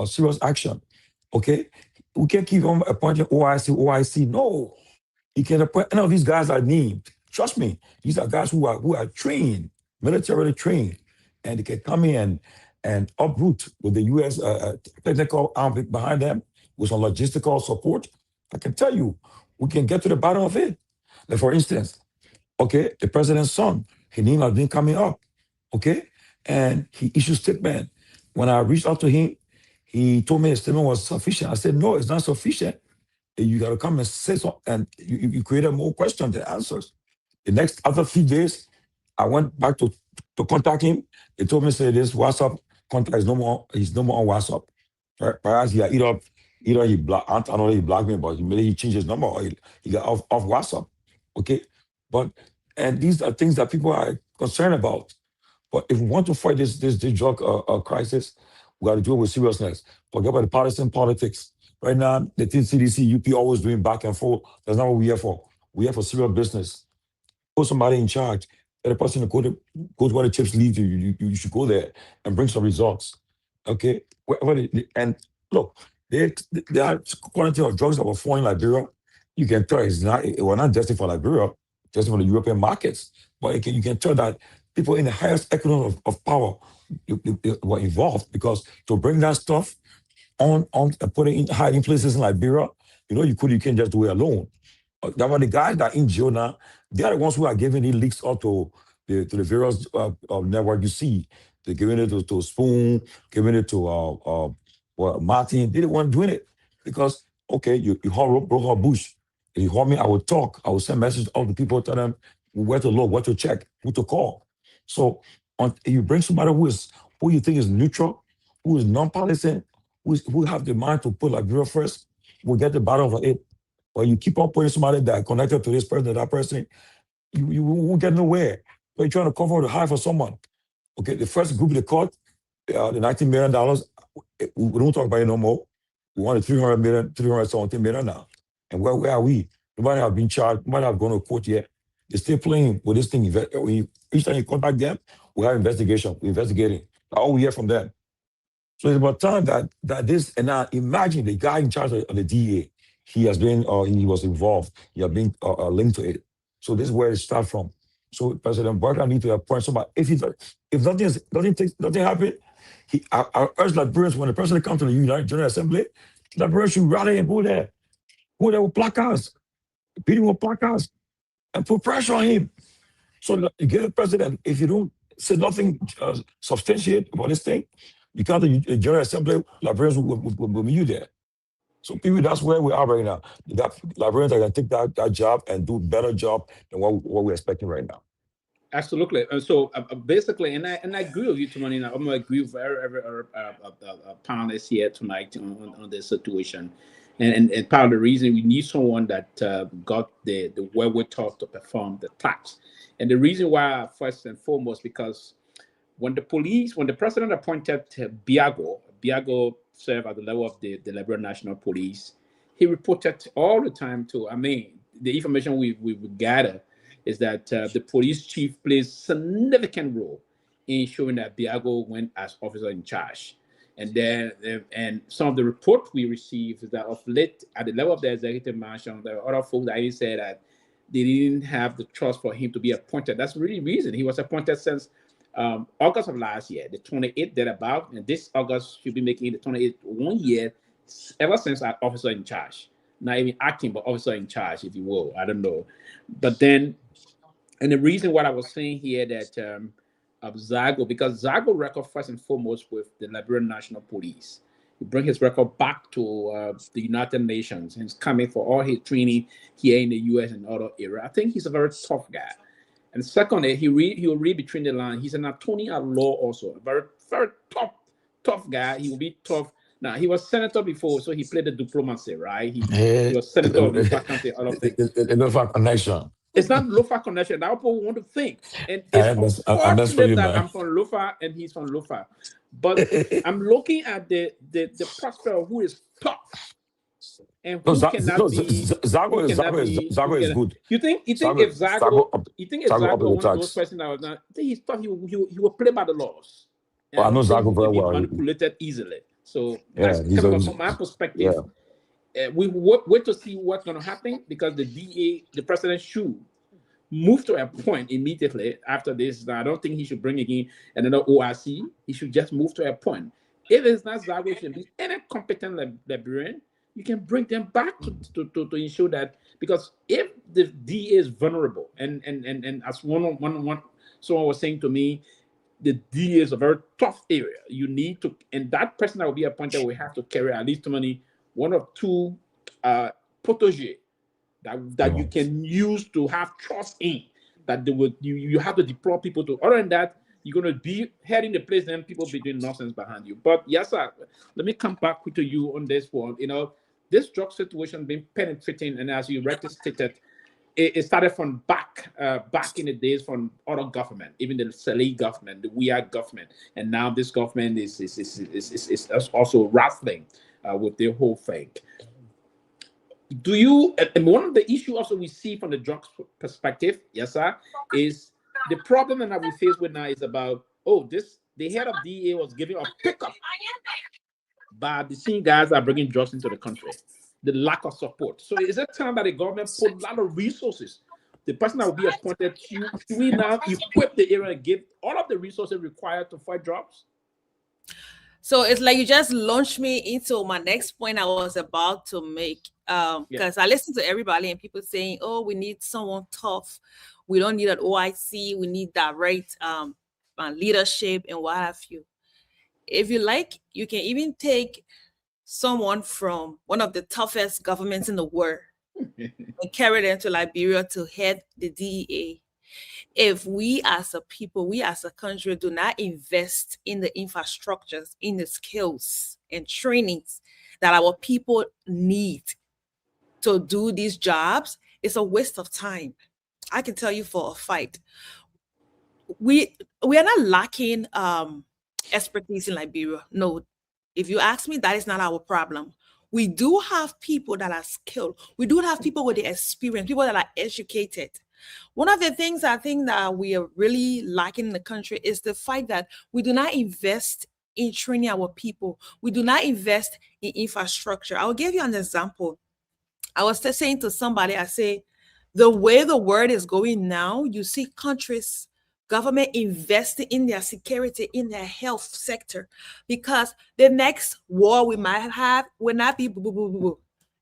serious action. Okay, we can't keep on appointing OIC. No, he can appoint. Any of these guys are named. Trust me, these are guys who are trained, militarily trained, and they can come in and uproot with the U.S. Technical arm behind them with some logistical support. I can tell you, we can get to the bottom of it. Like for instance, okay, the president's son, his name has been coming up, okay? And he issued a statement. When I reached out to him, he told me his statement was sufficient. I said, no, it's not sufficient. You got to come and say so, and you created more questions than answers. The next other few days, I went back to contact him. They told me, say, this WhatsApp contact is no more, he's no more on WhatsApp. Perhaps he either he blocked, I don't know he blocked me, but maybe he changed his number or he got off WhatsApp, okay? And these are things that people are concerned about. But if we want to fight this drug crisis, we got to do it with seriousness. Forget about the partisan politics. Right now, the CDC, UP always doing back and forth. That's not what we're here for. We're here for serious business. Put somebody in charge. Let the person go to where the chips lead you should go there and bring some results. Okay? And look, there are quantity of drugs that were found in Liberia, You can tell it was not just for Liberia, just for the European markets. But you can tell that people in the highest echelon of power were involved, because to bring that stuff on put it in hiding places in Liberia, you can't just do it alone. That were the guys that in jail now. They are the ones who are giving the leaks out to the various network you see. They're giving it to Spoon, giving it to Martin. They the one doing it, because okay, you broke her bush. If you call me, I will talk. I will send messages out to people, tell them where to look, what to check, who to call. So if you bring somebody who you think is neutral, who is non-partisan, who have the mind to put Liberia first, we'll get the bottom of it. But you keep on putting somebody that connected to this person or that person, you won't get nowhere. But you're trying to cover the high for someone. Okay, the first group they caught, the $19 million, we don't talk about it no more. We want the 300-something million now. And where are we? Nobody have been charged. Nobody have gone to court yet. They're still playing with this thing. Each time you contact them, we have investigation. We're investigating. All we hear from them. So it's about time that this, and now imagine the guy in charge of the DA, he was involved. He has been linked to it. So this is where it starts from. So President Barker needs to appoint somebody. If nothing happens, I urge Liberians, when the president comes to the United General Assembly, Liberians should rally and go there with placards, beat him with placards, and put pressure on him. So you get the president, if you don't say nothing substantiate about this thing, you come to the General Assembly, Liberians will meet you there. So people, that's where we are right now. Liberians are going to take that job and do a better job than what we're expecting right now. Absolutely. And so basically, and I agree with you, Tomalin. I'm going to agree with every panelist here tonight on this situation. And part of the reason we need someone that got the wherewithal to perform the task. And the reason why, first and foremost, because when the president appointed Biago served at the level of the Liberia National Police, he reported all the time to, the information we gather is that the police chief plays significant role in showing that Biago went as officer in charge. And then, and some of the reports we received is that of late, at the level of the executive mansion, there are other folks that he said that they didn't have the trust for him to be appointed. That's really the reason. He was appointed since August of last year, the 28th thereabout, and this August should be making the 28th 1 year ever since our officer in charge. Not even acting, but officer in charge, if you will. I don't know. But then, and the reason why I was saying here that Zago, because Zago record first and foremost with the Liberian National Police. He bring his record back to the United Nations. He's coming for all his training here in the US and other area. I think he's a very tough guy. And secondly, he will read between the lines. He's an attorney at law also. A very, very tough guy. He will be tough. Now, he was senator before, so he played the diplomacy, right? He was senator of Lofa County, all of things. The Lofa connection. It's not Lofa connection. Now people want to think. And it's unfortunate that I'm from Lofa and he's from Lofa. But I'm looking at the prospect who is tough. And who cannot be Zago is good. You think if Zago one of those persons that was not, I think he's tough, he will play by the laws. Well, I know Zago very well. Manipulated easily. So that's from my perspective. Yeah. We wait to see what's going to happen, because the president should move to a point immediately after this. I don't think he should bring again another OIC. He should just move to a point. If it's not Zago, it should be any competent Liberian. You can bring them back to ensure that, because if the DA is vulnerable, and as someone was saying to me, the DA is a very tough area. You need to, and that person that will be appointed will have to carry at least one or two protégés that you can use to have trust in. That they would you have to deploy people to. Other than that, you're going to be heading the place, and people be doing nonsense behind you. But yes, sir, let me come back to you on this one. This drug situation been penetrating, and as you rightly stated, it started from back in the days from other government, even the Seleke government, the WEA government, and now this government is also wrestling with the whole thing. And one of the issues also we see from the drugs perspective, yes, sir, is the problem that we face with now is about, the head of DEA was giving a pickup by the same guys that are bringing drugs into the country. the lack of support. So is it time that the government put a lot of resources? The person that will be appointed, should we now equip the area and give all of the resources required to fight drugs? So it's like you just launched me into my next point I was about to make. Because I listen to everybody and people saying, oh, we need someone tough. We don't need an OIC. We need direct leadership and what have you. If you like, you can even take someone from one of the toughest governments in the world and carry them to Liberia to head the DEA. If we as a people, we as a country do not invest in the infrastructures, in the skills and trainings that our people need to do these jobs, it's a waste of time. I can tell you for a fact. We are not lacking expertise in Liberia. No, if you ask me, that is not our problem. We do have people that are skilled. We do have people with the experience, people that are educated. One of the things I think that we are really lacking in the country is the fact that we do not invest in training our people. We do not invest in infrastructure. I'll give you an example. I was just saying to somebody, I say, the way the world is going now, you see countries, government investing in their security, in their health sector, because the next war we might have will not be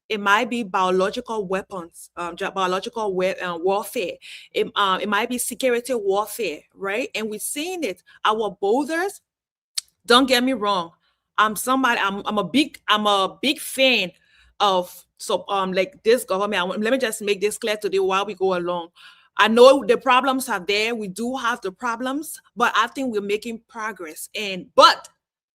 it might be biological weapons, biological warfare. It might be security warfare, right? And we're seeing it. Our borders, don't get me wrong. I'm a big fan of like this government. Let me just make this clear today while we go along. I know the problems are there. We do have the problems, but I think we're making progress. But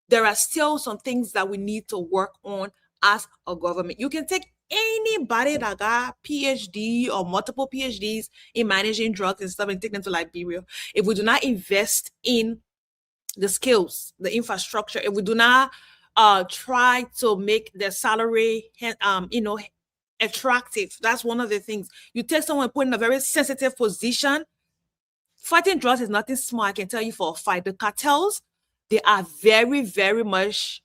there are still some things that we need to work on as a government. You can take anybody that got PhD or multiple PhDs in managing drugs and stuff and take them to Liberia. If we do not invest in the skills, the infrastructure, if we do not try to make their salary, attractive, that's one of the things. You take someone put in a very sensitive position. Fighting drugs is nothing small. I can tell you for a fact. The cartels, they are very, very much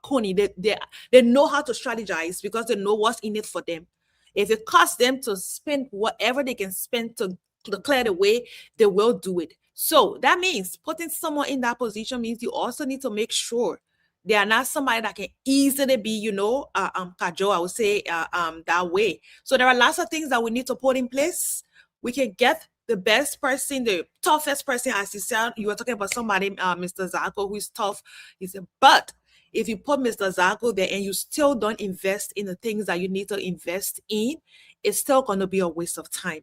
corny. They know how to strategize because they know what's in it for them. If it costs them to spend whatever they can spend to clear the way, they will do it. So that means putting someone in that position means you also need to make sure they are not somebody that can easily be, cajole, I would say that way. So there are lots of things that we need to put in place. We can get the best person, the toughest person, as you said. You were talking about somebody, Mr. Zako, who is tough. He said, but if you put Mr. Zako there and you still don't invest in the things that you need to invest in, it's still going to be a waste of time.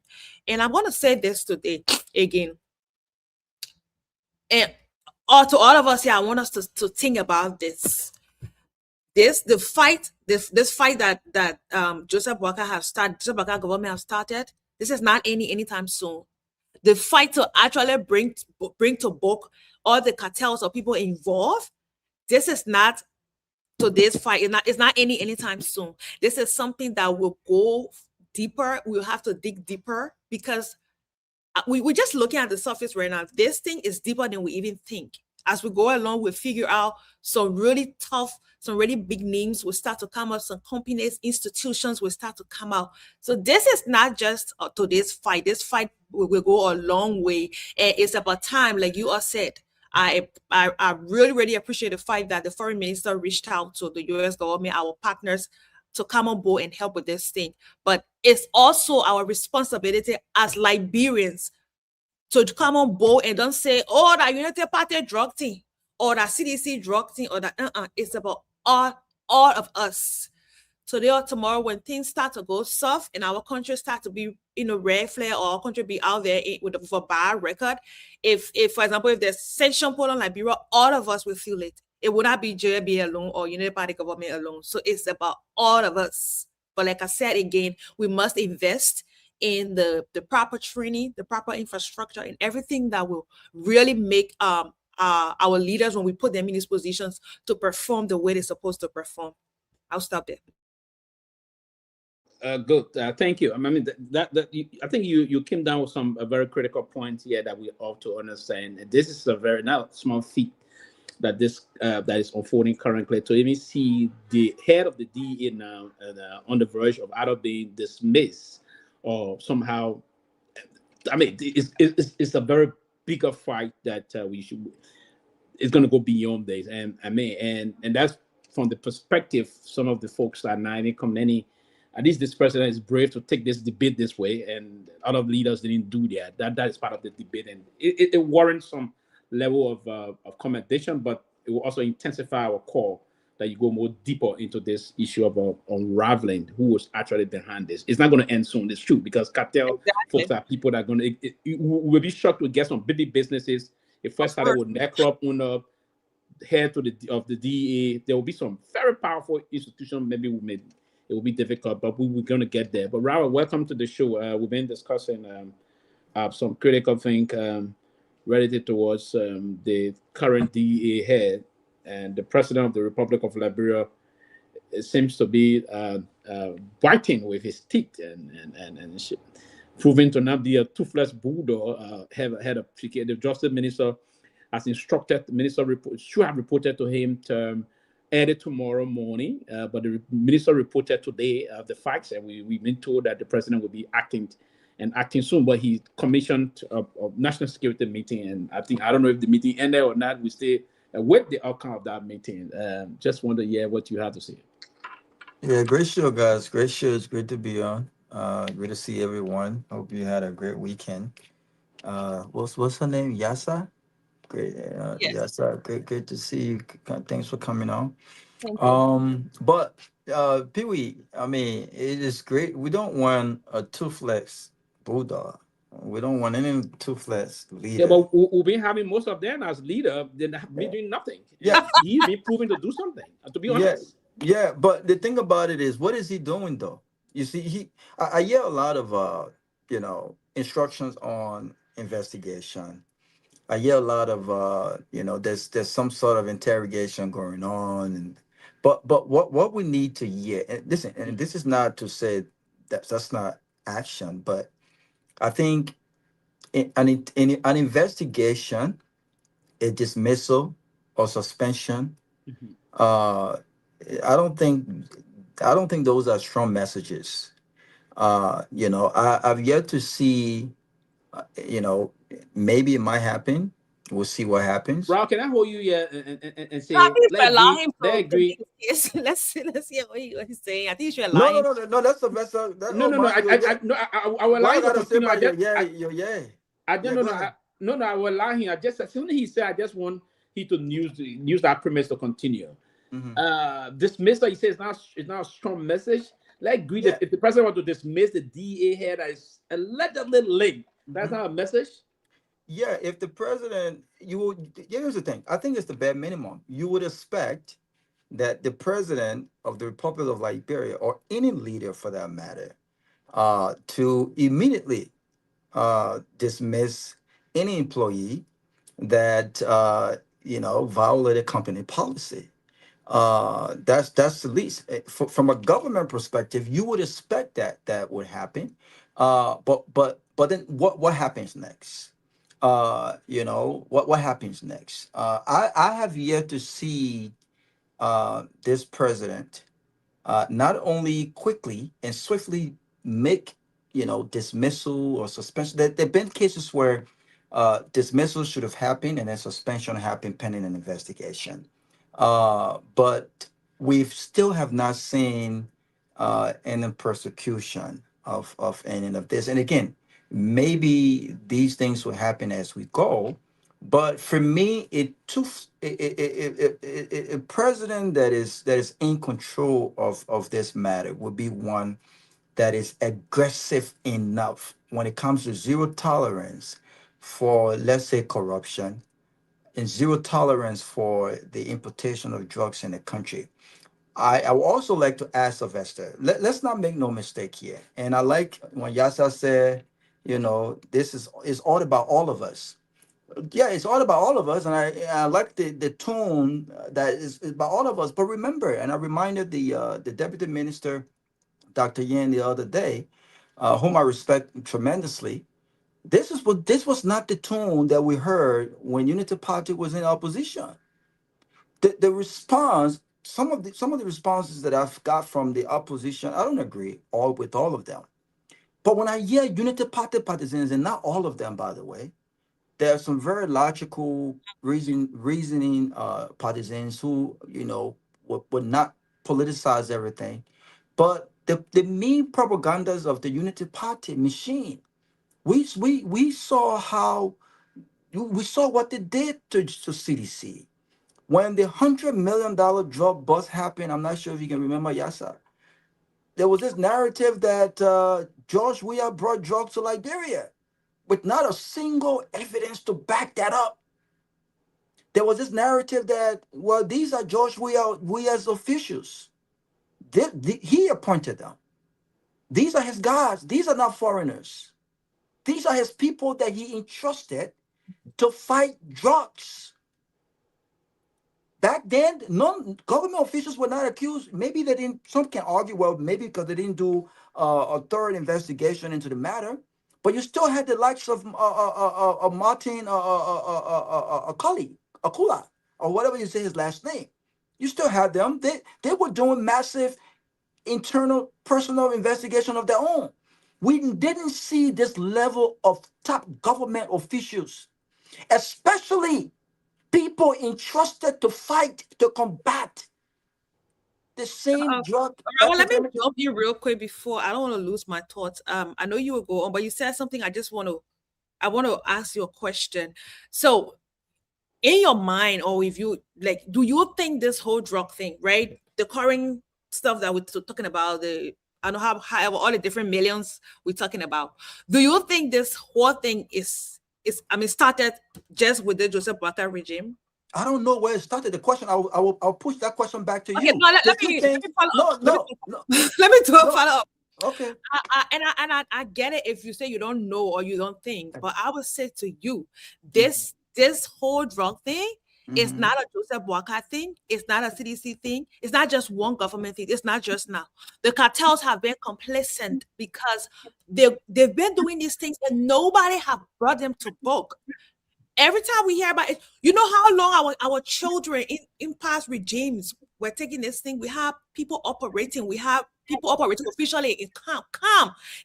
And I'm going to say this today again. And to all of us here, I want us to think about this. This fight that Joseph Boakai have started, Joseph Boakai government have started. This is not anytime soon. The fight to actually bring to book all the cartels or people involved. This is not today's fight. It's not anytime soon. This is something that will go deeper. We'll have to dig deeper because we're just looking at the surface right now. This thing is deeper than we even think. As we go along, we'll figure out some really tough, some really big names will start to come up. Some companies, institutions will start to come out. So this is not just today's fight. This fight will go a long way. And it's about time, like you all said. I really, really appreciate the fact that the foreign minister reached out to the U.S. government, our partners, to come on board and help with this thing. But it's also our responsibility as Liberians to come on board and don't say, oh, that United Party drug team or that CDC drug team or that it's about all of us. Today or tomorrow, when things start to go soft and our country start to be in a red flag or our country be out there with a bad record, if for example, if there's sanction put on Liberia, all of us will feel it. It would not be JB alone or United Party government alone. So it's about all of us. But like I said again, we must invest in the proper training, the proper infrastructure, and everything that will really make our leaders, when we put them in these positions, to perform the way they're supposed to perform. I'll stop there. Good. Thank you. I mean, I think you came down with some very critical points here that we ought to understand. This is a very not small feat. that is unfolding currently, to even see the head of the DEA now on the verge of either being dismissed or somehow, I mean, it's a very bigger fight that we should. It's going to go beyond this, and I mean, and that's from the perspective some of the folks are not even coming. At least this president is brave to take this debate this way, and other leaders didn't do that. That is part of the debate, and it warrants some level of commendation, but it will also intensify our call that you go more deeper into this issue of unraveling who was actually behind this. It's not going to end soon. It's true, because cartel folks are people that are going to. We'll be shocked to get some big businesses. It first started with Necrop owner, head to of the DEA. There will be some very powerful institutions. Maybe it will be difficult, but we're going to get there. But Raul, welcome to the show. We've been discussing some critical things related towards the current DEA head, and the president of the Republic of Liberia. It seems to be biting with his teeth and proving to not be a toothless bulldog. The justice minister has instructed the minister should have reported to him to added tomorrow morning, but the minister reported today the facts, and we've been told that the president will be acting soon. But he commissioned a national security meeting, and I don't know if the meeting ended or not. We stay with the outcome of that meeting. Just want to hear what you have to say. Yeah, great show, guys. Great show. It's great to be on. Great to see everyone. Hope you had a great weekend. What's her name? Yasa? Great. Yes. Yasa. Great to see you. Thanks for coming on. Thank you. But Pewee, I mean, it is great. We don't want a toothless bulldog. We don't want any toothless leader. Yeah, but we've been having most of them as leader. They're been doing nothing. Yeah, he's been proving to do something. To be honest. Yeah. But the thing about it is, what is he doing though? You see, I hear a lot of instructions on investigation. I hear a lot of there's some sort of interrogation going on, but what we need to hear, and listen, and this is not to say that's not action, but I think in an investigation, a dismissal or suspension, I don't think those are strong messages. I've yet to see, maybe it might happen. We'll see what happens. Rob, can I hold you here and say, I think you should allow him they agree. Yes, let's hear what he's saying. I think you should allow him. No, that's the best. I will allow him to continue. I will allow him. As soon as he said, I just want he to use that premise to continue. Dismissal, he says, it's not a strong message. Like, agree that if the president want to dismiss the DA head as a allegedly linked, that's not a message. Yeah, if the president, here's the thing. I think it's the bare minimum. You would expect that the president of the Republic of Liberia, or any leader for that matter, to immediately dismiss any employee that violated company policy. That's the least. From a government perspective, you would expect that would happen. But then what happens next? What happens next? I have yet to see this president not only quickly and swiftly make dismissal or suspension. There have been cases where dismissal should have happened and then suspension happened pending an investigation. But we still have not seen any persecution of any of this. And again, maybe these things will happen as we go. But for me, a president that is in control of this matter would be one that is aggressive enough when it comes to zero tolerance for, let's say, corruption, and zero tolerance for the importation of drugs in the country. I would also like to ask Sylvester, let's not make no mistake here. And I like when Yasa said, this is all about all of us. Yeah, it's all about all of us. And I like the tone that is about all of us. But remember, and I reminded the Deputy Minister, Dr. Yen, the other day, whom I respect tremendously. This was not the tone that we heard when Unity Party was in opposition. the response, some of the responses that I've got from the opposition, I don't agree with all of them. But when I hear Unity Party partisans, and not all of them, by the way, there are some very logical reasoning partisans who, would not politicize everything. But the main propagandas of the Unity Party machine, we saw what they did to CDC. When the $100 million drug bust happened, I'm not sure if you can remember, Yasa, there was this narrative that George Weah brought drugs to Liberia with not a single evidence to back that up. There was this narrative that, well, these are George Weah's officials. He appointed them. These are his guards. These are not foreigners. These are his people that he entrusted to fight drugs. Back then, government officials were not accused. Maybe they didn't. Some can argue, well, maybe because they didn't do a thorough investigation into the matter. But you still had the likes of Martin Akula, or whatever you say his last name. You still had them. They were doing massive internal personal investigation of their own. We didn't see this level of top government officials, especially people entrusted to fight, to combat the same drug. Let me jump you real quick before I don't want to lose my thoughts. I know you will go on, but you said something. I want to ask you a question. So, in your mind, or if you like, do you think this whole drug thing, right? The current stuff that we're talking about, I don't know how all the different millions we're talking about. Do you think this whole thing started just with the Joseph Boakai regime? I don't know where it started. The question, I'll push that question back to you. Okay, no, let me follow up. Let me do a follow up. Okay. I get it if you say you don't know or you don't think, but I would say to you, this whole drug thing is not a Joseph Boakai thing. It's not a CDC thing. It's not just one government thing. It's not just now. The cartels have been complacent because they've been doing these things and nobody have brought them to book. Every time we hear about it, you know how long our children in past regimes were taking this thing. We have people operating. We have people operating officially in calm.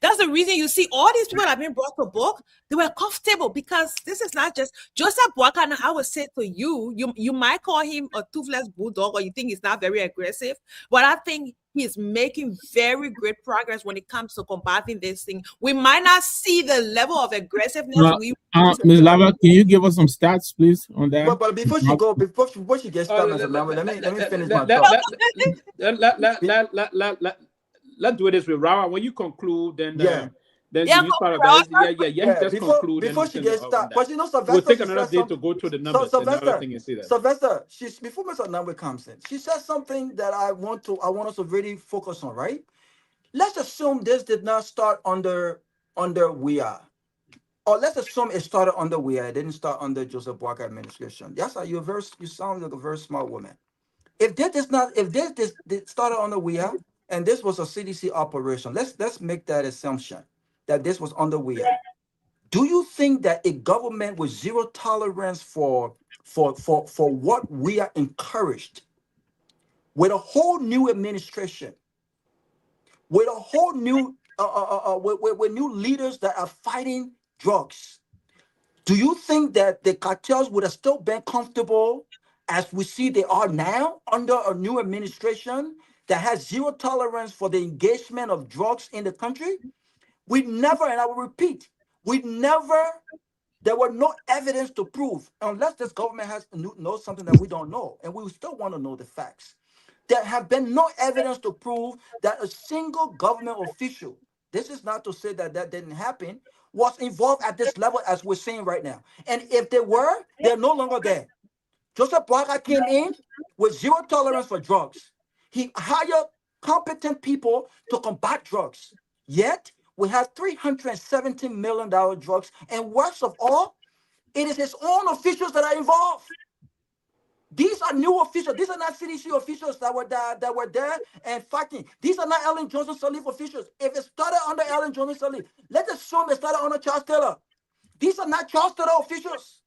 That's the reason you see all these people that have been brought to book. They were comfortable because this is not just Joseph Boakai. I would say to you might call him a toothless bulldog, or you think he's not very aggressive, but I think he's making very great progress when it comes to combating this thing. We might not see the level of aggressiveness. Ms. Lava, can you give us some stats, please, on that? But before she gets started, let me finish my thought. Let's do this with Rawa. When you conclude, then you start. Just conclude. Before she gets started, but you know, Sylvester, we'll take another day to go through the numbers. Sylvester, before Mr. Nagbe comes in, she said something that I want us to really focus on. Right? Let's assume this did not start under Weah. Or let's assume it started under Weah. It didn't start under Joseph Boakai administration. Yes, you sound like a very smart woman. If this started under Weah and this was a CDC operation, let's make that assumption that this was under Weah. Do you think that a government with zero tolerance for what Weah encouraged, with a whole new administration, with a whole new with new leaders that are fighting drugs, do you think that the cartels would have still been comfortable as we see they are now under a new administration that has zero tolerance for the engagement of drugs in the country? We never, and I will repeat, there were no evidence to prove, unless this government knows something that we don't know, and we still want to know the facts. There have been no evidence to prove that a single government official, this is not to say that didn't happen, was involved at this level as we're seeing right now. And if they were, they're no longer there. Joseph Boakai came in with zero tolerance for drugs. He hired competent people to combat drugs. Yet, we have $317 million drugs, and worst of all, it is his own officials that are involved. These are new officials. These are not CDC officials that were there and fighting. These are not Ellen Johnson Sirleaf officials. If it started under Ellen Johnson Sirleaf, let's assume it started under Charles Taylor. These are not Charles Taylor officials.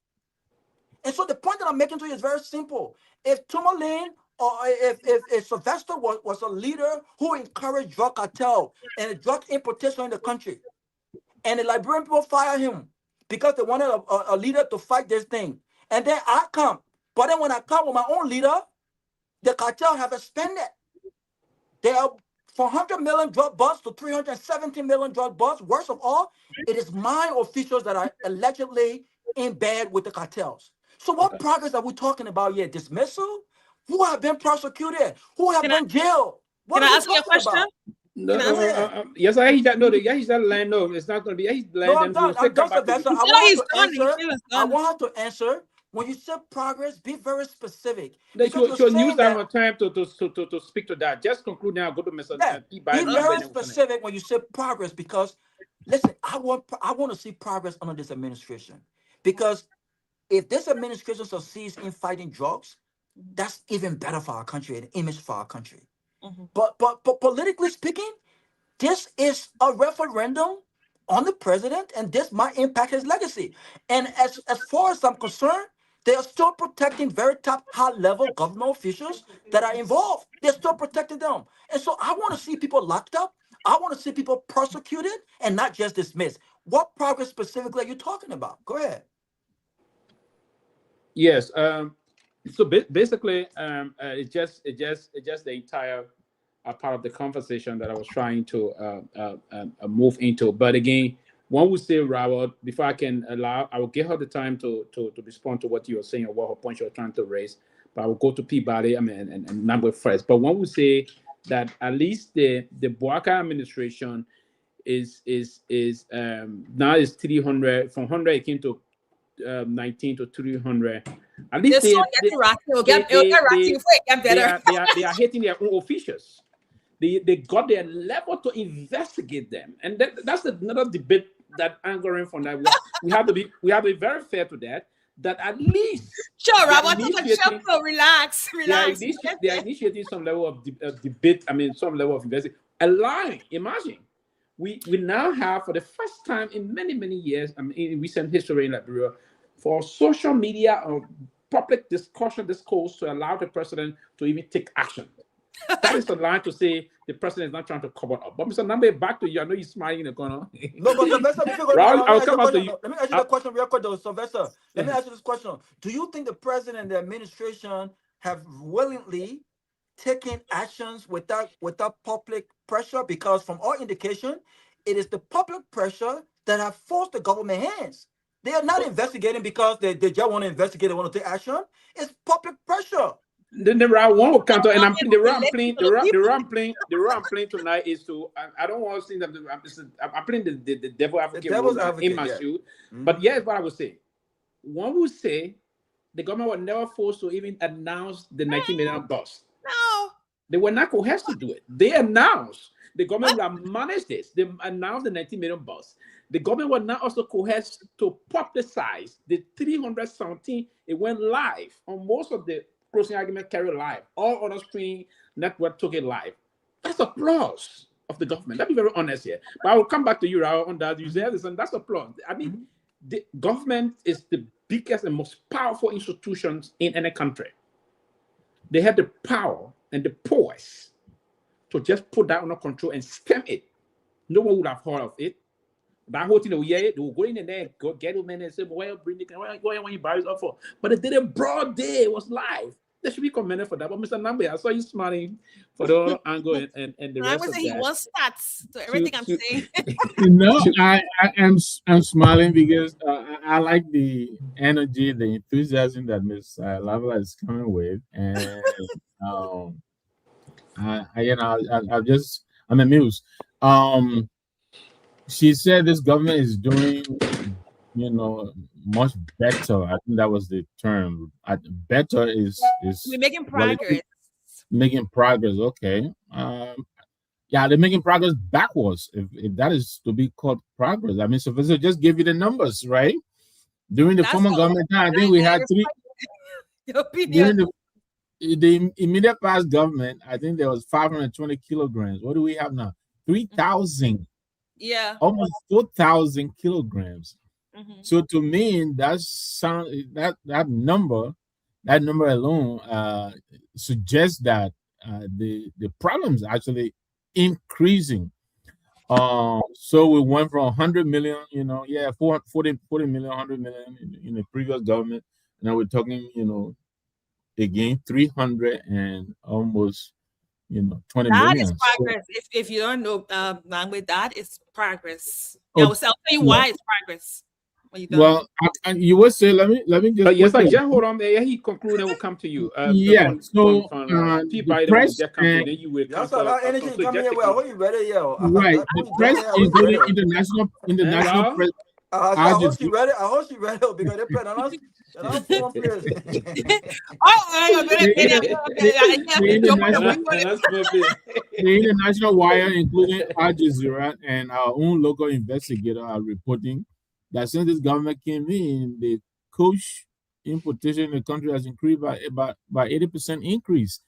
And so the point that I'm making to you is very simple. If Tomalin or if Sylvester was a leader who encouraged drug cartel and drug importation in the country, and the Liberian people fire him because they wanted a leader to fight this thing, and then I come, but then when I come with my own leader, the cartel have expanded. They are 400 million drug busts to 370 million drug busts. Worst of all, it is my officials that are allegedly in bed with the cartels. So what progress are we talking about here? Dismissal? Who have been prosecuted? Who have been jailed? What can are I we ask you a talking question? about? Yes, I hear that. No, he's that line. No, it's not going to be. He's No, I'm done. I'm done, Sylvester. I want her to answer. When you say progress, be very specific. You'll use that more time to speak to that. Just conclude now. Go to Mr. Be very specific when you say progress, because listen, I want to see progress under this administration. Because if this administration succeeds in fighting drugs, that's even better for our country and image for our country. But politically speaking, this is a referendum on the president, and this might impact his legacy. And as far as I'm concerned, they are still protecting very top high-level government officials that are involved. They're still protecting them. And so I want to see people locked up. I want to see people prosecuted and not just dismissed. What progress specifically are you talking about? Go ahead. Yes. So basically, it's just the entire part of the conversation that I was trying to move into. But again, one would say, Robert, before I can allow, I will give her the time to respond to what you were saying or what her point you were trying to raise. But I will go to Peabody, and Nagbe first. But one would say that at least the Bouaka administration is now is 300 from 100 it came to 19 to 300. At least they are hitting their own officials. They got their level to investigate them, and that's another debate that angering for that. We have to be very fair to that. That at least Robert, relax. They are initiating some level of debate. Some level of investigation. Allowing, imagine, we now have for the first time in many years, in recent history in Liberia, for social media or public discourse to allow the president to even take action. That is the line to say the president is not trying to cover up. But Mr. Nagbe, back to you. I know you're smiling in the corner. No, but Sylvester, I'll come back to you. Let me ask you the question real quick, though, Sylvester. Let me ask you this question. Do you think the president and the administration have willingly taken actions without public pressure? Because from all indication, it is the public pressure that have forced the government hands. They are not investigating because they just want to investigate, they want to take action. It's public pressure. Then the round one will counter, and the role I'm playing tonight is to I don't want to see that I'm playing the devil advocate in my shoe. But here's what I would say. One would say the government was never forced to even announce the 19 million bust. No. They were not coerced to do it. They announced the government will have managed this. They announced the 19 million bust. The government was not also coerced to publicize the 317. It went live on most of the closing argument carried live. All other streaming network took it live. That's applause of the government. Let me be very honest here. But I will come back to you, Raul, on that. You say this, and that's applause. The government is the biggest and most powerful institutions in any country. They have the power and the poise to just put that under control and stem it. No one would have heard of it. That whole thing, they will go in there, go get them and say, well, bring the when you buy it up for. But it did a broad day, it was live. They should be commended for that. But Mr. Nagbe, I saw you smiling for the angle and the rest of that. He wants stats to everything I'm saying. No, I'm smiling because I like the energy, the enthusiasm that Ms. Lavela is coming with, and I'm amused. She said this government is doing, much better. I think that was the term. Better is we're making progress. Making progress, okay. Yeah, they're making progress backwards. If that is to be called progress, Sylvester just gave you the numbers, right? During the former government time, I think we had three. During the immediate past government, I think there was 520 kilograms. What do we have now? 3,000. Yeah. Almost 4,000 kilograms. So to me, that number alone suggests that the problems actually increasing. So we went from 100 million, 40 million, 100 million in the previous government. Now we're talking, again 300 and almost 20 That million. is progress. If you don't know language, that is progress. Oh, I'll tell you why it's progress. Well, you would say, let me just. Yes, just hold on. He conclude and we'll come to you. Yeah. So Peabody the press will come to you, then you will come to anything come here. Well, what you ready, yo? Right. The press, including international press. I hope she read it. I hope she read it because they played on us. The international wire, including Al Jazeera and our own local investigator, are reporting that since this government came in, the kush importation in the country has increased by 80% increase.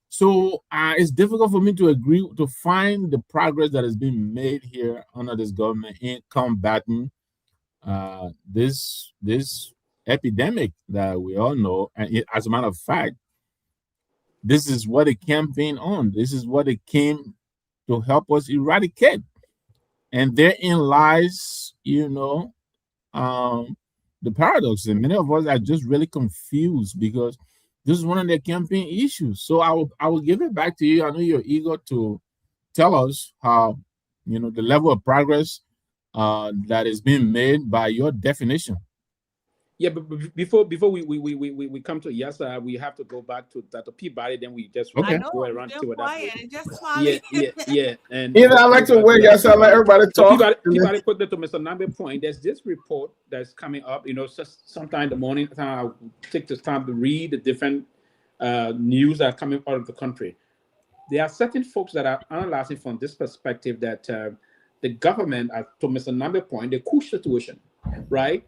So it's difficult for me to agree to find the progress that has been made here under this government in combating this epidemic that we all know. And as a matter of fact, this is what it campaigned on. This is what it came to help us eradicate. And therein lies, the paradox. And many of us are just really confused because this is one of their campaign issues. So I will give it back to you. I know you're eager to tell us how, the level of progress that is being made by your definition. Yeah, but before we come to Yasa, we have to go back to Dr. Peabody. Then we just go around to that. Yeah. And I like to wait, Yasa, let everybody talk. Peabody put that to Mr. Nagbe point. There's this report that's coming up. Sometime in the morning, I'll take this time to read the different news that are coming out of the country. There are certain folks that are analyzing from this perspective that the government, to Mr. Nagbe point, the kush situation, right?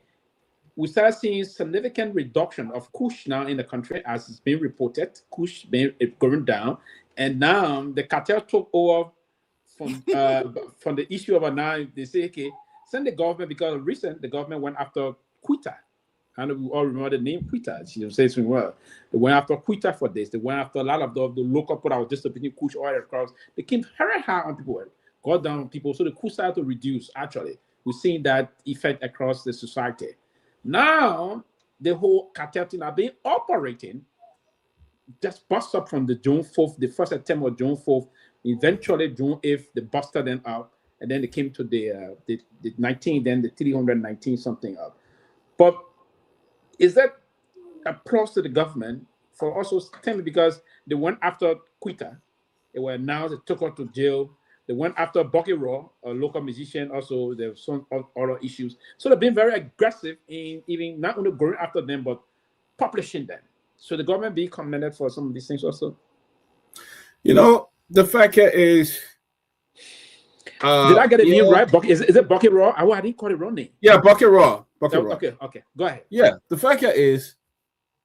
We start seeing significant reduction of kush now in the country as it's being reported, kush going down. And now the cartel took over from the issue of now, they say, okay, send the government, because the government went after Quita. I know we all remember the name Quita. She says well. They went after Quita for this. They went after a lot of the local put out distributing kush oil across. They came very hard on people, got down on people. So the kush started to reduce, actually. We're seeing that effect across the society. Now, the whole cartel thing are being operating, just bust up from the June 4th, the first attempt of June 4th, eventually June 8th, they busted them out, and then they came to the 19, then the 319 something up. But is that a plus to the government for also telling, because they went after Quita, they were announced, they took her to jail. They went after Bucky Raw, a local musician. Also, there were some other issues. So they've been very aggressive in even not only going after them, but publishing them. So the government be commended for some of these things also. The fact is... did I get it name right? Is it Bucky Raw? I didn't call it wrong name. Yeah, Bucky Raw. Raw. Okay. Go ahead. Yeah, the fact is,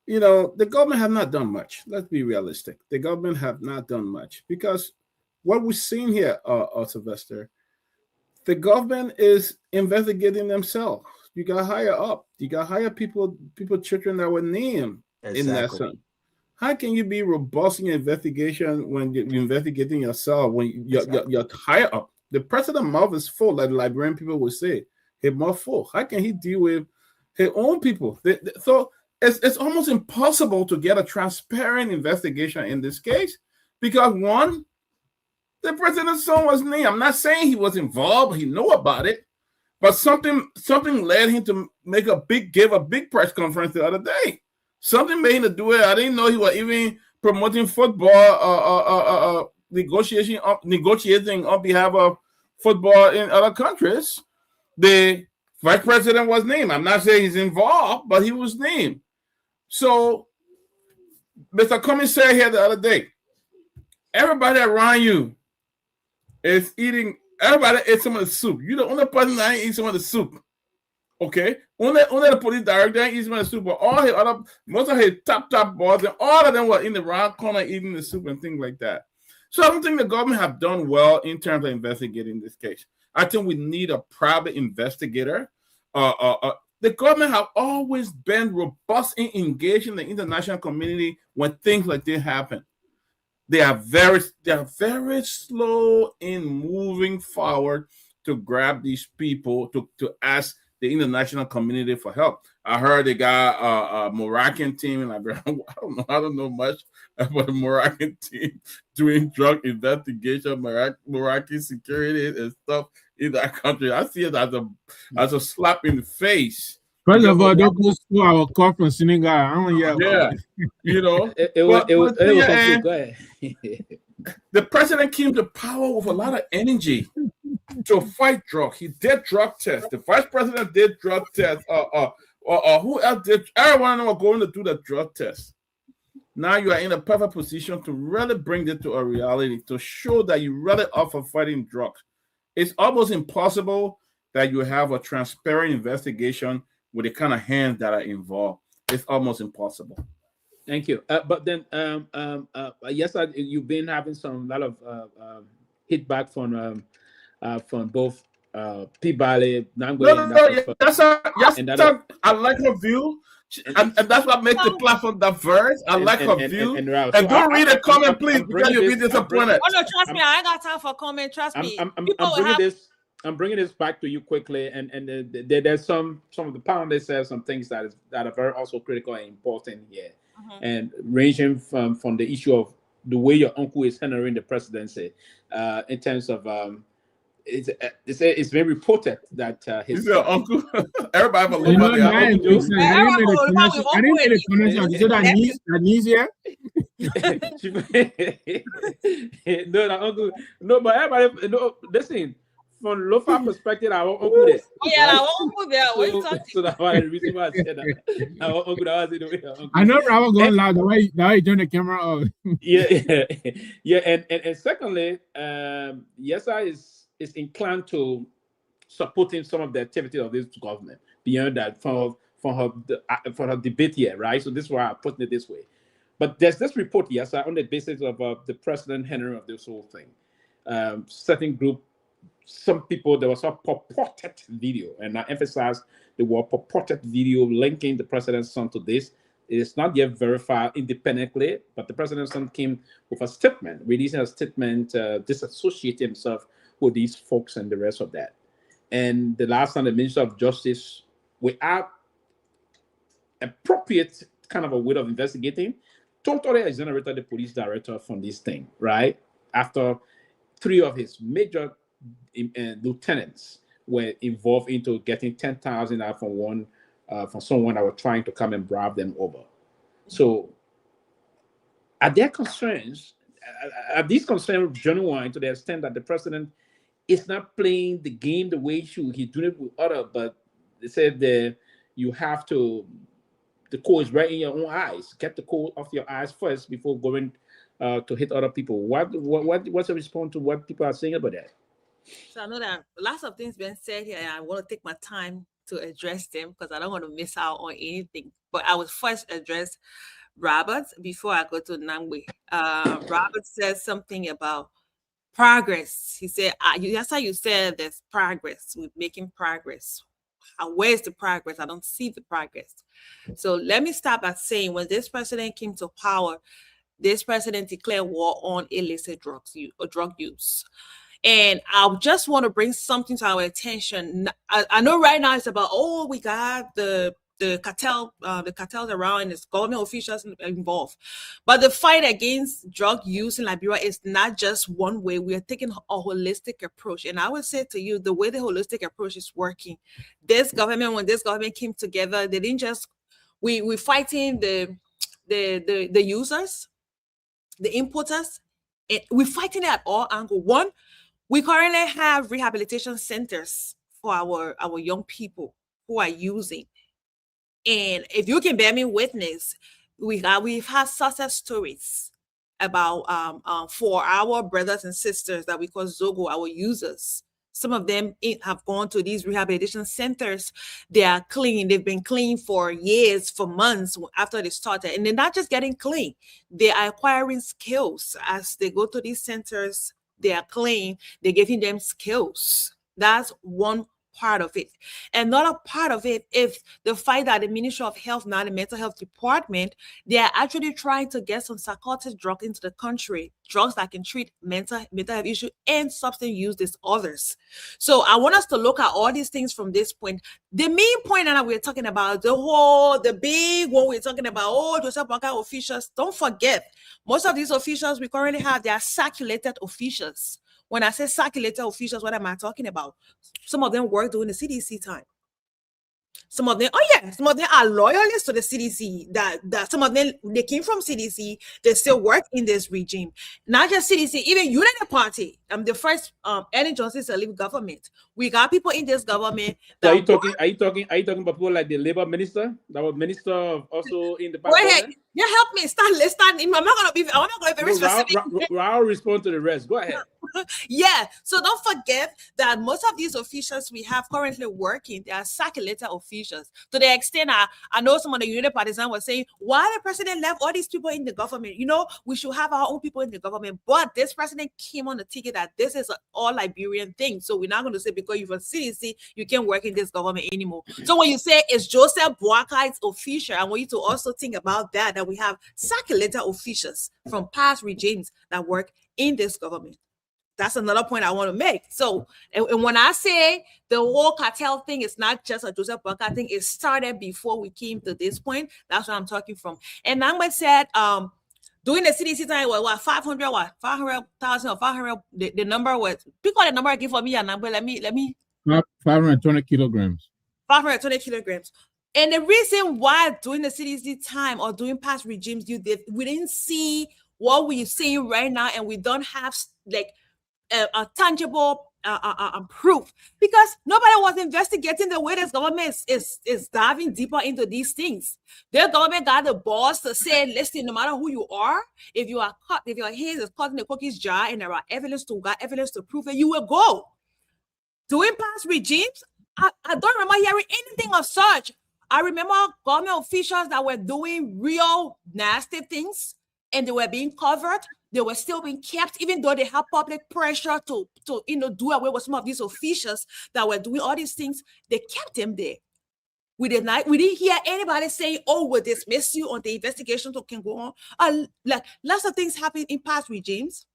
the government have not done much. Let's be realistic. The government have not done much because what we're seeing here, Sylvester, the government is investigating themselves. You got higher up. You got higher people, children that were named in that sense. How can you be robust in your investigation when you're investigating yourself, when you're higher up? The president's mouth is full, like the Liberian people would say. His mouth full. How can he deal with his own people? So it's almost impossible to get a transparent investigation in this case because, one, the president's son was named. I'm not saying he was involved, he knew about it, but something led him to give a big press conference the other day. Something made him to do it. I didn't know he was even promoting football, negotiating on behalf of football in other countries. The vice president was named. I'm not saying he's involved, but he was named. So, Mr. Cummings said here the other day, everybody around you is eating. Everybody ate some of the soup. You're the only person that ain't eat some of the soup. Okay? Only the police director ain't eat some of the soup, but most of his top boys, and all of them were in the round corner eating the soup and things like that. So I don't think the government have done well in terms of investigating this case. I think we need a private investigator the government have always been robust in engaging the international community when things like this happen. They are very slow in moving forward to grab these people to ask the international community for help. I heard they got a Moroccan team in Liberia. I don't know much about the Moroccan team doing drug investigation, Moroccan security and stuff in that country. I see it as a slap in the face. First of all, don't go to our conference in Senegal. Yeah, you know. Go ahead. The president came to power with a lot of energy to fight drug. He did drug tests. The vice president did drug tests. Who else did? Everyone was going to do the drug test. Now you are in a perfect position to really bring it to a reality, to show that you really are for fighting drugs. It's almost impossible that you have a transparent investigation with the kind of hands that are involved. It's almost impossible. Thank you. But then, yes, you've been having some lot of hit back from both Peabody, Nagbe. I like her view, and that's what makes the platform diverse. I like her view. And don't read a comment, please, because you'll be disappointed. Oh no, trust me, I ain't got time for comment. Trust me. I'm bringing this back to you quickly, and there's some of the panelists said some things that are very also critical and important here, and ranging from the issue of the way your uncle is handling the presidency, in terms of it's been reported that his uncle. Everybody have a little bit. I didn't get a connection. You said that knees here. No, but everybody, no. Listen. From Lofa perspective, our uncle there. Yeah, our uncle there. So that's why the reason why I said that. Our uncle that was in the way. I know I was going loud. The way you turn the camera off. Yeah. And secondly, Yesa is inclined to supporting some of the activity of this government beyond that for her debate here, right? So this is why I'm putting it this way. But there's this report, Yesa, on the basis of the president handling of this whole thing. Certain group. Some people, there was a purported video, and I emphasize the word purported video linking the president's son to this. It is not yet verified independently, but the president's son came with a statement, releasing a statement disassociating himself with these folks and the rest of that. And the last time the Minister of Justice, without appropriate kind of a way of investigating, totally exonerated the police director from this thing, right? After 3 of his major lieutenants were involved into getting 10,000 out from someone that was trying to come and bribe them over. So, are there concerns? Are these concerns genuine to the extent that the president is not playing the game the way he's doing it with others? But they said that you have to. The coal is right in your own eyes. Get the coal off your eyes first before going to hit other people. What's the response to what people are saying about that? So I know that lots of things been said here, and I want to take my time to address them because I don't want to miss out on anything. But I will first address Robert before I go to Nagbe. Robert said something about progress. He said, that's how you said there's progress. We're making progress. Where's the progress? I don't see the progress. So let me start by saying when this president came to power, this president declared war on illicit drug use. And I just want to bring something to our attention. I know right now it's about, we got the cartels around and there's government officials involved. But the fight against drug use in Liberia is not just one way. We are taking a holistic approach. And I would say to you, the way the holistic approach is working, when this government came together, they didn't just, we're fighting the users, the importers. We're fighting it at all angles. One, we currently have rehabilitation centers for our young people who are using. And if you can bear me witness, we've had success stories about for our brothers and sisters that we call Zogo, our users. Some of them have gone to these rehabilitation centers. They are clean. They've been clean for years, for months after they started. And they're not just getting clean. They are acquiring skills as they go to these centers. They are clean. They're giving them skills. That's one part of it. Another part of it is the fact that the Ministry of Health, now the Mental Health Department, they are actually trying to get some psychotic drugs into the country, drugs that can treat mental health issues and substance use disorders. So I want us to look at all these things from this point. The main point that we're talking about, the big one we're talking about, Joseph Boakai officials, don't forget, most of these officials we currently have, they are circulated officials. When I say circulated officials, what am I talking about? Some of them work during the CDC time. Some of them, some of them are loyalists to the CDC. That some of them, they came from CDC, they still work in this regime. Not just CDC, even United Party. The first Ellen Johnson to leave government. We got people in this government. So are you talking about people like the labor minister that was minister of also in the past? Go ahead. Yeah, help me. Let's start. I'm not gonna be very specific. I'll respond to the rest. Go ahead. Yeah. So don't forget that most of these officials we have currently working, they are circulated officials. To the extent I know some of the United Partisans were saying, why the president left all these people in the government? You know, we should have our own people in the government. But this president came on the ticket that this is an all Liberian thing. So we're not going to say because you're a CDC, you can't work in this government anymore. So when you say it's Joseph Boakai's official, I want you to also think about that we have circulated officials from past regimes that work in this government. That's another point I want to make. So, and when I say the whole cartel thing is not just a Joseph Boakai thing, it started before we came to this point. That's what I'm talking from. And Nagbe said, during the CDC time, 500,000 or 500. The number was, pick out the number again for me, Nagbe. Let me. 520 kilograms. 520 kilograms. And the reason why during the CDC time or during past regimes, we didn't see what we're seeing right now, and we don't have like a tangible proof, because nobody was investigating the way this government is diving deeper into these things. The government got the balls to say, listen, no matter who you are, if you are caught, if your hands is caught in the cookies jar and there are evidence to prove it, you will go. During past regimes, I don't remember hearing anything of such. I remember government officials that were doing real nasty things and they were being covered. They were still being kept, even though they had public pressure to do away with some of these officials that were doing all these things. They kept them there. We didn't hear anybody saying, "Oh, we'll dismiss you," on the investigation can go on. Like lots of things happened in past regimes.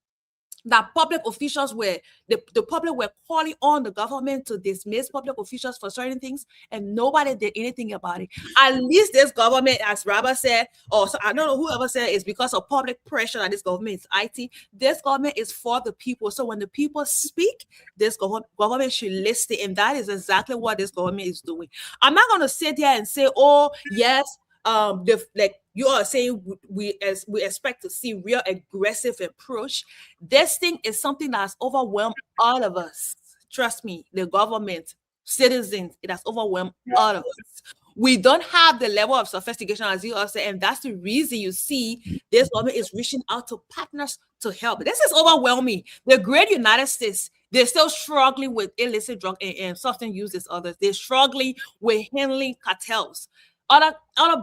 That public officials the public were calling on the government to dismiss public officials for certain things, and nobody did anything about it. At least this government, as Rabba said, or I don't know whoever said, it's because of public pressure that this government is IT. This government is for the people. So when the people speak, this government should listen, and that is exactly what this government is doing. I'm not going to sit here and say, oh, yes, like you are saying, we expect to see real aggressive approach. This thing is something that has overwhelmed all of us. Trust me, the government, citizens, it has overwhelmed all of us. We don't have the level of sophistication, as you all say, and that's the reason you see this government is reaching out to partners to help. This is overwhelming. The great United States, they're still struggling with illicit drug and substance use disorders. They're struggling with handling cartels. Other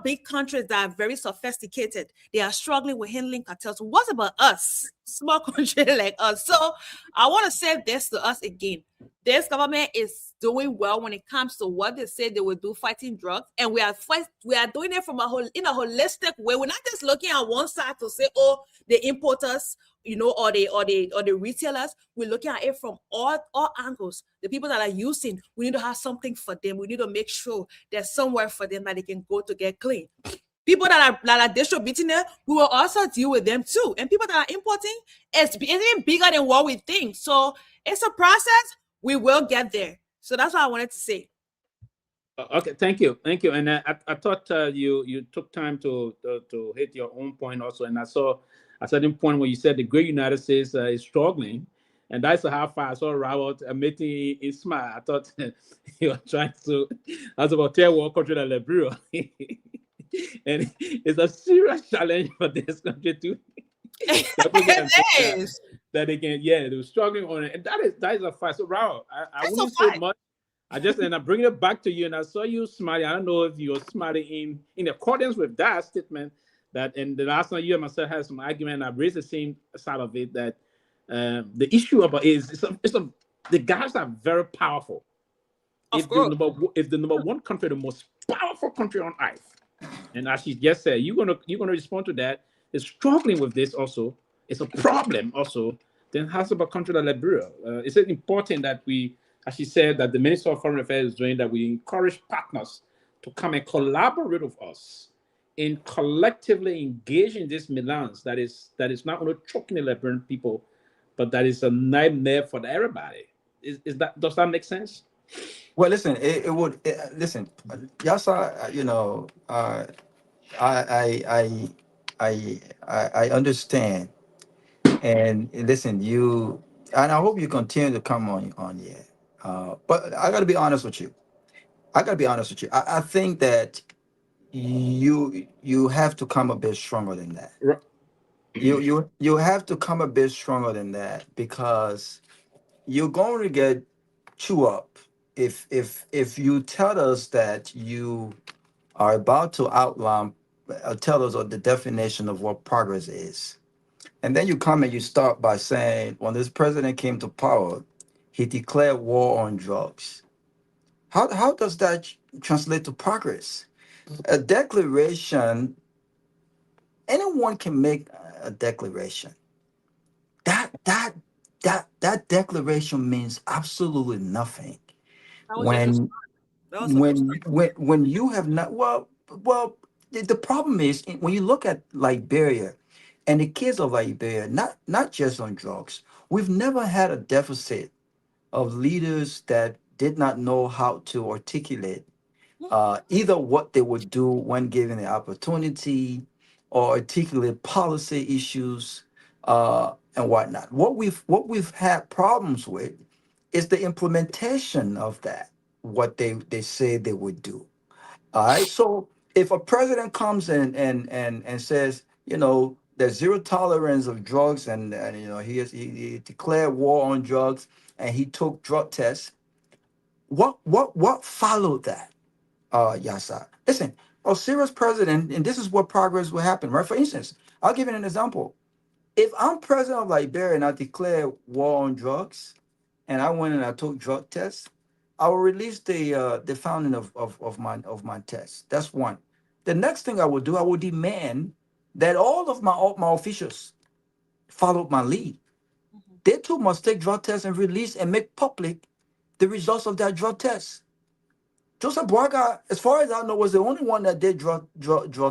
big countries that are very sophisticated, they are struggling with handling cartels. What about us, small country like us? So I want to say this to us again. This government is doing well when it comes to what they say they will do fighting drugs, and we are doing it from in a holistic way. We're not just looking at one side to say, oh, the importers, or the retailers. We're looking at it from all angles. The people that are using, we need to have something for them. We need to make sure there's somewhere for them that they can go to get clean. People that are distributing it, we will also deal with them too. And people that are importing, it's even bigger than what we think. So it's a process. We will get there. So that's what I wanted to say. Okay, thank you. And I thought you took time to hit your own point also. And I saw a certain point where you said the great United States is struggling, and that's how far I saw Robert admitting his smile. I thought he was trying to, as about tell what country like Liberia, and it's a serious challenge for this country too. That they can, they were struggling on it, and that is a fact. So Robert, I wouldn't say much. I bring it back to you, and I saw you smiling. I don't know if you're smiling in accordance with that statement. That and the last time you and myself had some argument, I raised the same side of it, that the issue about is the guys are very powerful. if the number one country, the most powerful country on earth, and as she just said, you're gonna respond to that, is struggling with this also, it's a problem also, then how's about a country like Liberia? Is it important that we, as she said, that the Minister of Foreign Affairs is doing, that we encourage partners to come and collaborate with us in collectively engaging this melange that is not only choking the Liberian people, but that is a nightmare for everybody. Does that make sense? Well, listen, it would listen. Yes, I understand, and listen, and I hope you continue to come on here. But I got to be honest with you. I think that you have to come a bit stronger than that. You have to come a bit stronger than that, because you're going to get chewed up if you tell us that you are about to outline, tell us what the definition of what progress is, and then you come and you start by saying, when this president came to power, he declared war on drugs. How does that translate to progress? A declaration, anyone can make a declaration. That declaration means absolutely nothing when you have not, the problem is, when you look at Liberia and the kids of Liberia, not just on drugs, we've never had a deficit of leaders that did not know how to articulate either what they would do when given the opportunity, or articulate policy issues and whatnot. What we've had problems with is the implementation of that, what they say they would do. All right. So if a president comes and says, there's zero tolerance of drugs, and he declared war on drugs, and he took drug tests, what followed that? Yasa. Listen, a serious president, and this is what progress will happen, right? For instance, I'll give you an example. If I'm president of Liberia and I declare war on drugs, and I went and I took drug tests, I will release the founding of my test. That's one. The next thing I will do, I will demand that all of my officials follow my lead. They too must take drug tests and release and make public the results of that drug test. Joseph Boaga, as far as I know, was the only one that did drug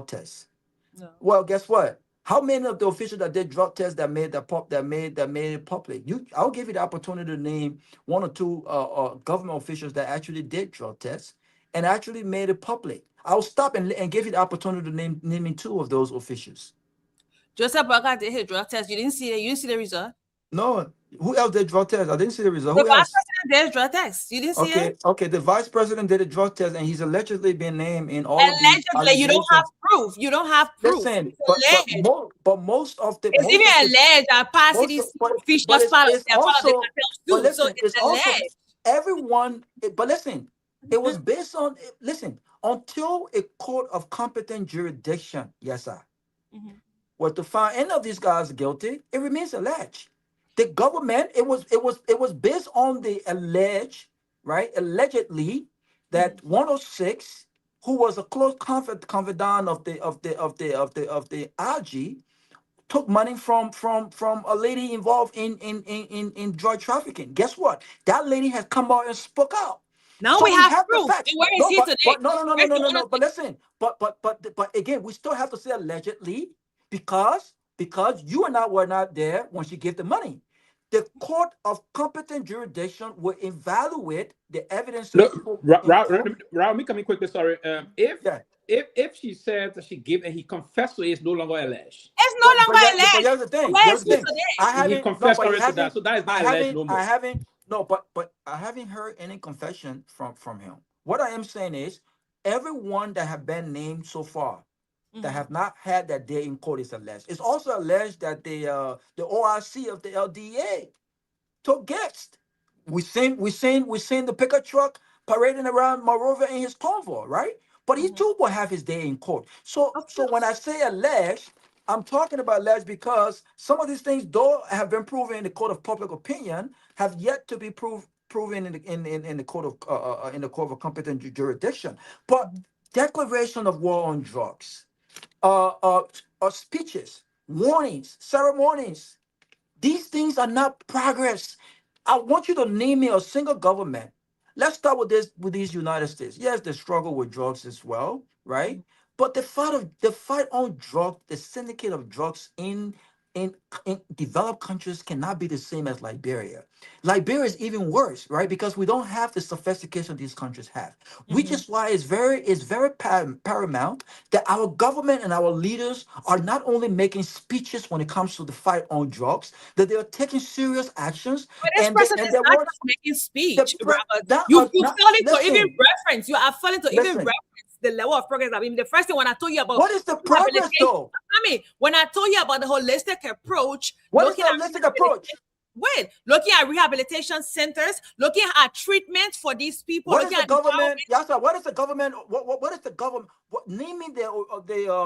tests. No. Well, guess what? How many of the officials that did drug tests that made it public? I'll give you the opportunity to name one or two government officials that actually did drug tests and actually made it public. I'll stop and give you the opportunity to name me two of those officials. Joseph Boaga did his drug test. You didn't see it. You didn't see the result. No. Who else did drug tests? I didn't see the result. The Who vice else? president did drug tests. You didn't see it? Okay. The vice president did a drug test, and he's allegedly been named in all allegedly, of these. You don't have proof. You don't have proof. Listen, but most of the it's even alleged that party officials part of the cartel too. So it's alleged. Everyone, but listen, it was based on until a court of competent jurisdiction, yes, sir, were to find any of these guys guilty, it remains alleged. The government, it was based on the allegedly that 106, who was a close confidant of the RG, took money from a lady involved in drug trafficking. Guess what? That lady has come out and spoke out. Now so we have proof. Where is he today? No. But listen, but again, we still have to say allegedly because you and I were not there when she gave the money. The court of competent jurisdiction will evaluate the evidence. Raul, me coming quickly. Sorry. If she said that she gave and he confessed to it, it's no longer alleged. It's no longer alleged. But here's the thing. He confessed to that, so that is not alleged no more. But I haven't heard any confession from him. What I am saying is, everyone that have been named so far that have not had that day in court is alleged. It's also alleged that the OIC of the LDA took gifts. We seen the pickup truck parading around Monrovia in his convoy, right? But he too will have his day in court. So when I say alleged, I'm talking about alleged because some of these things, though have been proven in the court of public opinion, have yet to be proved proven in the court of competent jurisdiction. But declaration of war on drugs, speeches, warnings, ceremonies, these things are not progress. I want you to name me a single government. Let's start with these United States. Yes, they struggle with drugs as well, right? But the fight on drugs, the syndicate of drugs in developed countries cannot be the same as Liberia. Liberia is even worse, right? Because we don't have the sophistication these countries have, which is why it's very paramount that our government and our leaders are not only making speeches when it comes to the fight on drugs, that they are taking serious actions. But this person is not just making speech, Robert. You fell into even reference. You are falling to even reference the level of progress. I mean, the first thing when I told you about what is the progress though? I mean, when I told you about the holistic approach, what is the holistic approach? Wait, looking at rehabilitation centers, looking at treatment for these people. What is the government? Yes, sir. What is the government? What is the government? Naming the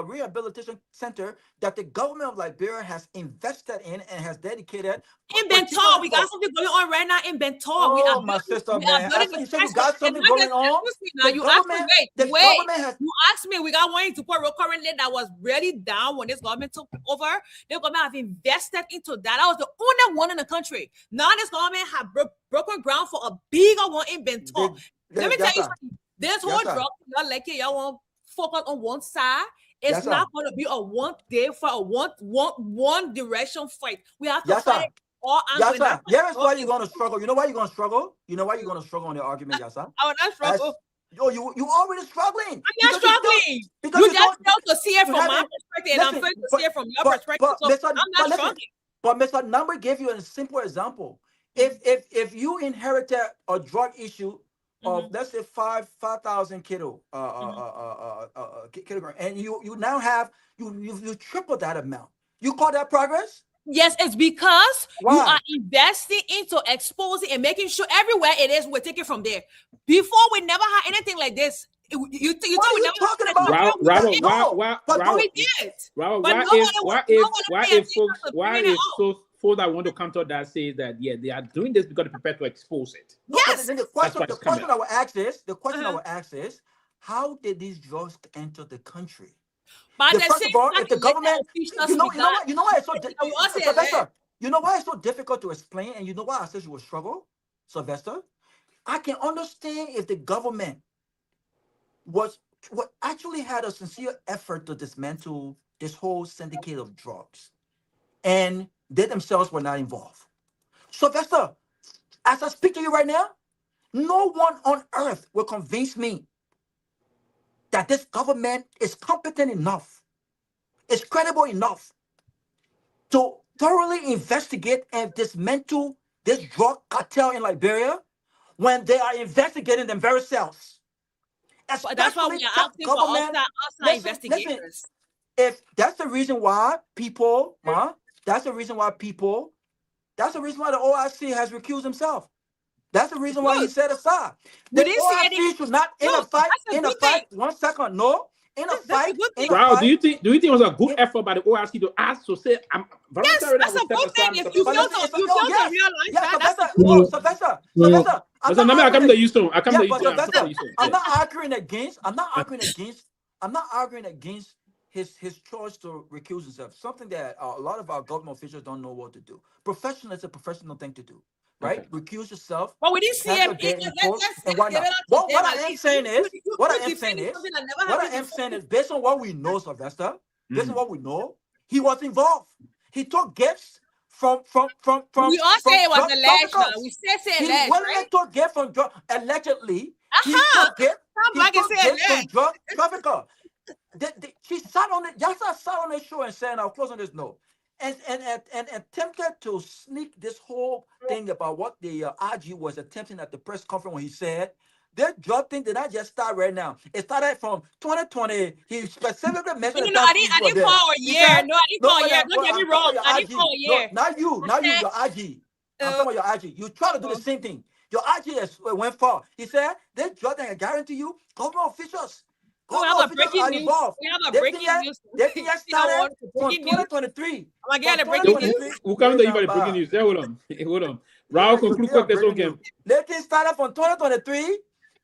rehabilitation center that the government of Liberia has invested in and has dedicated. In Bentor, we got something going on right now in Bentor. Oh, my sister, man. You said you got something going on? Now you asked me, wait. You asked me, we got one in Dopoh currently that was really down when this government took over. The government have invested into that. That was the only one in the country. Now this government have broken ground for a bigger one in Bentor. Let me tell you something. This whole drug, y'all like it, y'all want focus on one side. It's not going to be a one day for a one direction fight. We have to fight all angles. Here's why you're going to struggle. You know why you're going to struggle? You know why you're going to struggle on the argument, yes, sir? I will not struggle. You already struggling. I'm not struggling. You just failed to see it from my perspective, and I'm failing to see it from your perspective. So I'm not struggling. But Mr. Nagbe gave you a simple example. If you inherited a drug issue of let's say 5,000 kilogram, and you now have you triple that amount, you call that progress? Yes, it's because you are investing into exposing and making sure everywhere it is, we're taking from there. Before, we never had anything like this. What are you talking about? Why if folks that want to counter that say that they are doing this because they prepare to expose it? Yes. The question I will ask is, how did these drugs enter the country? First of all, if the government, you know why it's so difficult to explain, and you know why I said you will struggle, Sylvester? I can understand if the government what actually had a sincere effort to dismantle this whole syndicate of drugs, and they themselves were not involved. Sylvester, as I speak to you right now, no one on earth will convince me that this government is competent enough, is credible enough to thoroughly investigate and dismantle this drug cartel in Liberia when they are investigating them very selves. That's why we are asking for outside investigators. If that's the reason why people, that's the reason why the OIC has recused himself. That's the reason why he set aside. The OIC should not in a fight. 1 second, no. In a fight. Wow, do you think it was a good effort by the OIC to ask to say I'm voluntarily? Yes, that's a good thing. If you feel to realize that, Sylvester. I'm not arguing against his choice to recuse himself. Something that a lot of our government officials don't know what to do. Professional is a professional thing to do. Right? Okay. Recuse yourself. But we didn't see him. What I am saying is, based on what we know, Sylvester, based on what we know, he was involved. He took gifts from. We all say it was alleged. We say alleged. When he took gifts from drug, allegedly, he took gifts from drug trafficker. She sat on it. Yasa sat on the show and said, "I'll close on this note." And attempted to sneak this whole thing about what the RG was attempting at the press conference when he said, that drug thing did not just start right now. It started from 2020. He specifically mentioned I didn't call a year. No, I didn't call a year. Don't get me wrong. I didn't call a year. Not you, your RG. I'm talking about your RG. You try to do the same thing. Your RG went far. He said, this drug thing, I guarantee you, government officials. We have a breaking news. We have a breaking news. They started from 2023. I'm going to get a breaking news. We'll come to you about the breaking news. Hold on. Raul, conclude quickly so again. Let things started from 2023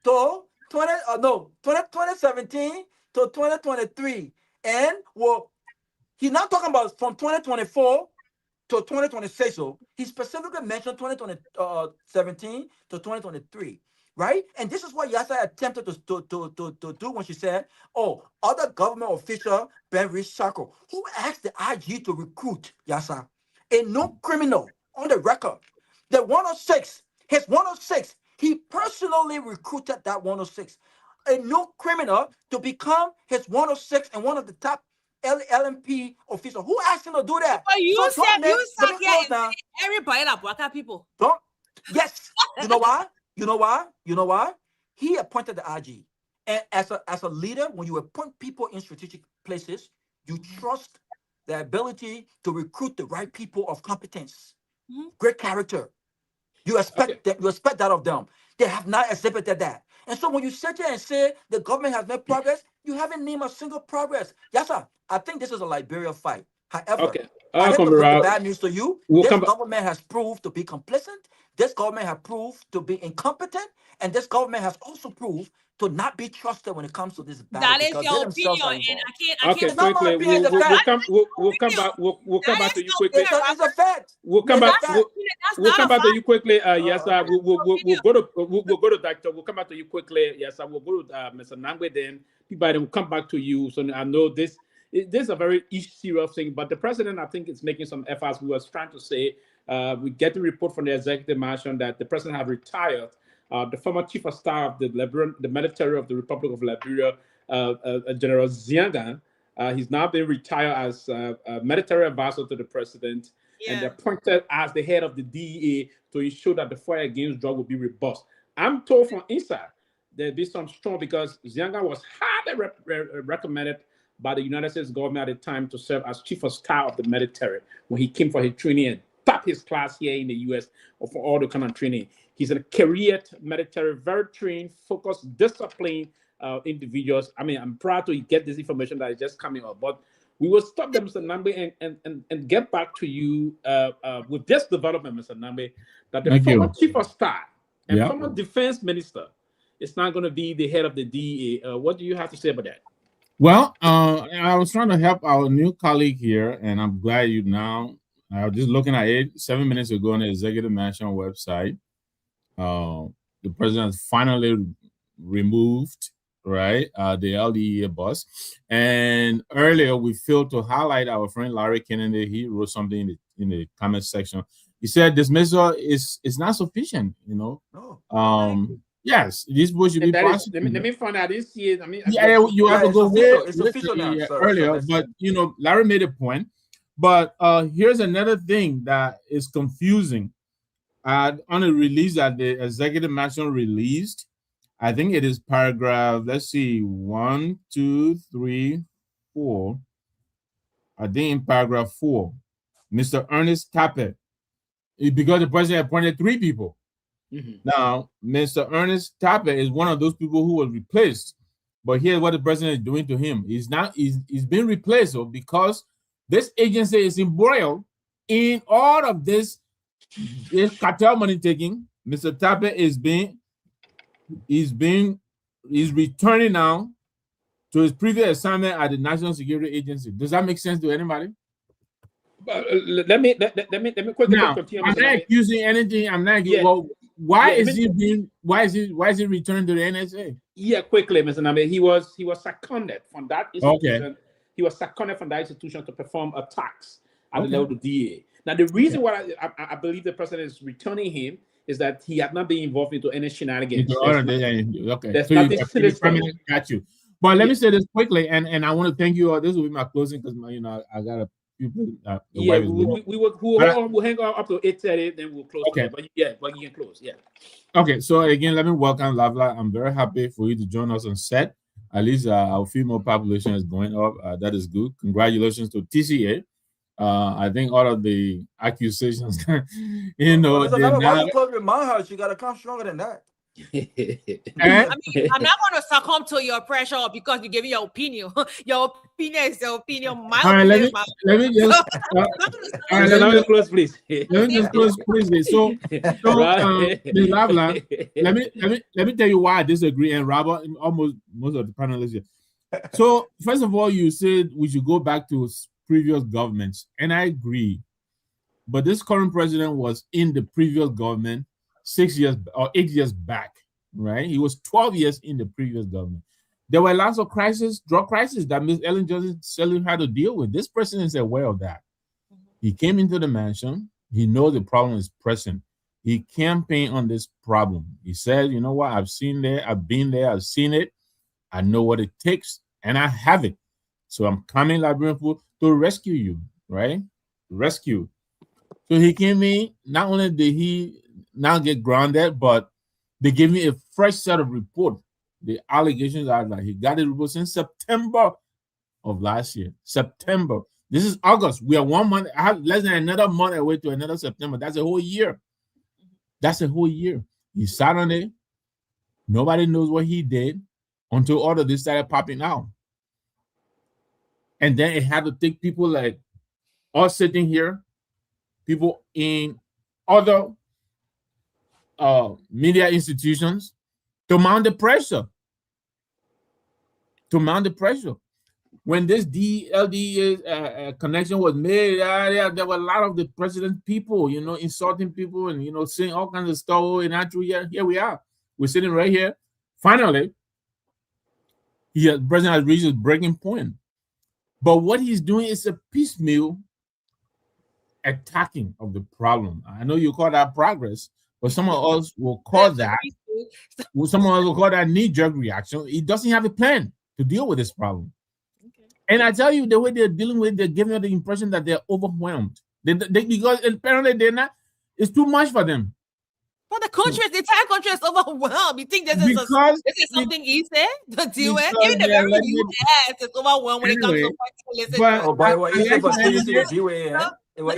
to 2017 to 2023. And well, he's not talking about from 2024 to 2026. So he specifically mentioned 2017 to 2023. Right? And this is what Yasa attempted to do when she said, oh, other government official, Ben Rishako, who asked the IG to recruit Yasa, a known criminal on the record. The 106, his 106, he personally recruited that 106, a new criminal to become his 106 and one of the top LMP officials. Who asked him to do that? But you So said you sat here and said everybody that Bwaka people. Don't. Yes. You know why? You know why? You know why? He appointed the IG. And as a leader, when you appoint people in strategic places, you trust the ability to recruit the right people of competence, great character. You expect that. You expect that of them. They have not exhibited that. And so when you sit here and say the government has made progress, you haven't named a single progress. Yes, sir. I think this is a Liberia fight. However, I hate to break the bad news to you. This government has proved to be complicit. This government has proved to be incompetent. And this government has also proved to not be trusted when it comes to this battle. That is your opinion, and I can't. Okay, quickly, we'll come back. We'll come back to you quickly. It's a fact. We'll come back. We'll come back to you quickly. Yes, sir. We'll go to Doctor. We'll come back to you quickly. Yes, sir. We'll go to Mr. Nagbe. Then Peabody will come back to you. So I know this is a very serious thing, but the president, I think, is making some efforts. We was trying to say we get the report from the executive mansion that the president have retired. The former chief of staff of the military of the Republic of Liberia, General Zianga, he's now been retired as a military advisor to the president, and appointed as the head of the DEA to ensure that the fight against drug will be robust. I'm told from inside there'll be some strong, because Zianga was highly recommended by the United States government at the time to serve as chief of staff of the military when he came for his training and top his class here in the U.S. for all the kind of training. He's a career military, very trained, focused, disciplined individuals. I mean, I'm proud to get this information that is just coming up. But we will stop there, Mr. Nagbe, and get back to you with this development, Mr. Nagbe, that the former chief of staff and former defense minister is not going to be the head of the DEA. What do you have to say about that? Well, I was trying to help our new colleague here, and I'm glad you now. I was just looking at it 7 minutes ago on the Executive Mansion website. The president has finally removed, right, the LDEA boss. And earlier we failed to highlight our friend Larry Kennedy. He wrote something in the comment section. He said dismissal is not sufficient, you know. No. Yes, this boy should be prosecuted. Let me find out. I didn't see it. I mean, you have to go it's official now, earlier, but you know, Larry made a point. But here's another thing that is confusing. On a release that the executive mansion released, I think it is paragraph, let's see, 1, 2, 3, 4. I think in paragraph 4, Mr. Ernest Tappe, because the president appointed 3 people. Now, Mr. Ernest Tappe is one of those people who was replaced. But here's what the president is doing to him. He's been replaced because this agency is embroiled in all of this cartel money taking. Mr. Tappe is returning now to his previous assignment at the National Security Agency. Does that make sense to anybody? Let me quickly continue. I'm not accusing anything. I'm not. Well, why is he returned to the NSA? Yeah, quickly, Mr. Nagbe. He was seconded from that institution. Okay. He was seconded from that institution to perform attacks at the level of the DA. Now, the reason why I believe the president is returning him is that he had not been involved into any shenanigans. Okay. There's So nothing got you. But let me say this quickly, and I want to thank you all. This will be my closing because I got a people. We'll hang on up to 8:30, then we'll close. Okay. But you can close. Yeah. Okay. So again, let me welcome Lavla. I'm very happy for you to join us on set. At least our female population is going up. That is good. Congratulations to TCA. I think all of the accusations, Why you close your mouth? You gotta come stronger than that. I mean, I'm not going to succumb to your pressure because you give me your opinion. Your opinion is your opinion. My All right, opinion is my let me just close, please. Let me just close, please. So, Ms. Lavla, let me tell you why I disagree, and Robert, and almost most of the panelists here. So, first of all, you said we should go back to previous governments, and I agree. But this current president was in the previous government 6 years or 8 years back, right? He was 12 years in the previous government. There were lots of crises, drug crises that Ms. Ellen Johnson had to deal with. This president is aware of that. He came into the mansion. He knows the problem is pressing. He campaigned on this problem. He said, you know what? I've seen there. I've been there. I've seen it. I know what it takes, and I have it. So I'm coming, Liberian people, to rescue you, right? Rescue. So he came in. Not only did he now get grounded, but they gave me a fresh set of reports. The allegations are that he got the report since September of last year. September. This is August. We are 1 month. I have less than another month away to another September. That's a whole year. That's a whole year. He sat on it. Nobody knows what he did until all of this started popping out. And then it had to take people like us sitting here, people in other media institutions to mount the pressure. To mount the pressure. When this DLD connection was made, there were a lot of the president's people, insulting people and, saying all kinds of stuff. And actually, here we are. We're sitting right here. Finally, the president has reached his breaking point. But what he's doing is a piecemeal attacking of the problem. I know you call that progress, but some of us will call that, knee-jerk reaction. He doesn't have a plan to deal with this problem. And I tell you, the way they're dealing with it, they're giving you the impression that they're overwhelmed. Because apparently they're not, it's too much for them. For the country, the entire country is overwhelmed. You think this is something easy to deal with? Even the very U.S. is overwhelmed when it comes to listen. I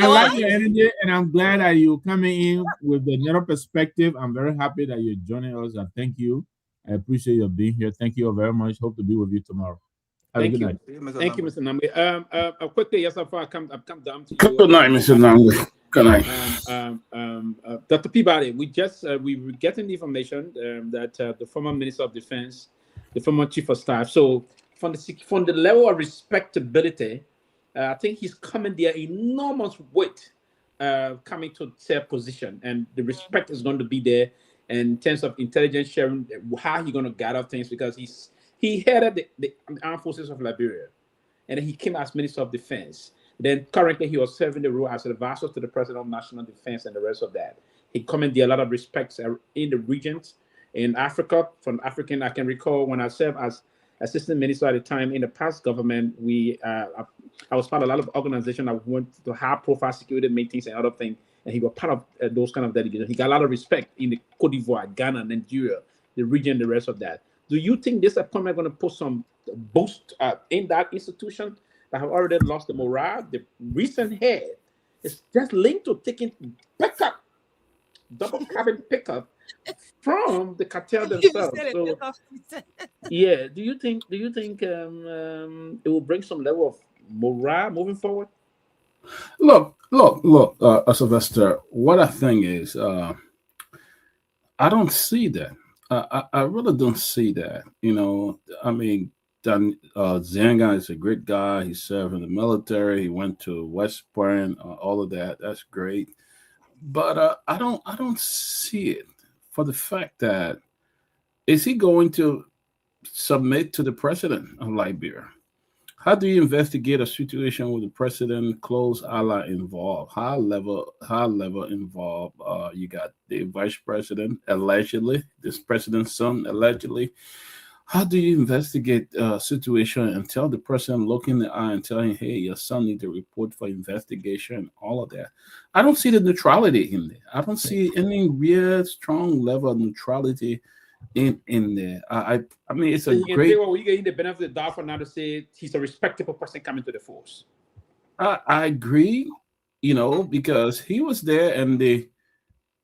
like your energy, and I'm glad that you're coming in with another perspective. I'm very happy that you're joining us, and thank you. I appreciate you being here. Thank you very much. Hope to be with you tomorrow. Have a good night. Thank you, Mr. Nagbe. Quickly, yes, I've come down to you. Good night, Mr. Nagbe. Good night. Dr. Peabody, we were getting the information that the former Minister of Defense, the former Chief of Staff, so from the level of respectability, I think he's coming there enormous weight coming to their position, and the respect is going to be there in terms of intelligence sharing, how he's going to gather things, because he headed the armed forces of Liberia, and then he came as Minister of Defense. Then currently he was serving the role as an advisor to the President of National Defense and the rest of that. He commanded a lot of respects in the regions, in Africa. From African, I can recall when I served as assistant minister at the time in the past government, I was part of a lot of organizations that went to high-profile security meetings and other things, and he was part of those kind of delegations. He got a lot of respect in the Cote d'Ivoire, Ghana, Nigeria, the region, the rest of that. Do you think this appointment is going to put some boost in that institution that have already lost the morale? The recent head is just linked to taking pickup, double cabin pickup from the cartel themselves. So, yeah, do you think it will bring some level of morale moving forward? Look, Sylvester, what I think is, I don't see that. I really don't see that. I mean, Zenga is a great guy. He served in the military. He went to West Point. All of that. That's great. But I don't see it for the fact that, is he going to submit to the president of Liberia? How do you investigate a situation with the president, close ally involved, high level involved? You got the vice president, allegedly, this president's son, allegedly. How do you investigate a situation and tell the person, look in the eye and tell him, hey, your son needs a report for investigation, all of that? I don't see the neutrality in there. I don't see any real strong level of neutrality in there. I mean, it's a great. You getting the benefit of the doubt for now to say he's a respectable person coming to the force. I agree, because he was there, and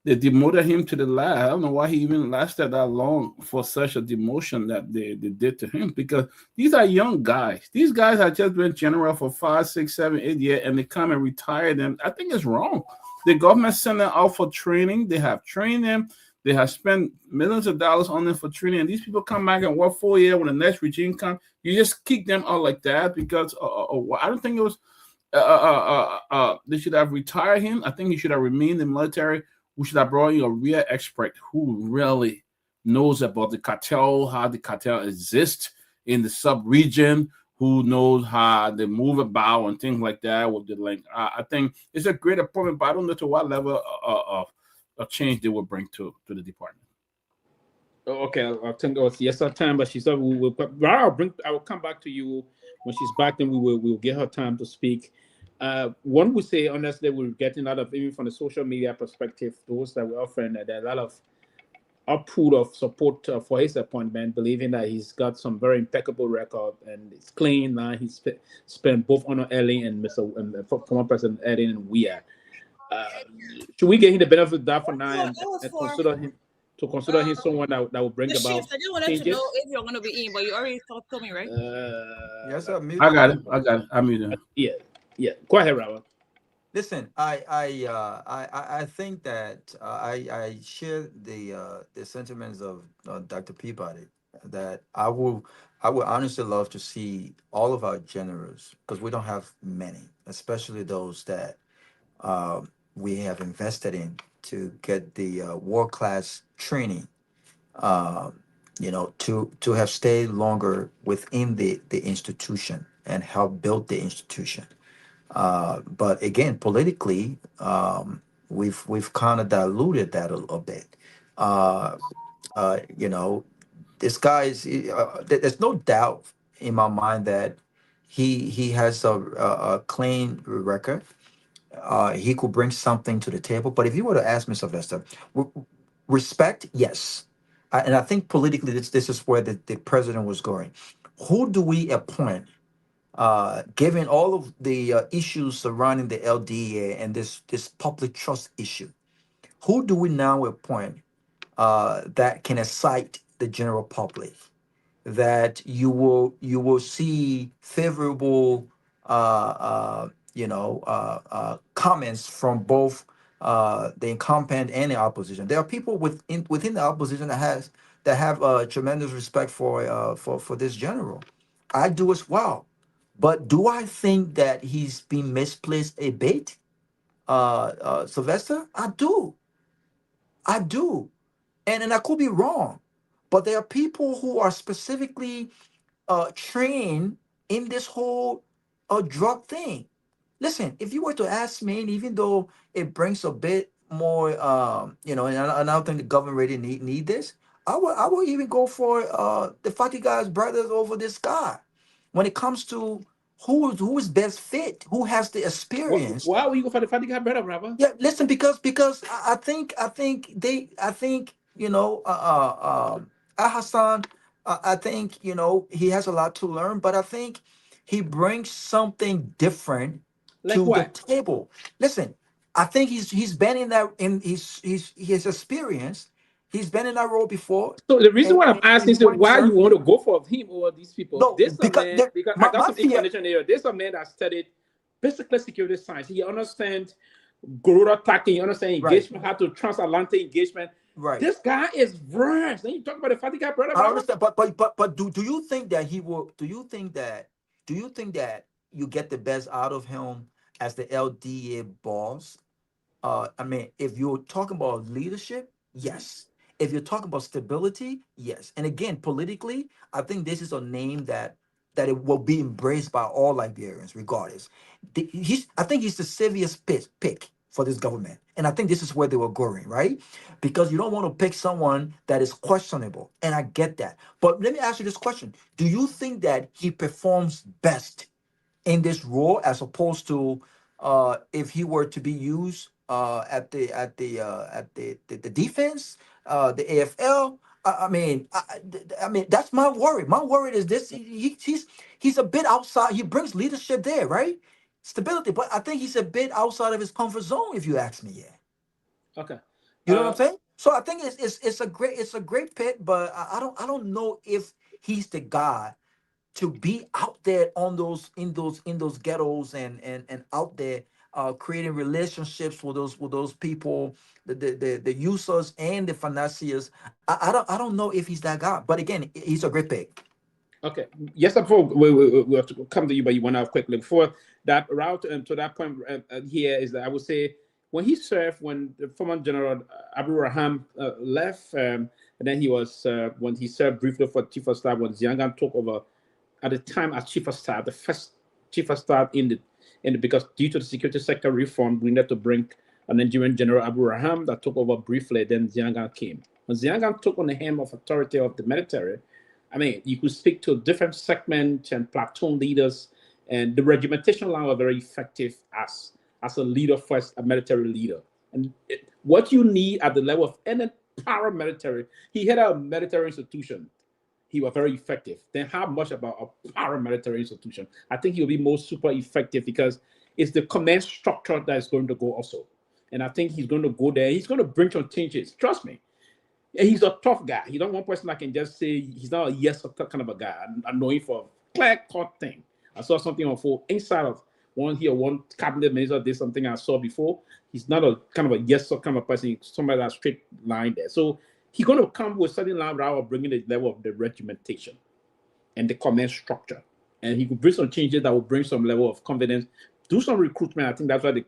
They demoted him to the last. I don't know why he even lasted that long for such a demotion that they did to him, because these are young guys. These guys have just been general for 5, 6, 7, 8 years, and they come and retire them. I think it's wrong. The government sent them out for training. They have trained them. They have spent millions of dollars on them for training. And these people come back and work 4 years when the next regime comes. You just kick them out like that because I don't think it was they should have retired him. I think he should have remained in the military. We should have brought in a real expert who really knows about the cartel, how the cartel exists in the sub-region, who knows how they move about and things like that. With the link, I think it's a great appointment, but I don't know to what level of change they will bring to the department. Okay, I think it was yesterday time, but she said we will. I will come back to you when she's back. Then we'll give her time to speak. One would say, honestly, we're getting a lot of, even from the social media perspective, those that we're offering, there are a lot of output of support for his appointment, believing that he's got some very impeccable record and it's clean. Now he's spent both Honor Elling and former President Eden and Weah. Should we give him the benefit of that for now and consider him someone that will bring about Shift, I just wanted changes? to know if you're going to be in, but you already told me, right? Yes, I got it. I'm muted. Yeah. Go ahead, Robert. Listen, I think that I share the sentiments of Dr. Peabody, that I would honestly love to see all of our generals, because we don't have many, especially those that we have invested in to get the world-class training, to have stayed longer within the institution and help build the institution. But again, politically, we've kind of diluted that a little bit. This guy is. There's no doubt in my mind that he has a clean record. He could bring something to the table. But if you were to ask me, Sylvester, respect, yes. And I think politically, this is where the president was going. Who do we appoint? Given all of the issues surrounding the LDA and this public trust issue, who do we now appoint that can excite the general public, that you will see favorable comments from both the incumbent and the opposition? There are people within the opposition that have tremendous respect for this general. I do as well. But do I think that he's been misplaced a bit, Sylvester? I do. And I could be wrong. But there are people who are specifically trained in this whole drug thing. Listen, if you were to ask me, and even though it brings a bit more, and I don't think the government really need this, I will even go for the Fatiga's brothers over this guy. When it comes to who is best fit, who has the experience. Why will you go for the Fatiga brother, brother? Yeah, listen, because I think Hassan, I think he has a lot to learn, but I think he brings something different to the table. Listen, I think he's been in that, he has experience. He's been in that role before. So the reason why I'm asking is why you want to go for him over these people. No, because I got some fear. information here. There's a man that studied basically security science. He understands guerrilla tactics. He understands engagement, how to transatlantic engagement. Right. This guy is versed. Then you talk about the Fatiga brother. I understand, but do you think that he will? Do you think that you get the best out of him as the LDA boss? I mean, if you're talking about leadership, yes. If you're talking about stability, yes. And again, politically, I think this is a name that it will be embraced by all Liberians, regardless. I think he's the safest pick for this government. And I think this is where they were going, right? Because you don't want to pick someone that is questionable. And I get that. But let me ask you this question. Do you think that he performs best in this role as opposed to if he were to be used at the defense, the AFL? I mean, that's my worry. My worry is this: he's a bit outside. He brings leadership there, right? Stability, but I think he's a bit outside of his comfort zone, if you ask me. Yeah. Okay. You know what I'm saying? So I think it's a great pick, but I don't know if he's the guy to be out there on those in those ghettos and out there creating relationships with those people, the users and the financiers. I don't know if he's that guy, but again, he's a great pick. Okay. Yes, before we have to come to you, but you went out quickly. Before that route to that point here is that I would say when he served, when the former General Abu Raham left, and then he was when he served briefly for Chief of Staff when Ziangan took over at the time as Chief of Staff, the first Chief of Staff in the because due to the security sector reform, we needed to bring a Nigerian General Abu Raham that took over briefly. Then Ziangan came. When Ziangan took on the helm of authority of the military, I mean, you could speak to different segments and platoon leaders, and the regimentation line was very effective as a leader first, a military leader. And what you need at the level of any paramilitary, he had a military institution. He was very effective. Then how much about a paramilitary institution? I think he'll be more super effective because it's the command structure that is going to go also. And I think he's going to go there. He's going to bring some changes. Trust me. He's a tough guy. He's not one person I can just say he's not a yes kind of a guy. I know him for a clear-cut thing. I saw something on full inside of one cabinet minister did something I saw before. He's not a kind of a yes kind of person. Somebody that's straight line there. So he's going to come with certain line of bringing the level of the regimentation and the command structure. And he could bring some changes that will bring some level of confidence. Do some recruitment. I think that's why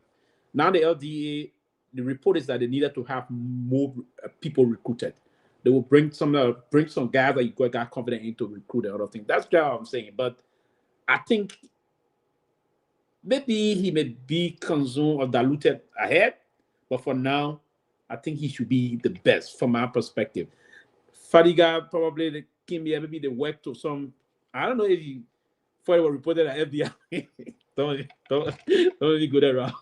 now the LDA. The report is that they needed to have more people recruited. They will bring some guys that you got confident in to recruit and other things. That's what I'm saying. But I think maybe he may be consumed or diluted ahead. But for now, I think he should be the best from my perspective. Fadiga probably the Kimia, maybe they work to some. I don't know if he for what reported at FBI. don't even go there wrong.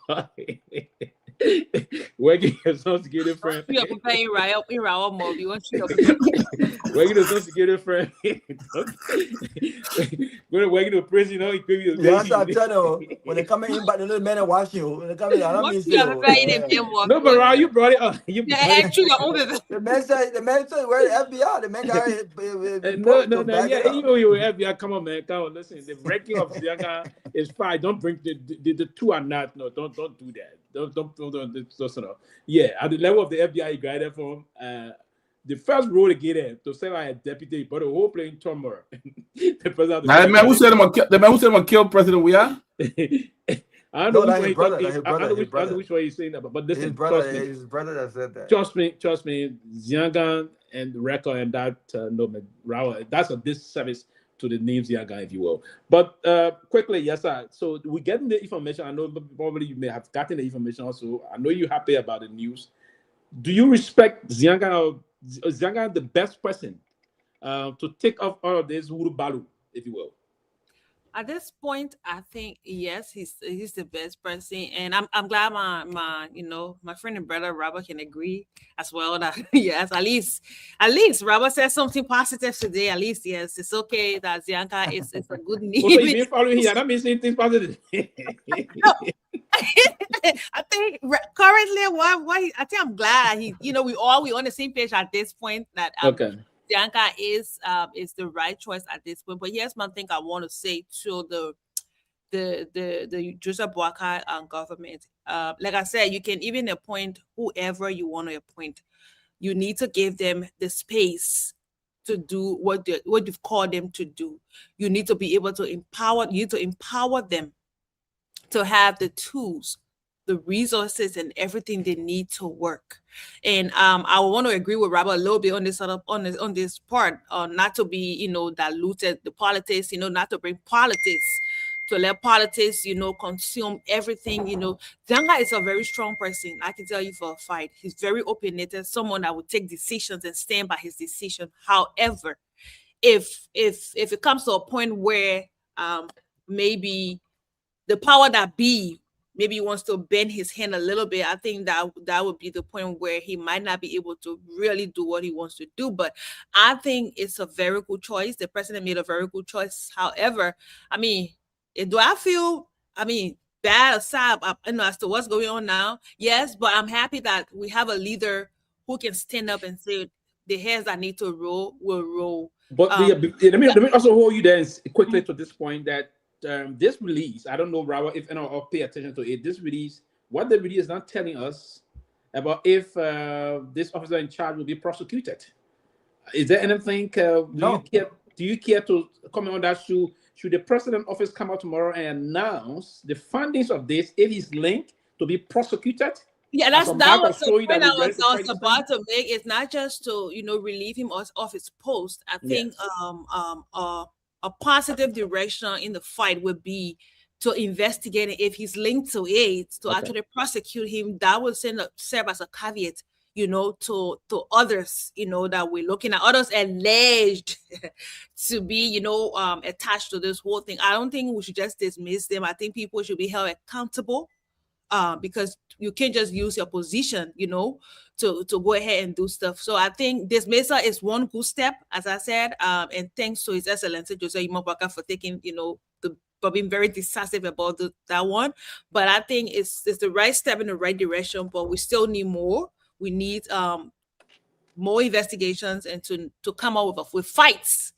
Working as some security friend. You're paying right up in our mob. You want to working as some security friend. Working to prison, you know, it could be. Yes, I'm telling you. When they come in, but the little men are watching you. When they come in, I don't miss you. No, but Ra, you brought it up. The man said, "Where the FBI?" The man got no. Yeah, even you FBI, come on, man, come on. Listen, the ranking of Zianga is fine. Don't bring the two are not. No, don't do that. Don't. Yeah, at the level of the FBI guided from the first role to get there to say like a deputy, but the whole playing Tomalin. The man who said him to kill President we are. I don't know which way he's saying that, but this his brother that said that. Trust me, Ziangan and the record and that that's a disservice to the names Ziangan, if you will. But quickly, yes, sir. So we're getting the information. I know probably you may have gotten the information also. I know you're happy about the news. Do you respect Ziangan? Is Ziangan the best person to take off all of this Wuru Balu, if you will? At this point, I think yes, he's the best person, and I'm glad my friend and brother Robert can agree as well that yes, at least Robert said something positive today. At least yes, it's okay that Ziangan is a good name. So you been following here? That means anything positive. No. I think currently, I think I'm glad we on the same page at this point that okay. Ziangan is the right choice at this point. But here's one thing I want to say to the Joseph Boakai government. Like I said, you can even appoint whoever you want to appoint. You need to give them the space to do what you've called them to do. You need to be able to empower. You need to empower them to have the tools, the resources, and everything they need to work. And I want to agree with Robert a little bit on this on this part, not to be diluted the politics, not to bring politics, to let politics consume everything. Ziangan is a very strong person. I can tell you for a fact. He's very opinionated, someone that will take decisions and stand by his decision. However, if it comes to a point where maybe the power that be maybe wants to bend his hand a little bit, I think that would be the point where he might not be able to really do what he wants to do. But I think it's a very good choice. The president made a very good choice. However, do I feel bad or sad as to what's going on now? Yes, but I'm happy that we have a leader who can stand up and say the hairs that need to roll will roll. But let me also hold you there quickly to this point that this release, I don't know, Robert, if anyone will pay attention to it. This release, what the release is not telling us about if this officer in charge will be prosecuted. Is there anything? No. Do you care to comment on that? Should the president office come out tomorrow and announce the findings of this if he's linked to be prosecuted? Yeah, that was the point I was about to make. It's not just to relieve him off his post. I think a positive direction in the fight would be to investigate it. If he's linked to it, to actually prosecute him. That would serve as a caveat, to others, that we're looking at, others alleged to be, attached to this whole thing. I don't think we should just dismiss them. I think people should be held accountable. Because you can't just use your position, to go ahead and do stuff. So I think dismissal is one good step, as I said, and thanks to His Excellency Joseph Imobaka for taking, for being very decisive about that one. But I think it's the right step in the right direction, but we still need more. We need more investigations and to come out with fights,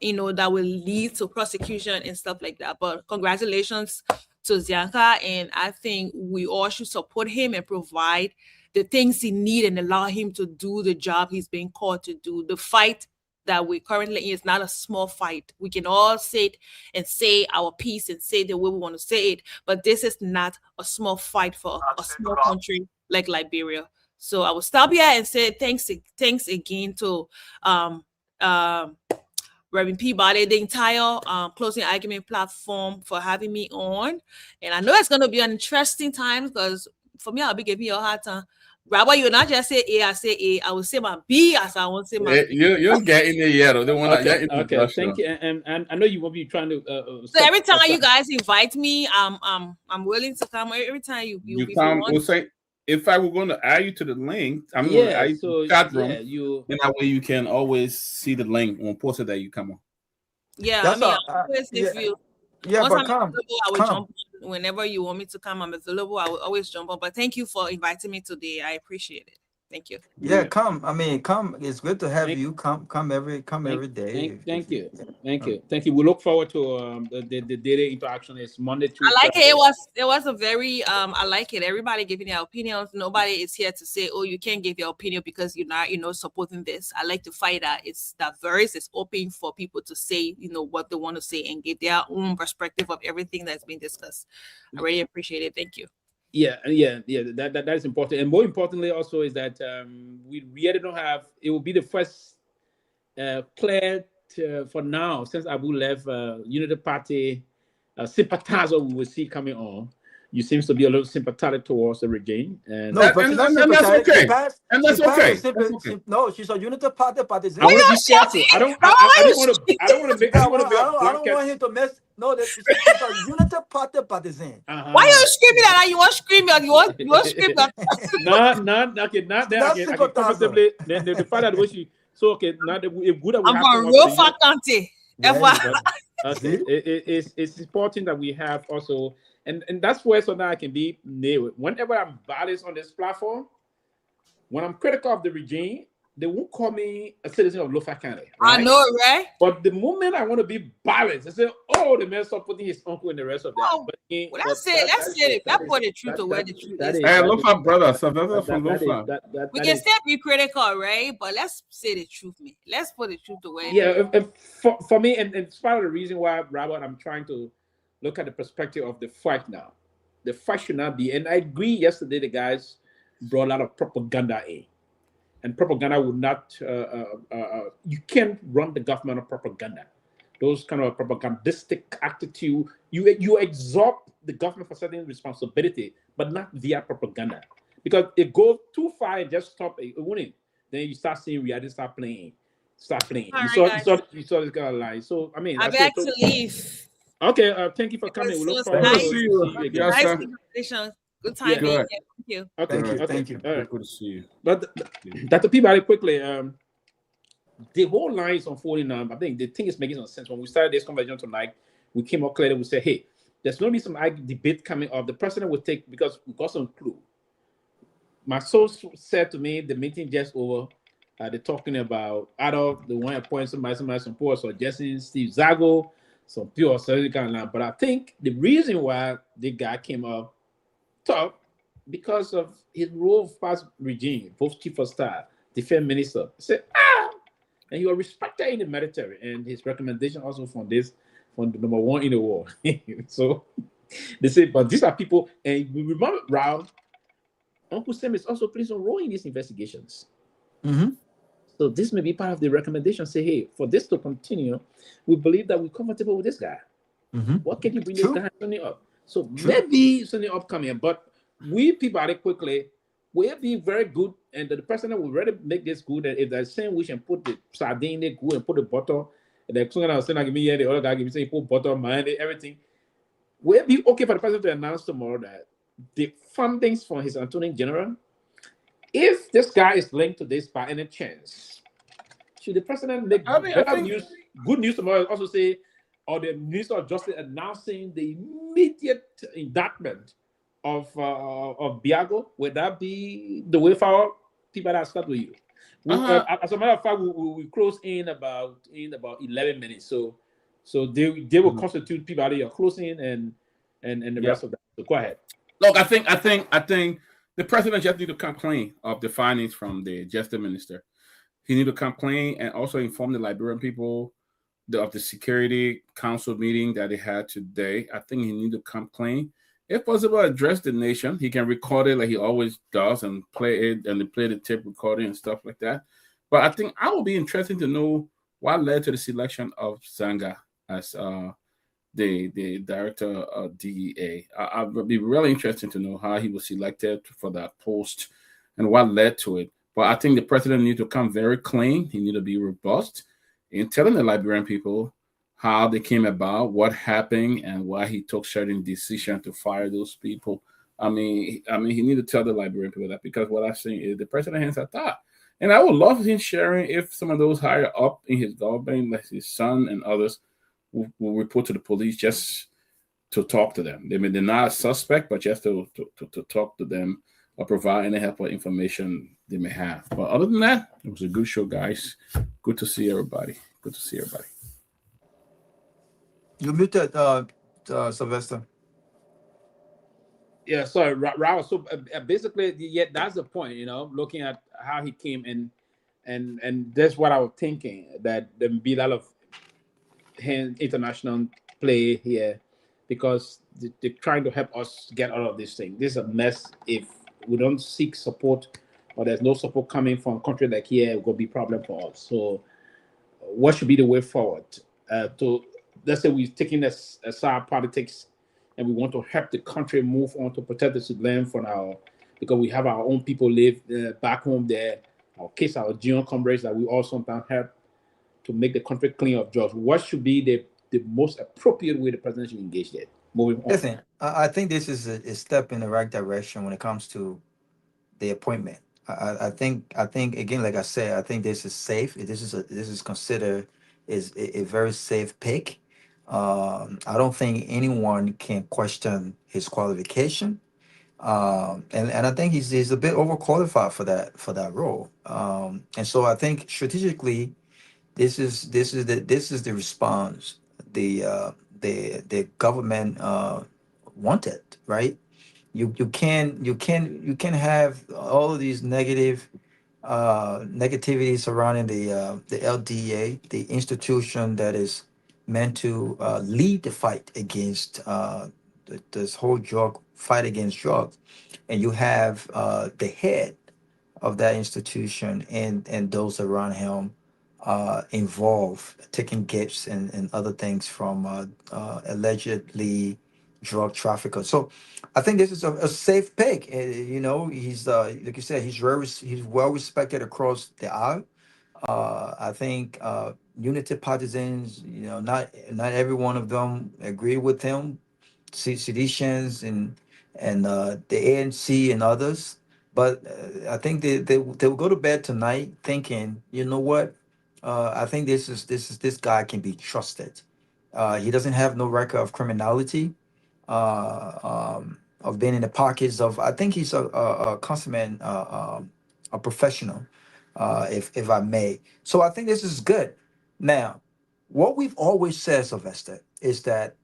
that will lead to prosecution and stuff like that. But congratulations to Zianka, and I think we all should support him and provide the things he needs and allow him to do the job he's being called to do. The fight that we're currently in is not a small fight. We can all sit and say our piece and say the way we want to say it, but this is not a small fight for a small country like Liberia. So I will stop here and say thanks again to Reverend Peabody, the entire closing argument platform for having me on. And I know it's going to be an interesting time because for me, I'll be giving you a hard time. Rabbi, you'll not just say A, I say A. I will say my B as I won't say my B. You're getting there yet. Okay, thank you. And I know you will be trying to. So every time you guys invite me, I'm willing to come. Every time you come, we'll say, in fact, we're going to add you to the link. I'm going to add you to the chat room. And that way you can always see the link on posted that you come on. Yeah, That's if you. Yeah, once but I'm come. available, I will jump on. Whenever you want me to come, I'm available. I will always jump on. But thank you for inviting me today. I appreciate it. Thank you. Yeah, come. I mean, come. It's good to have you. Come every day. Thank you. We look forward to the daily interaction. It's Monday, Tuesday. I like it. It was a very I like it. Everybody giving their opinions. Nobody is here to say, oh, you can't give your opinion because you're not, supporting this. I like to fight that. It's diverse. It's open for people to say, what they want to say and give their own perspective of everything that's been discussed. I really appreciate it. Thank you. Yeah. That is important, and more importantly, also is that we really don't have. It will be the first clear for now since Abu left. Unity Party sympathizer we will see coming on. You seems to be a little sympathetic towards the regime, and no, but that's okay. And that's okay. No, she's a Unity Party partisan. I want to be careful. I don't want him to mess. No, she's a Unity Party partisan. Why are you screaming that? You want to scream? You want to scream that? Not that. I can comfortably. The fact that she. So okay, now it's good that we have. I'm a real fat auntie. It's important that we have also. And that's where so now I can be nailed. Whenever I'm balanced on this platform, when I'm critical of the regime, they won't call me a citizen of Lofa County. Right? I know, right? But the moment I want to be balanced, they say, "Oh, the man start putting his uncle in the rest of that." Oh, well, that's it. That's what the truth of where the truth is. Hey, Lofa brother, so that's from Lofa. We can still be critical, right? But let's say the truth, man. Let's put the truth away. Yeah, for me, and it's part of the reason why, Robert, I'm trying to look at the perspective of the fight now. The fight should not be, and I agree yesterday the guys brought a lot of propaganda in. And propaganda would not, you can't run the government on propaganda. Those kind of propagandistic attitude, you exalt the government for certain responsibility, but not via propaganda. Because it goes too far and just stop winning. Then you start seeing reality start playing. You saw this kind of lie. So, I mean, I beg to leave. Okay, thank you for coming. We look forward to see you again. Nice conversation. Good time being here. Thank you. Okay, thank you. All right. Good to see you. But Dr. Peabody, quickly, the whole line is unfolding now. I think the thing is making some sense. When we started this conversation tonight, we came up clearly. We said, hey, there's going to be some debate coming up. The president will take, because we got some clue. my source said to me the meeting just over. They're talking about adult, the one appoint somebody some poor suggesting Steve Zago, some pure kind of. But I think the reason why the guy came up top because of his role of past regime, both chief of staff, defense minister. Said, and you are respected in the military, and his recommendation also from the number one in the world. So they say, but these are people, and we remember Rao, Uncle Sam is also playing some role in these investigations. Mm-hmm. So this may be part of the recommendation. Say, hey, for this to continue, we believe that we're comfortable with this guy. Mm-hmm. What can you bring this guy Sunday up? So maybe Sunday upcoming, but we Peabody quickly will be very good, and the president will really make this good. And if they're saying we should put the sardine in good and put the butter, and the son was saying, give me the other guy give me say put butter, man, everything. Will be okay for the president to announce tomorrow that the fundings for his attorney general, if this guy is linked to this by any chance, should the president make good news tomorrow? Also say, or the Minister of Justice announcing the immediate indictment of Biago? Would that be the way forward? People that start with you. As a matter of fact, we close in about 11 minutes. So they will constitute people that are closing and the rest of that. So go ahead. Look, I think the president just need to complain of the findings from the Justice Minister. He need to complain and also inform the Liberian people of the Security Council meeting that they had today. I think he need to complain. If possible, address the nation. He can record it like he always does and play it and play the tape recording and stuff like that. But I think I will be interested to know what led to the selection of Zanga as the director of DEA. I would be really interested to know how he was selected for that post and what led to it. But I think the president needs to come very clean. He needs to be robust in telling the Liberian people how they came about, what happened, and why he took certain decision to fire those people. I mean, he need to tell the Liberian people that, because what I've seen is the president has a thought. And I would love him sharing if some of those higher up in his government, like his son and others, will report to the police just to talk to them. They're not a suspect, but just to talk to them or provide any help or information they may have. But other than that, it was a good show, guys. Good to see everybody. Good to see everybody. You muted, Sylvester. Yeah, sorry, Raul. So basically, yeah, that's the point. Looking at how he came in, and that's what I was thinking, that there will be a lot of international play here, because they're trying to help us get out of this thing. This is a mess. If we don't seek support, or there's no support coming from a country like here, it will be a problem for us. So what should be the way forward? Let's say we're taking aside politics, and we want to help the country move on to protect the civilian because we have our own people live back home there. Our kids, our junior comrades that we all sometimes help to make the country clean of drugs. What should be the most appropriate way the president should engage there? Moving on. Listen, I think this is a step in the right direction when it comes to the appointment. I think again, like I said, I think this is safe. This is considered is a very safe pick. I don't think anyone can question his qualification. And I think he's a bit overqualified for that role. And so I think strategically, this is the response the government wanted, right? You can't have all of these negativity surrounding the LDA, the institution that is meant to lead the fight against this whole fight against drugs, and you have the head of that institution and those around him involved, taking gifts and other things from allegedly drug traffickers. So I think this is a safe pick. He's like you said, he's well respected across the aisle. I think Unity partisans, not every one of them agree with him. Seditians and the ANC and others. But I think they will go to bed tonight thinking, you know what? I think this guy can be trusted. He doesn't have no record of criminality. of being in the pockets of. I think he's a consummate, a professional, if I may. So I think this is good. Now, what we've always said, Sylvester, is that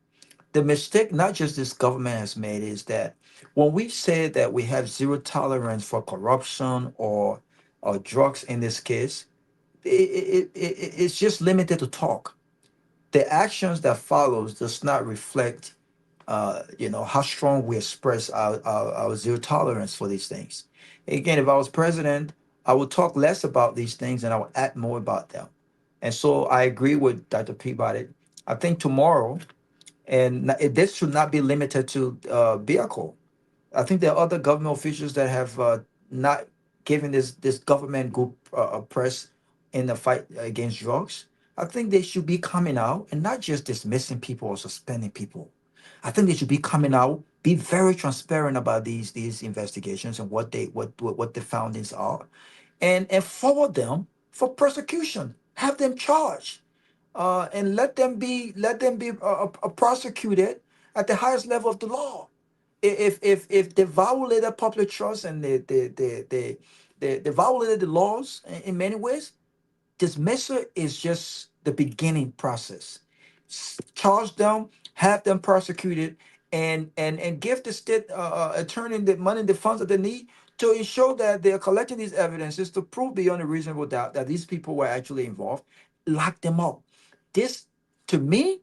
the mistake not just this government has made is that when we say that we have zero tolerance for corruption or drugs in this case, it's just limited to talk. The actions that follows does not reflect how strong we express our zero tolerance for these things. Again, if I was president, I would talk less about these things and I would act more about them. And so I agree with Dr. Peabody. I think tomorrow, and this should not be limited to vehicle. I think there are other government officials that have not given this government good press in the fight against drugs. I think they should be coming out and not just dismissing people or suspending people. I think they should be coming out, be very transparent about these investigations and what the findings are, and forward them for prosecution. Have them charged, and let them be prosecuted at the highest level of the law. If they violated public trust and they violated the laws in many ways, dismissal is just the beginning process. Charge them, have them prosecuted, and give the state attorney the money, the funds that they need to ensure that they are collecting these evidences to prove beyond a reasonable doubt that these people were actually involved. Lock them up. This, to me,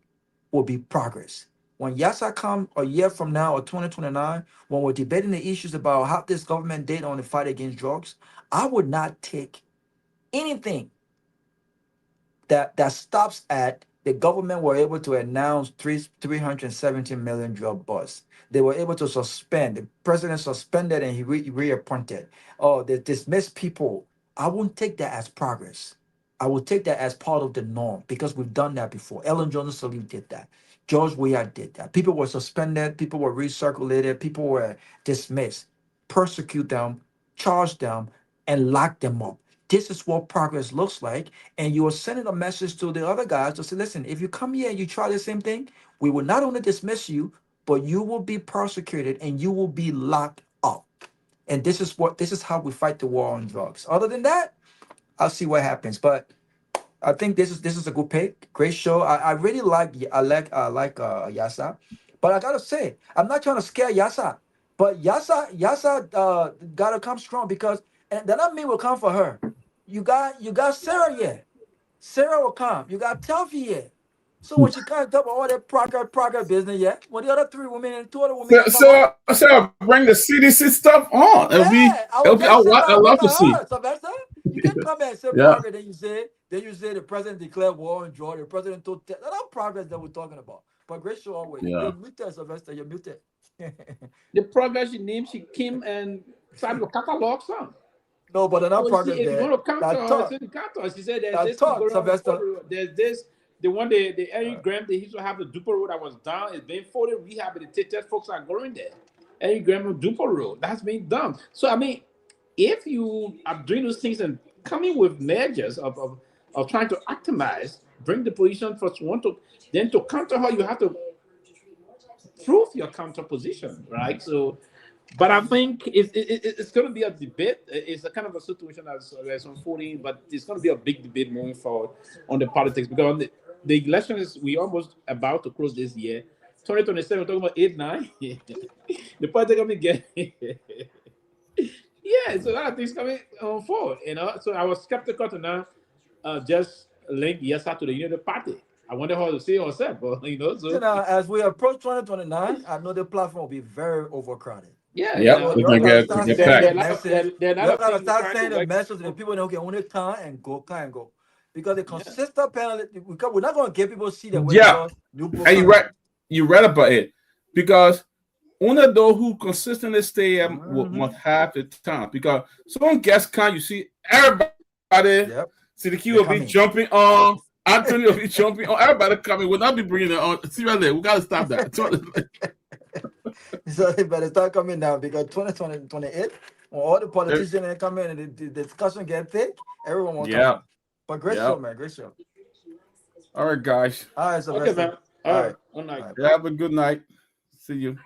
will be progress. When Yasa come a year from now or 2029, when we're debating the issues about how this government did on the fight against drugs, I would not take anything that stops at the government were able to announce 370 million drug busts. They were able to suspend. The president suspended and he reappointed. Oh, they dismissed people. I won't take that as progress. I will take that as part of the norm because we've done that before. Ellen Johnson Sirleaf did that. George Weah did that. People were suspended. People were recirculated. People were dismissed. Persecute them, charge them, and lock them up. This is what progress looks like. And you are sending a message to the other guys to say, listen, if you come here and you try the same thing, we will not only dismiss you, but you will be prosecuted and you will be locked up. And this is how we fight the war on drugs. Other than that, I'll see what happens. But I think this is a good pick. Great show. I really like Yasa. But I gotta say, I'm not trying to scare Yasa. But Yasa gotta come strong because and then me will come for her. You got Sarah here. Sarah will come. You got Telfie here. So when she can't talk about all that Praga business yet, when the other two other women So bring the CDC stuff on. I love to see. Sylvester, you can come and say Yeah. progress, then you say the president declared war on Georgia. The president told that's not progress that we're talking about. But great show always. Yeah. You're muted, Sylvester. You're muted. The progress she named, she came and started to catalog some. No, but enough progress If you there. want to counter, she said there's this talk, going on Sylvester. Dopoh Road. There's this, the one the Eric Graham, they used to have the Dopoh Road that was down. It's been fully rehabilitated. Folks are going there. Eric Graham on Dopoh Road, that's been done. So I mean, if you are doing those things and coming with measures of trying to optimize, bring the position for one to then to counter her, you have to prove your counter position, right? So, but I think it's going to be a debate. It's a kind of a situation that's unfolding, but it's going to be a big debate moving forward on the politics because the election is we almost about to close this year. 2027, we're talking about 8-9. The politics going to get yeah. So a lot of things coming forward, So I was skeptical to now just link Yasa to the United Party. I wonder how to say herself, but So as we approach 2029, I know the platform will be very overcrowded. Yeah, you're gonna start saying the message. Message and people don't only come and go. Because the consistent panel, we're not gonna give people see that and you read about it. Because one of those who consistently stay must have the time. Because some guests come, you see everybody see the key will be jumping on. Anthony will be jumping on. Everybody coming. We'll not be bringing it on. Seriously, we got to stop that. So they better start coming now because 2028, when all the politicians come in and the discussion get thick, everyone will come. But great show, man. Great show. All right, guys. All right, so okay, man. All right. Good night. Have a good night. See you.